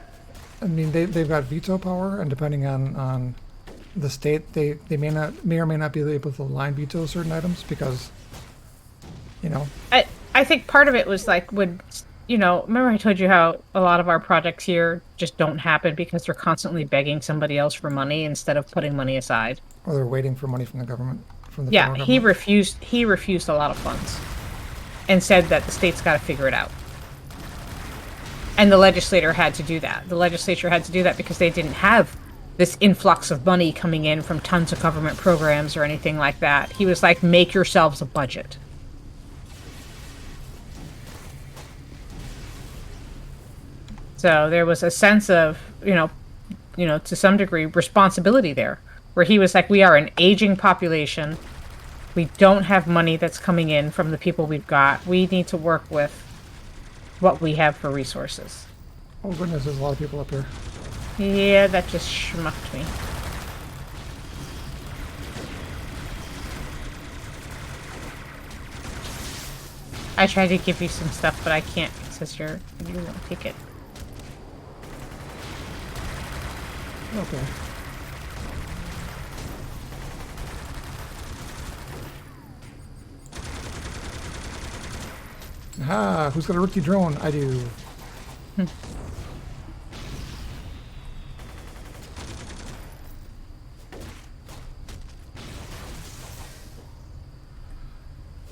I mean, they've got veto power, and depending on the state, they may or may not be able to line veto certain items because, you know. I think part of it was like you know, remember I told you how a lot of our projects here just don't happen because they're constantly begging somebody else for money instead of putting money aside. Or they're waiting for money from the government, from the Yeah, federal he government. refused a lot of funds and said that the state's got to figure it out. And the legislature had to do that. The legislature had to do that because they didn't have this influx of money coming in from tons of government programs or anything like that. He was like, make yourselves a budget. So there was a sense of, you know, to some degree, responsibility there, where he was like, we are an aging population. We don't have money that's coming in from the people we've got. We need to work with what we have for resources. Oh goodness, there's a lot of people up here. Yeah, that just schmucked me. I tried to give you some stuff, but I can't because you won't take it. Okay. Ah, who's got a rookie drone? I do.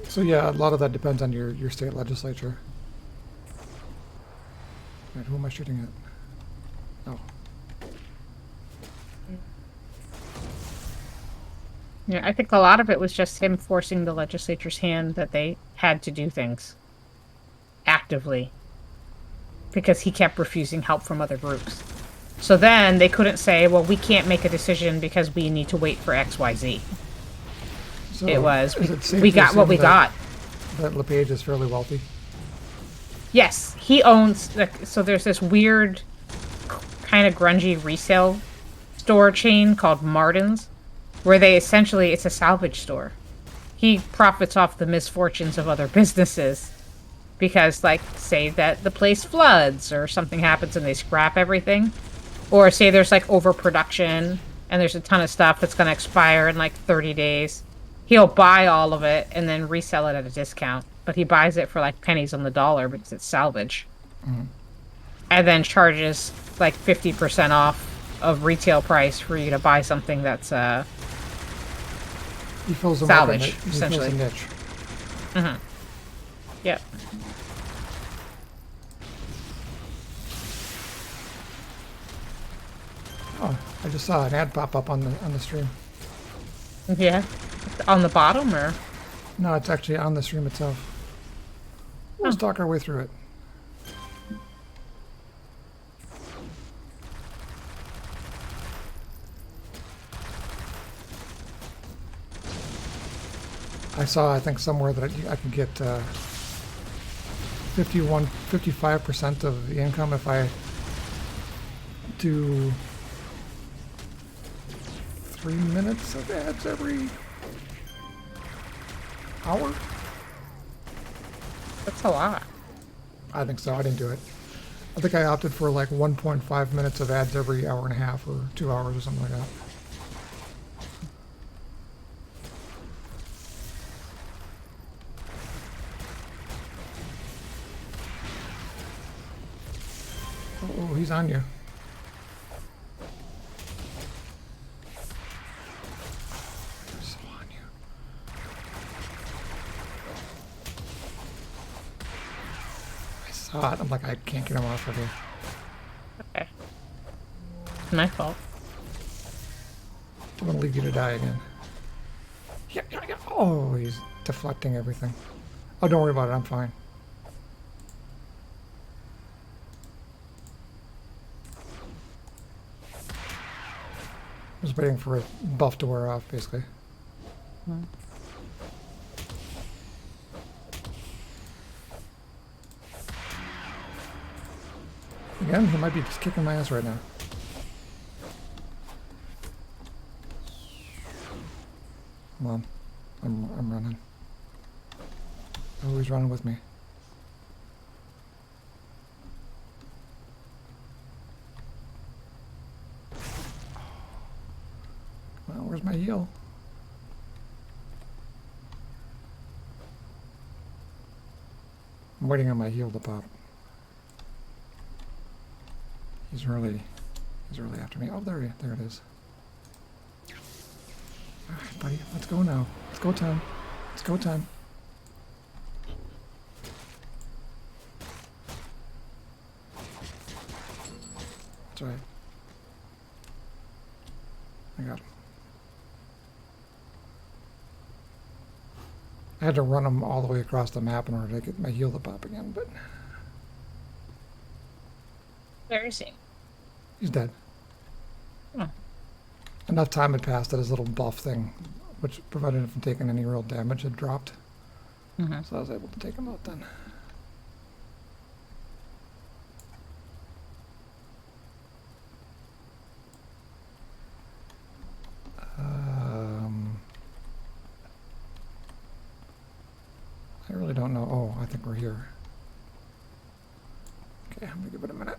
So yeah, a lot of that depends on your state legislature. Right, who am I shooting at? Oh. Yeah, I think a lot of it was just him forcing the legislature's hand that they had to do things actively because he kept refusing help from other groups. So then they couldn't say, well, we can't make a decision because we need to wait for XYZ. So It was, is it safe we to got what assume we got. that LePage is fairly wealthy? Yes, he owns, so there's this weird kind of grungy resale store chain called Martin's, where they essentially, it's a salvage store. He profits off the misfortunes of other businesses because, like, say that the place floods or something happens and they scrap everything. Or say there's, like, overproduction and there's a ton of stuff that's going to expire in, like, 30 days. He'll buy all of it and then resell it at a discount. But he buys it for, like, pennies on the dollar because it's salvage. Mm-hmm. And then charges, like, 50% off of retail price for you to buy something that's, He fills a salvage, market, he essentially. fills a niche. Mm-hmm. Yep. Oh, I just saw an ad pop up on the stream. Yeah. On the bottom, or? No, it's actually on the stream itself. Let's talk our way through it. I saw, I think, somewhere that I could get 55% of the income if I do 3 minutes of ads every hour. That's a lot. I think so. I didn't do it. I think I opted for like 1.5 minutes of ads every hour and a half or 2 hours or something like that. Oh, he's on you. They're so on you. I saw it. I'm like, I can't get him off of here. Okay. It's my fault. I'm gonna leave you to die again. Yeah. Oh, he's deflecting everything. Oh, don't worry about it. I'm fine. I was waiting for a buff to wear off, basically. Hmm. Again, he might be just kicking my ass right now. Come on. I'm running. Oh, he's running with me. Well, where's my heal? I'm waiting on my heal to pop. He's really after me. Oh, there it is. All right, buddy, let's go now. Let's go time. Let's go time. That's right. I got him. I had to run him all the way across the map in order to get my heal to pop again, but Where is he? he's dead. Oh. Enough time had passed that his little buff thing, which prevented him from taking any real damage, had dropped. Mm-hmm. So I was able to take him out then. I really don't know. Oh, I think we're here. Okay, I'm gonna give it a minute.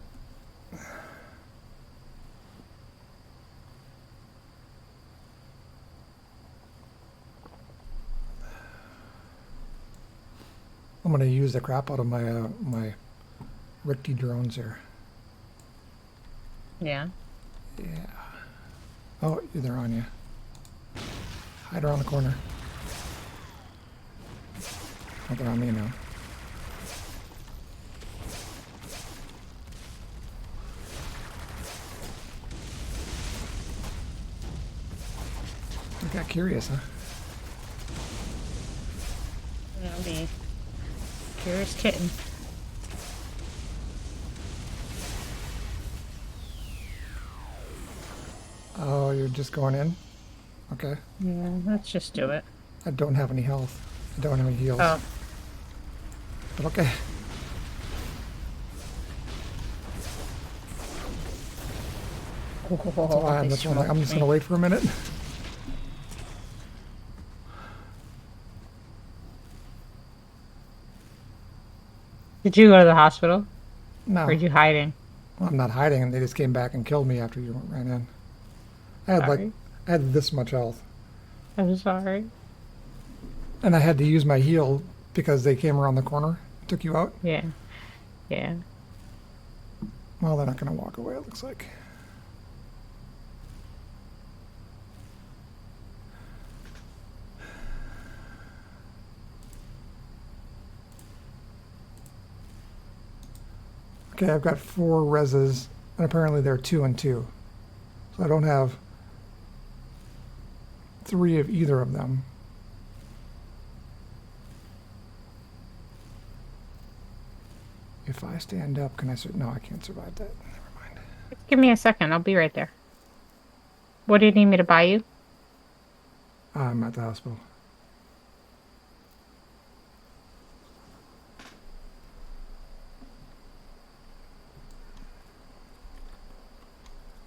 I'm gonna use the crap out of my my Ricky drones here. Yeah. Yeah. Oh, they're on you. Hide around the corner. Oh, they're on me now. You got curious, huh? I'll be curious kitten. Oh, you're just going in? Okay. Yeah, let's just do it. I don't have any health. I don't have any heals. Oh, But okay. That's why I'm just gonna wait for a minute. Did you go to the hospital? No, Or are you hiding? well, I'm not hiding, and they just came back and killed me after you ran in. I had Sorry. I had this much health, I'm sorry. and I had to use my heal because they came around the corner, took you out. Yeah. Yeah. Well, they're not gonna walk away. It looks like. Okay, I've got 4 reses, and apparently they're 2 and 2. So I don't have 3 of either of them. If I stand up, can I no, I can't survive that. Never mind. Give me a second. I'll be right there. What do you need me to buy you? I'm at the hospital.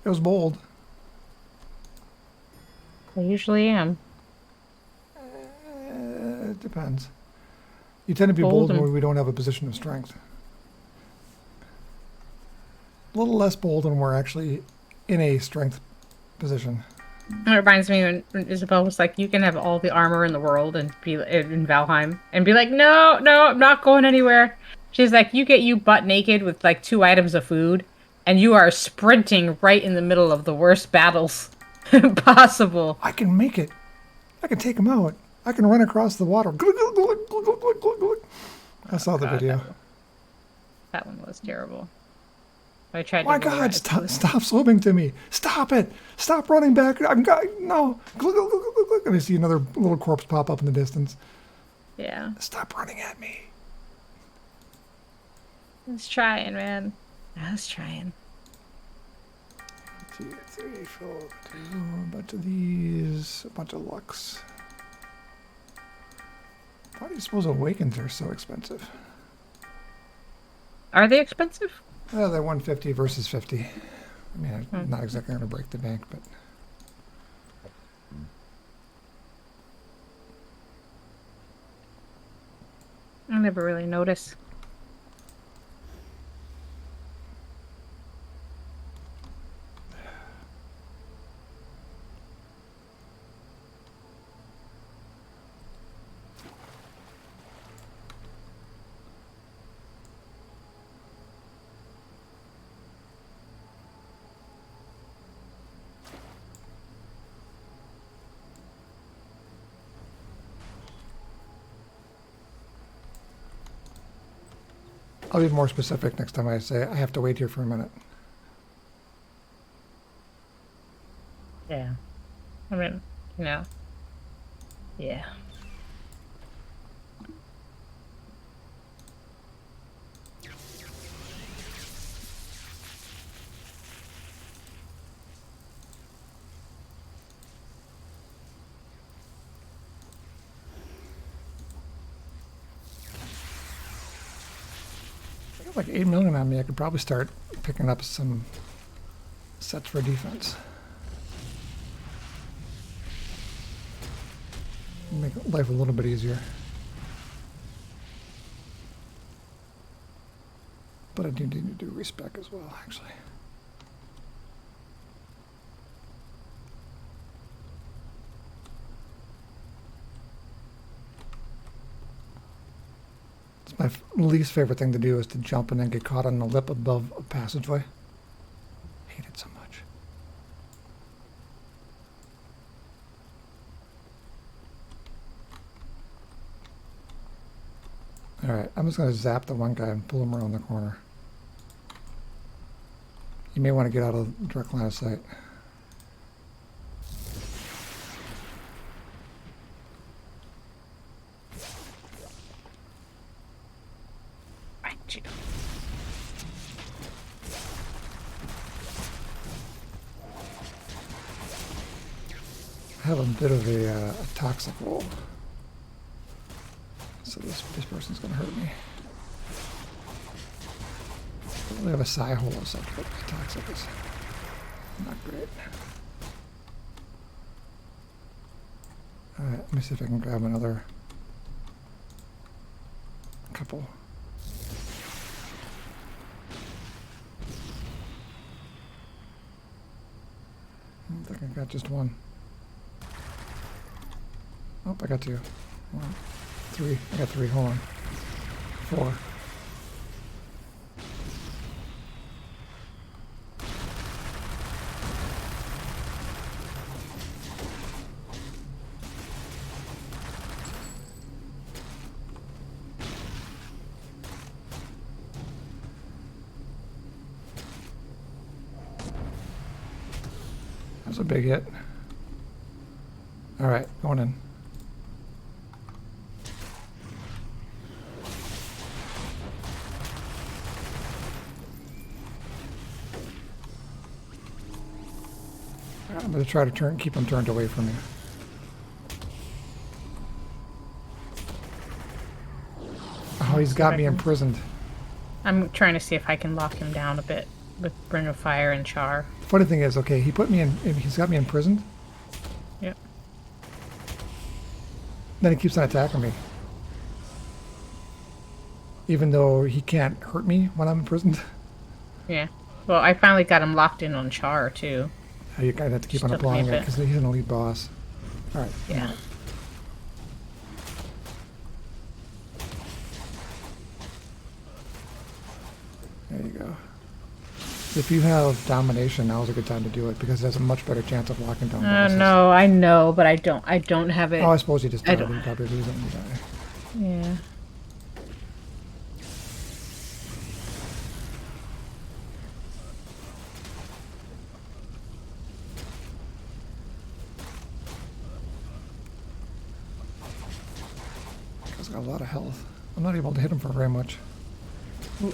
It was bold. I usually am. It depends. You tend to be bold when we don't have a position of strength. A little less bold when we're actually in a strength position. It reminds me when Isabel was like, "You can have all the armor in the world and be in Valheim and be like, no, I'm not going anywhere." She's like, "You butt naked with like 2 items of food, and you are sprinting right in the middle of the worst battles possible." I can make it. I can take him out. I can run across the water. I saw the video. That one was terrible. I tried. My God! Stop swimming to me! Stop it! Stop running back! No! And I see another little corpse pop up in the distance. Yeah. Stop running at me! I was trying, man. I was trying. 2, 3, 4, 2, a bunch of these, a bunch of Lux. Why do you suppose Awakens are so expensive? Are they expensive? They're 150 versus 50. I mean, I'm not exactly going to break the bank, but... I never really noticed. I'll be more specific next time I say I have to wait here for a minute. Yeah. I mean, yeah. I got like 8 million on me. I could probably start picking up some sets for defense. Make life a little bit easier. But I do need to do respec as well, actually. It's my least favorite thing to do is to jump and then get caught on the lip above a passageway. Hate it so much. Alright, I'm just going to zap the one guy and pull him around the corner. You may want to get out of direct line of sight. I have a bit of a toxic roll. So this person's going to hurt me. I really have a psi hole or something, but my toxic is not great. Alright, let me see if I can grab another couple. I think I got just one. Oh, I got 2. 1, 3. I got 3. Hold on. 4. That's a big hit. All right, going in. I'm going to try to keep him turned away from you. Oh, he's got me imprisoned. I'm trying to see if I can lock him down a bit. with Ring of Fire and Char. Funny thing is, okay, he put me in. He's got me imprisoned. Yep. Then he keeps on attacking me, even though he can't hurt me when I'm imprisoned. Yeah. Well, I finally got him locked in on Char too. You gotta have to keep on Just took me a applying it bit. because he's an elite boss. All right. Yeah. There you go. If you have domination, now's a good time to do it because it has a much better chance of locking down bosses. No, I know, but I don't have it. Oh, I suppose you just I died. don't- You probably lose it when you die. Yeah. He's got a lot of health. I'm not able to hit him for very much.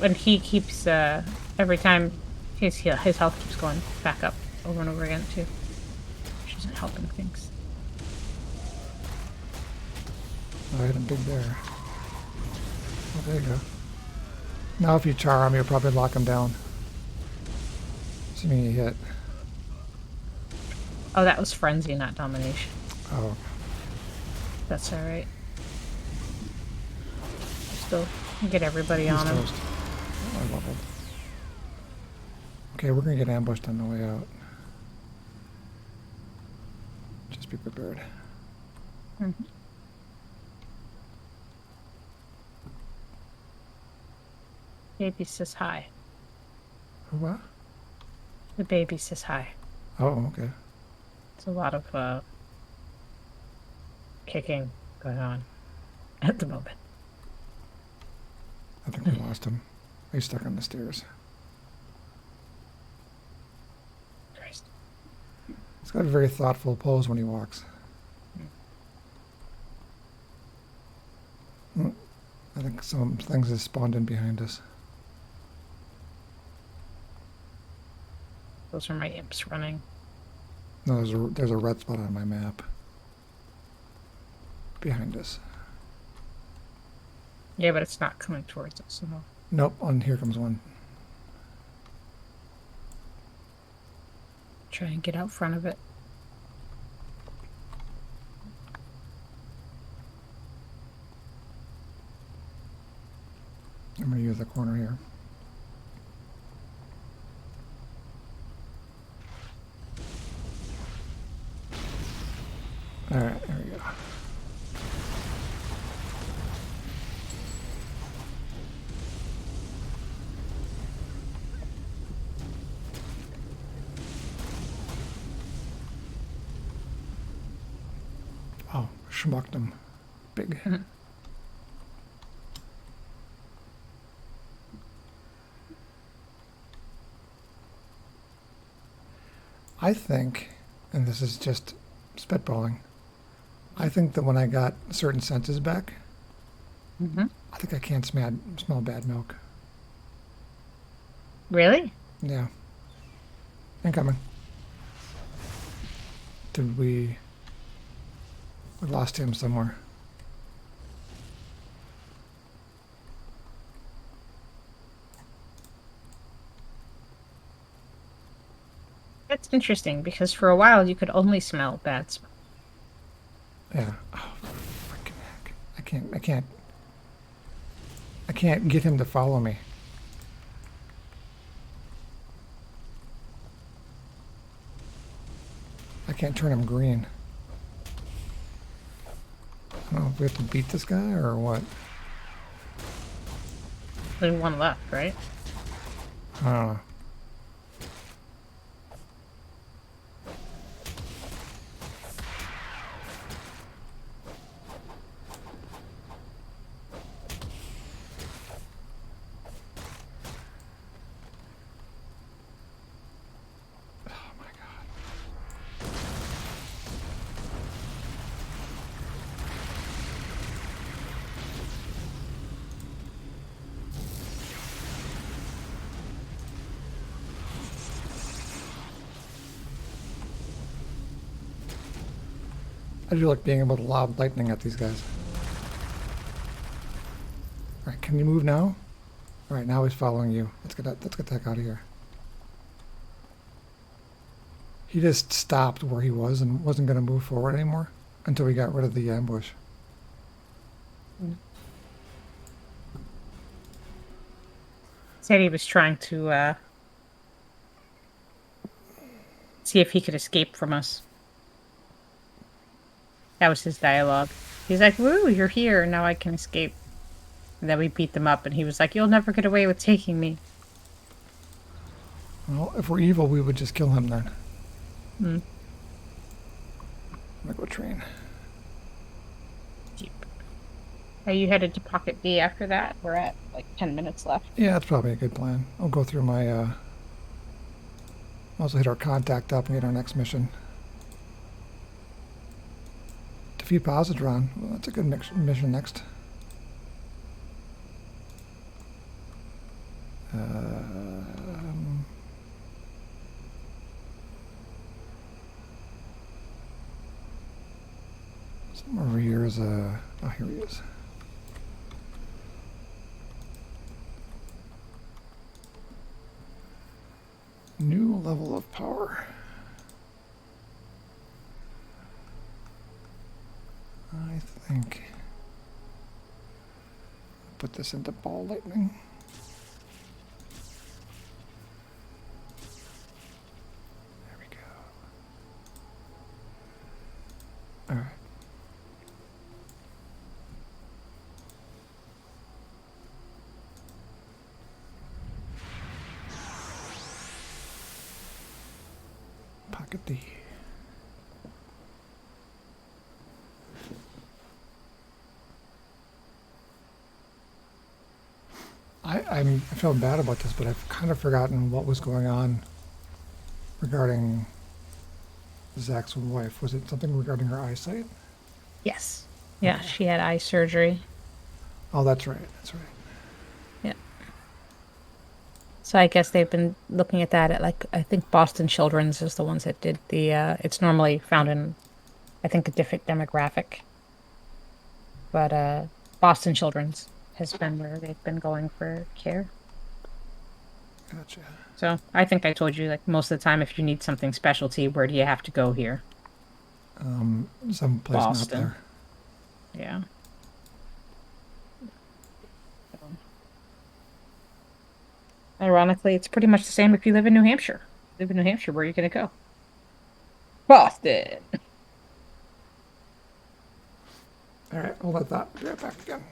And he keeps every time his health keeps going back up over and over again too, which isn't helping things. Oh, I hit him big there. Oh, there you go. Now if you char him, you'll probably lock him down. Assuming you hit. Oh, that was frenzy, not domination. Oh, That's all right. Still get everybody he's on him. toast. Oh, I leveled. Okay, we're gonna get ambushed on the way out. Just be prepared. Mhm. Baby says hi. What? The baby says hi. Oh, okay. It's a lot of kicking going on at the moment. I think we lost him. He's stuck on the stairs. Christ. He's got a very thoughtful pose when he walks. I think some things have spawned in behind us. Those are my imps running. No, there's a red spot on my map. Behind us. Yeah, but it's not coming towards us. So. Nope, on here comes one. Try and get out front of it. I'm gonna use the corner here. Alright, there we go. Oh, schmucked him. Big. I think, and this is just spitballing, I think that when I got certain senses back, Mm-hmm. I think I can't smell bad milk. Really? Yeah. Incoming. We lost him somewhere. That's interesting because for a while you could only smell bad smell. Yeah. Oh, freaking heck. I can't get him to follow me. I can't turn him green. I don't know if we have to beat this guy or what. Only one left, right? I don't know. Oh my god. I do like being able to lob lightning at these guys. Alright, can you move now? Alright, now he's following you. Let's get the heck out of here. He just stopped where he was and wasn't going to move forward anymore until we got rid of the ambush. Said he was trying to see if he could escape from us. That was his dialogue. He's like, "Woo, you're here, now I can escape." And then we beat them up, and he was like, "You'll never get away with taking me." Well, if we're evil, we would just kill him then. Hmm. I'm gonna go train. Deep. Are you headed to Pocket D after that? We're at like 10 minutes left. Yeah, that's probably a good plan. I'll go through my, also hit our contact up and get our next mission. Defeat Positron. Well, that's a good mission next. Somewhere over here is a... Oh, here he is. New level of power. I think... Put this into ball lightning. There we go. All right. Pocket D. I feel bad about this, but I've kind of forgotten what was going on regarding Zach's wife. Was it something regarding her eyesight? Yes. Yeah, she had eye surgery. Oh, that's right. That's right. Yeah. So I guess they've been looking at that at, like, I think Boston Children's is the ones that did the, it's normally found in, I think, a different demographic. But Boston Children's has been where they've been going for care. Gotcha. So I think I told you, like, most of the time, if you need something specialty, where do you have to go here? Someplace not Boston. there. Yeah. Ironically, it's pretty much the same if you live in New Hampshire. Live in New Hampshire, where are you going to go? Boston. All right, hold that thought. Be right back again.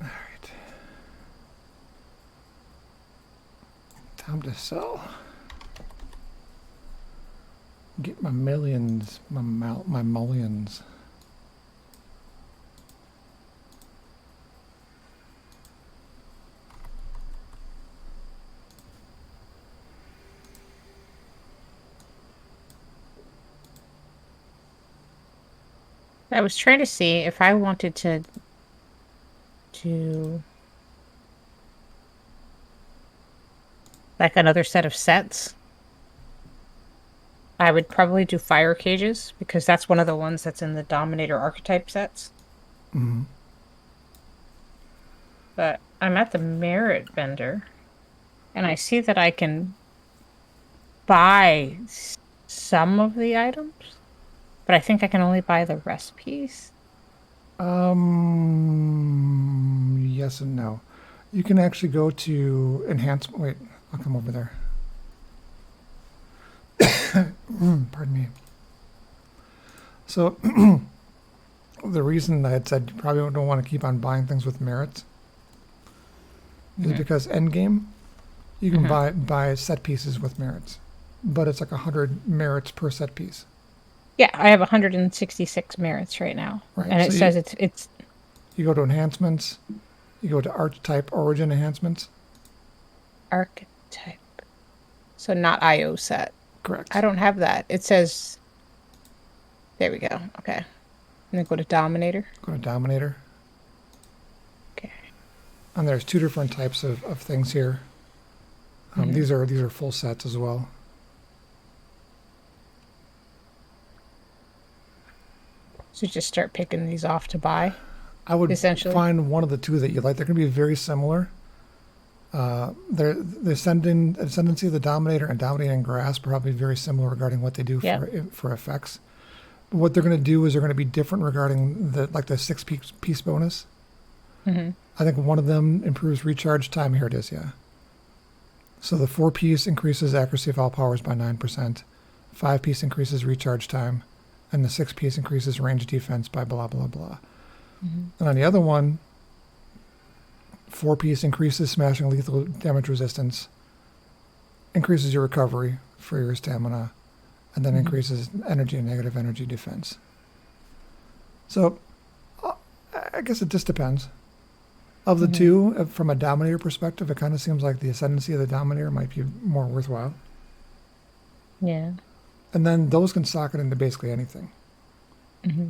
All right. Time to sell. Get my millions, my mullions. I was trying to see if I wanted to do like another set of sets. I would probably do fire cages because that's one of the ones that's in the Dominator archetype sets. Mhm. But I'm at the merit vendor and I see that I can buy some of the items, but I think I can only buy the recipes. Yes and no. You can actually go to enhancement. Wait, I'll come over there. Pardon me. So, the reason I had said you probably don't want to keep on buying things with merits is because endgame, you can buy set pieces with merits, but it's like 100 merits per set piece. Yeah, I have 166 merits right now, Right, and it so says it's You go to enhancements, you go to archetype origin enhancements. archetype, so not IO set. Correct. I don't have that. It says, there we go. Okay, and then go to Dominator. Go to Dominator. Okay. And there's two different types of things here. These are full sets as well. So just start picking these off to buy. I would Essentially. find one of the two that you like. They're going to be very similar. The ascendancy of the Dominator and Dominating Grasp are probably very similar regarding what they do for effects. But what they're going to do is they're going to be different regarding the 6-piece bonus. Mm-hmm. I think one of them improves recharge time. Here it is, yeah. So the 4-piece increases accuracy of all powers by 9%. 5-piece increases recharge time. And the 6-piece increases range defense by blah, blah, blah. Mm-hmm. And on the other one, 4-piece increases smashing lethal damage resistance, increases your recovery for your stamina, and then increases energy and negative energy defense. So I guess it just depends. Of the two, from a Dominator perspective, it kind of seems like the ascendancy of the Dominator might be more worthwhile. Yeah. And then those can socket into basically anything. Mm-hmm.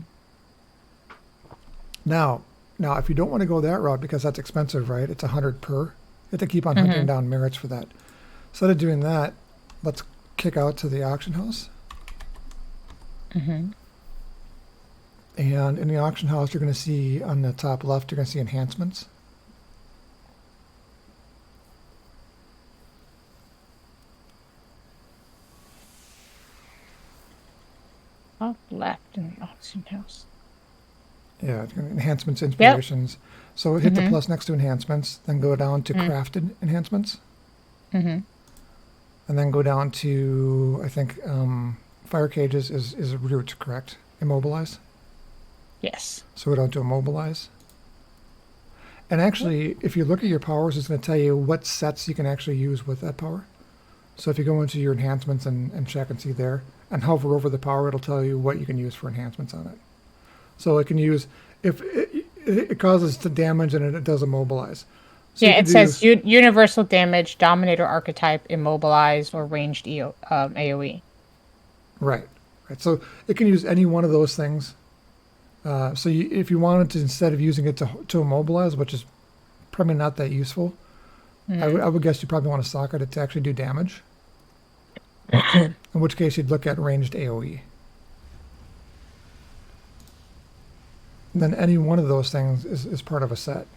Now, if you don't want to go that route because that's expensive, right? It's 100 per. You have to keep on hunting down merits for that. Instead of doing that, let's kick out to the auction house. Mm-hmm. And in the auction house, you're going to see on the top left, you're going to see enhancements. Top left in the auction house. Yeah, enhancements, inspirations. Yep. So hit the plus next to enhancements, then go down to crafted enhancements. Mm-hmm. And then go down to, I think, fire cages is root, correct? Immobilize? Yes. So go down to immobilize. And actually, if you look at your powers, it's going to tell you what sets you can actually use with that power. So if you go into your enhancements and check and see there, and hover over the power, it'll tell you what you can use for enhancements on it. So it can use, if it causes the damage and it does immobilize. So yeah, it says universal damage, Dominator archetype, immobilize, or ranged AoE. Right. So it can use any one of those things. So if you wanted to, instead of using it to immobilize, which is probably not that useful, I would guess you probably want to socket it to actually do damage. In which case you'd look at ranged AoE. And then any one of those things is part of a set.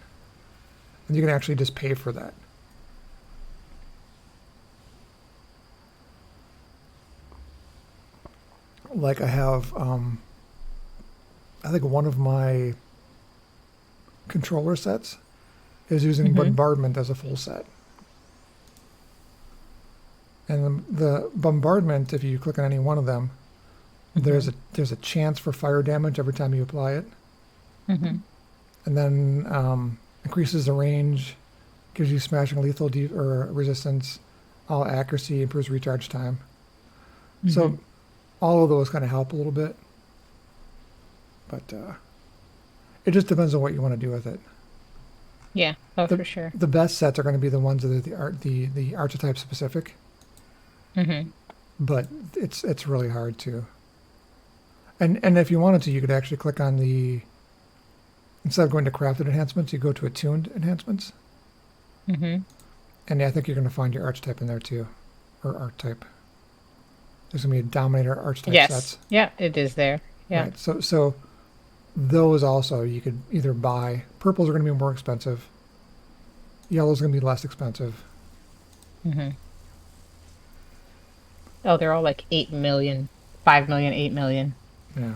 And you can actually just pay for that. Like I have, I think one of my controller sets is using bombardment as a full set. And the bombardment, if you click on any one of them, there's a chance for fire damage every time you apply it. And then increases the range, gives you smashing lethal or resistance, all accuracy, improves recharge time. So all of those kind of help a little bit. But it just depends on what you want to do with it. Yeah, for sure. The best sets are going to be the ones that are the archetype specific. But it's really hard to. And if you wanted to, you could actually click on the, instead of going to crafted enhancements, you go to attuned enhancements. Mm-hmm. And I think you're going to find your archetype in there too, or archetype. There's going to be a dominator archetype Yes. sets. Yeah, it is there. Yeah. Right. So those also you could either buy. Purples are going to be more expensive. Yellow's going to be less expensive. Mm-hmm. Oh, they're all like 8 million, 5 million, 8 million. Yeah.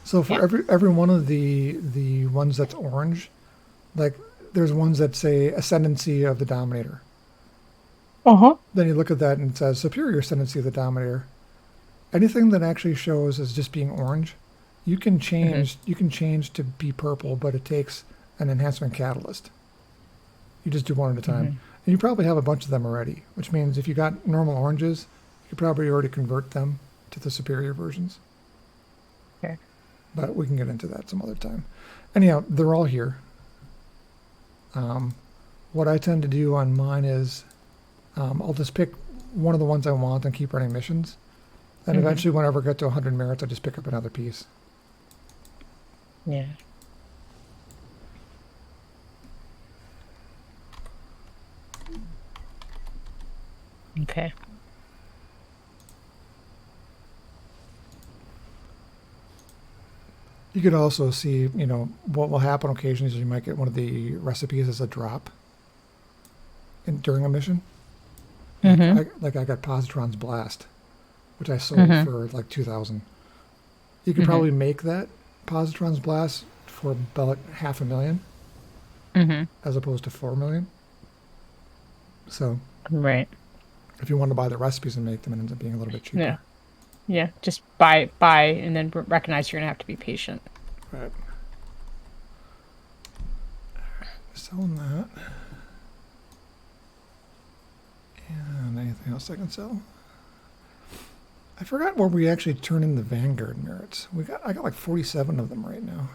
So for Yeah. every one of the ones that's orange, like there's ones that say ascendancy of the dominator. Uh-huh. Then you look at that and it says superior ascendancy of the dominator. Anything that actually shows as just being orange, you can change. You can change to be purple, but it takes an enhancement catalyst. You just do one at a time, and you probably have a bunch of them already. Which means if you got normal oranges, you could probably already convert them to the superior versions. Okay. But we can get into that some other time. Anyhow, they're all here. What I tend to do on mine is I'll just pick one of the ones I want and keep running missions. And eventually, whenever I get to 100 merits, I just pick up another piece. Yeah. Okay. You could also see, what will happen occasionally is you might get one of the recipes as a drop during a mission. Mm-hmm. I got Positron's Blast, which I sold for like 2,000. You could probably make that Positron's Blast for about $500,000 as opposed to 4 million. So Right. if you want to buy the recipes and make them, it ends up being a little bit cheaper. Yeah. Yeah. Just buy, and then recognize you're gonna have to be patient. Right. Selling that. And anything else I can sell? I forgot where we actually turn in the Vanguard merits. I got like 47 of them right now.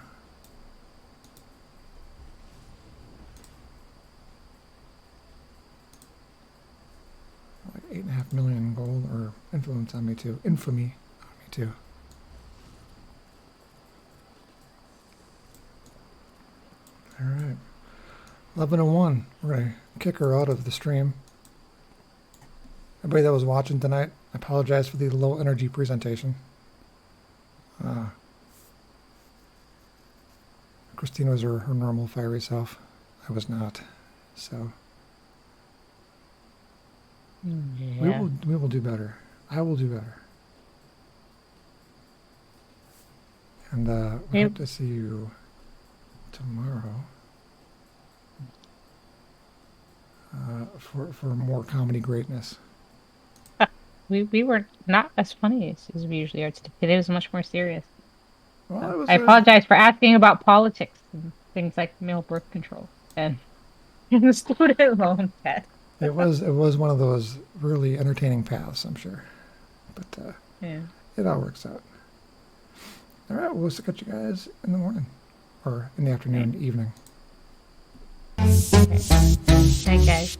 Like 8.5 million gold or influence on me too. Infamy on me too. All right. 11:01. We're going to kick her out of the stream. Everybody that was watching tonight, I apologize for the low energy presentation. Christina was her normal fiery self. I was not. So Yeah. we will do better. I will do better. And we hope to see you tomorrow for more comedy greatness. We were not as funny as we usually are today. Today was much more serious. Well, it was I apologize for asking about politics and things like male birth control and the student loan test. It was one of those really entertaining paths, I'm sure. But Yeah. it all works out. All right, we'll catch you guys in the morning or in the afternoon, evening. Night, guys.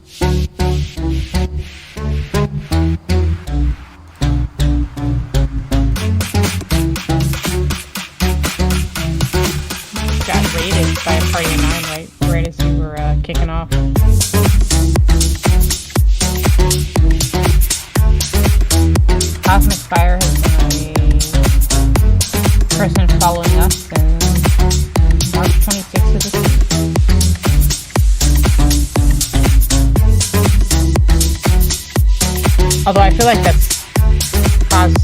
Got raided by a party of 9 right as you were kicking off. Cosmic Fire has been a person following us since March 26th of this year. Although I feel like that's cause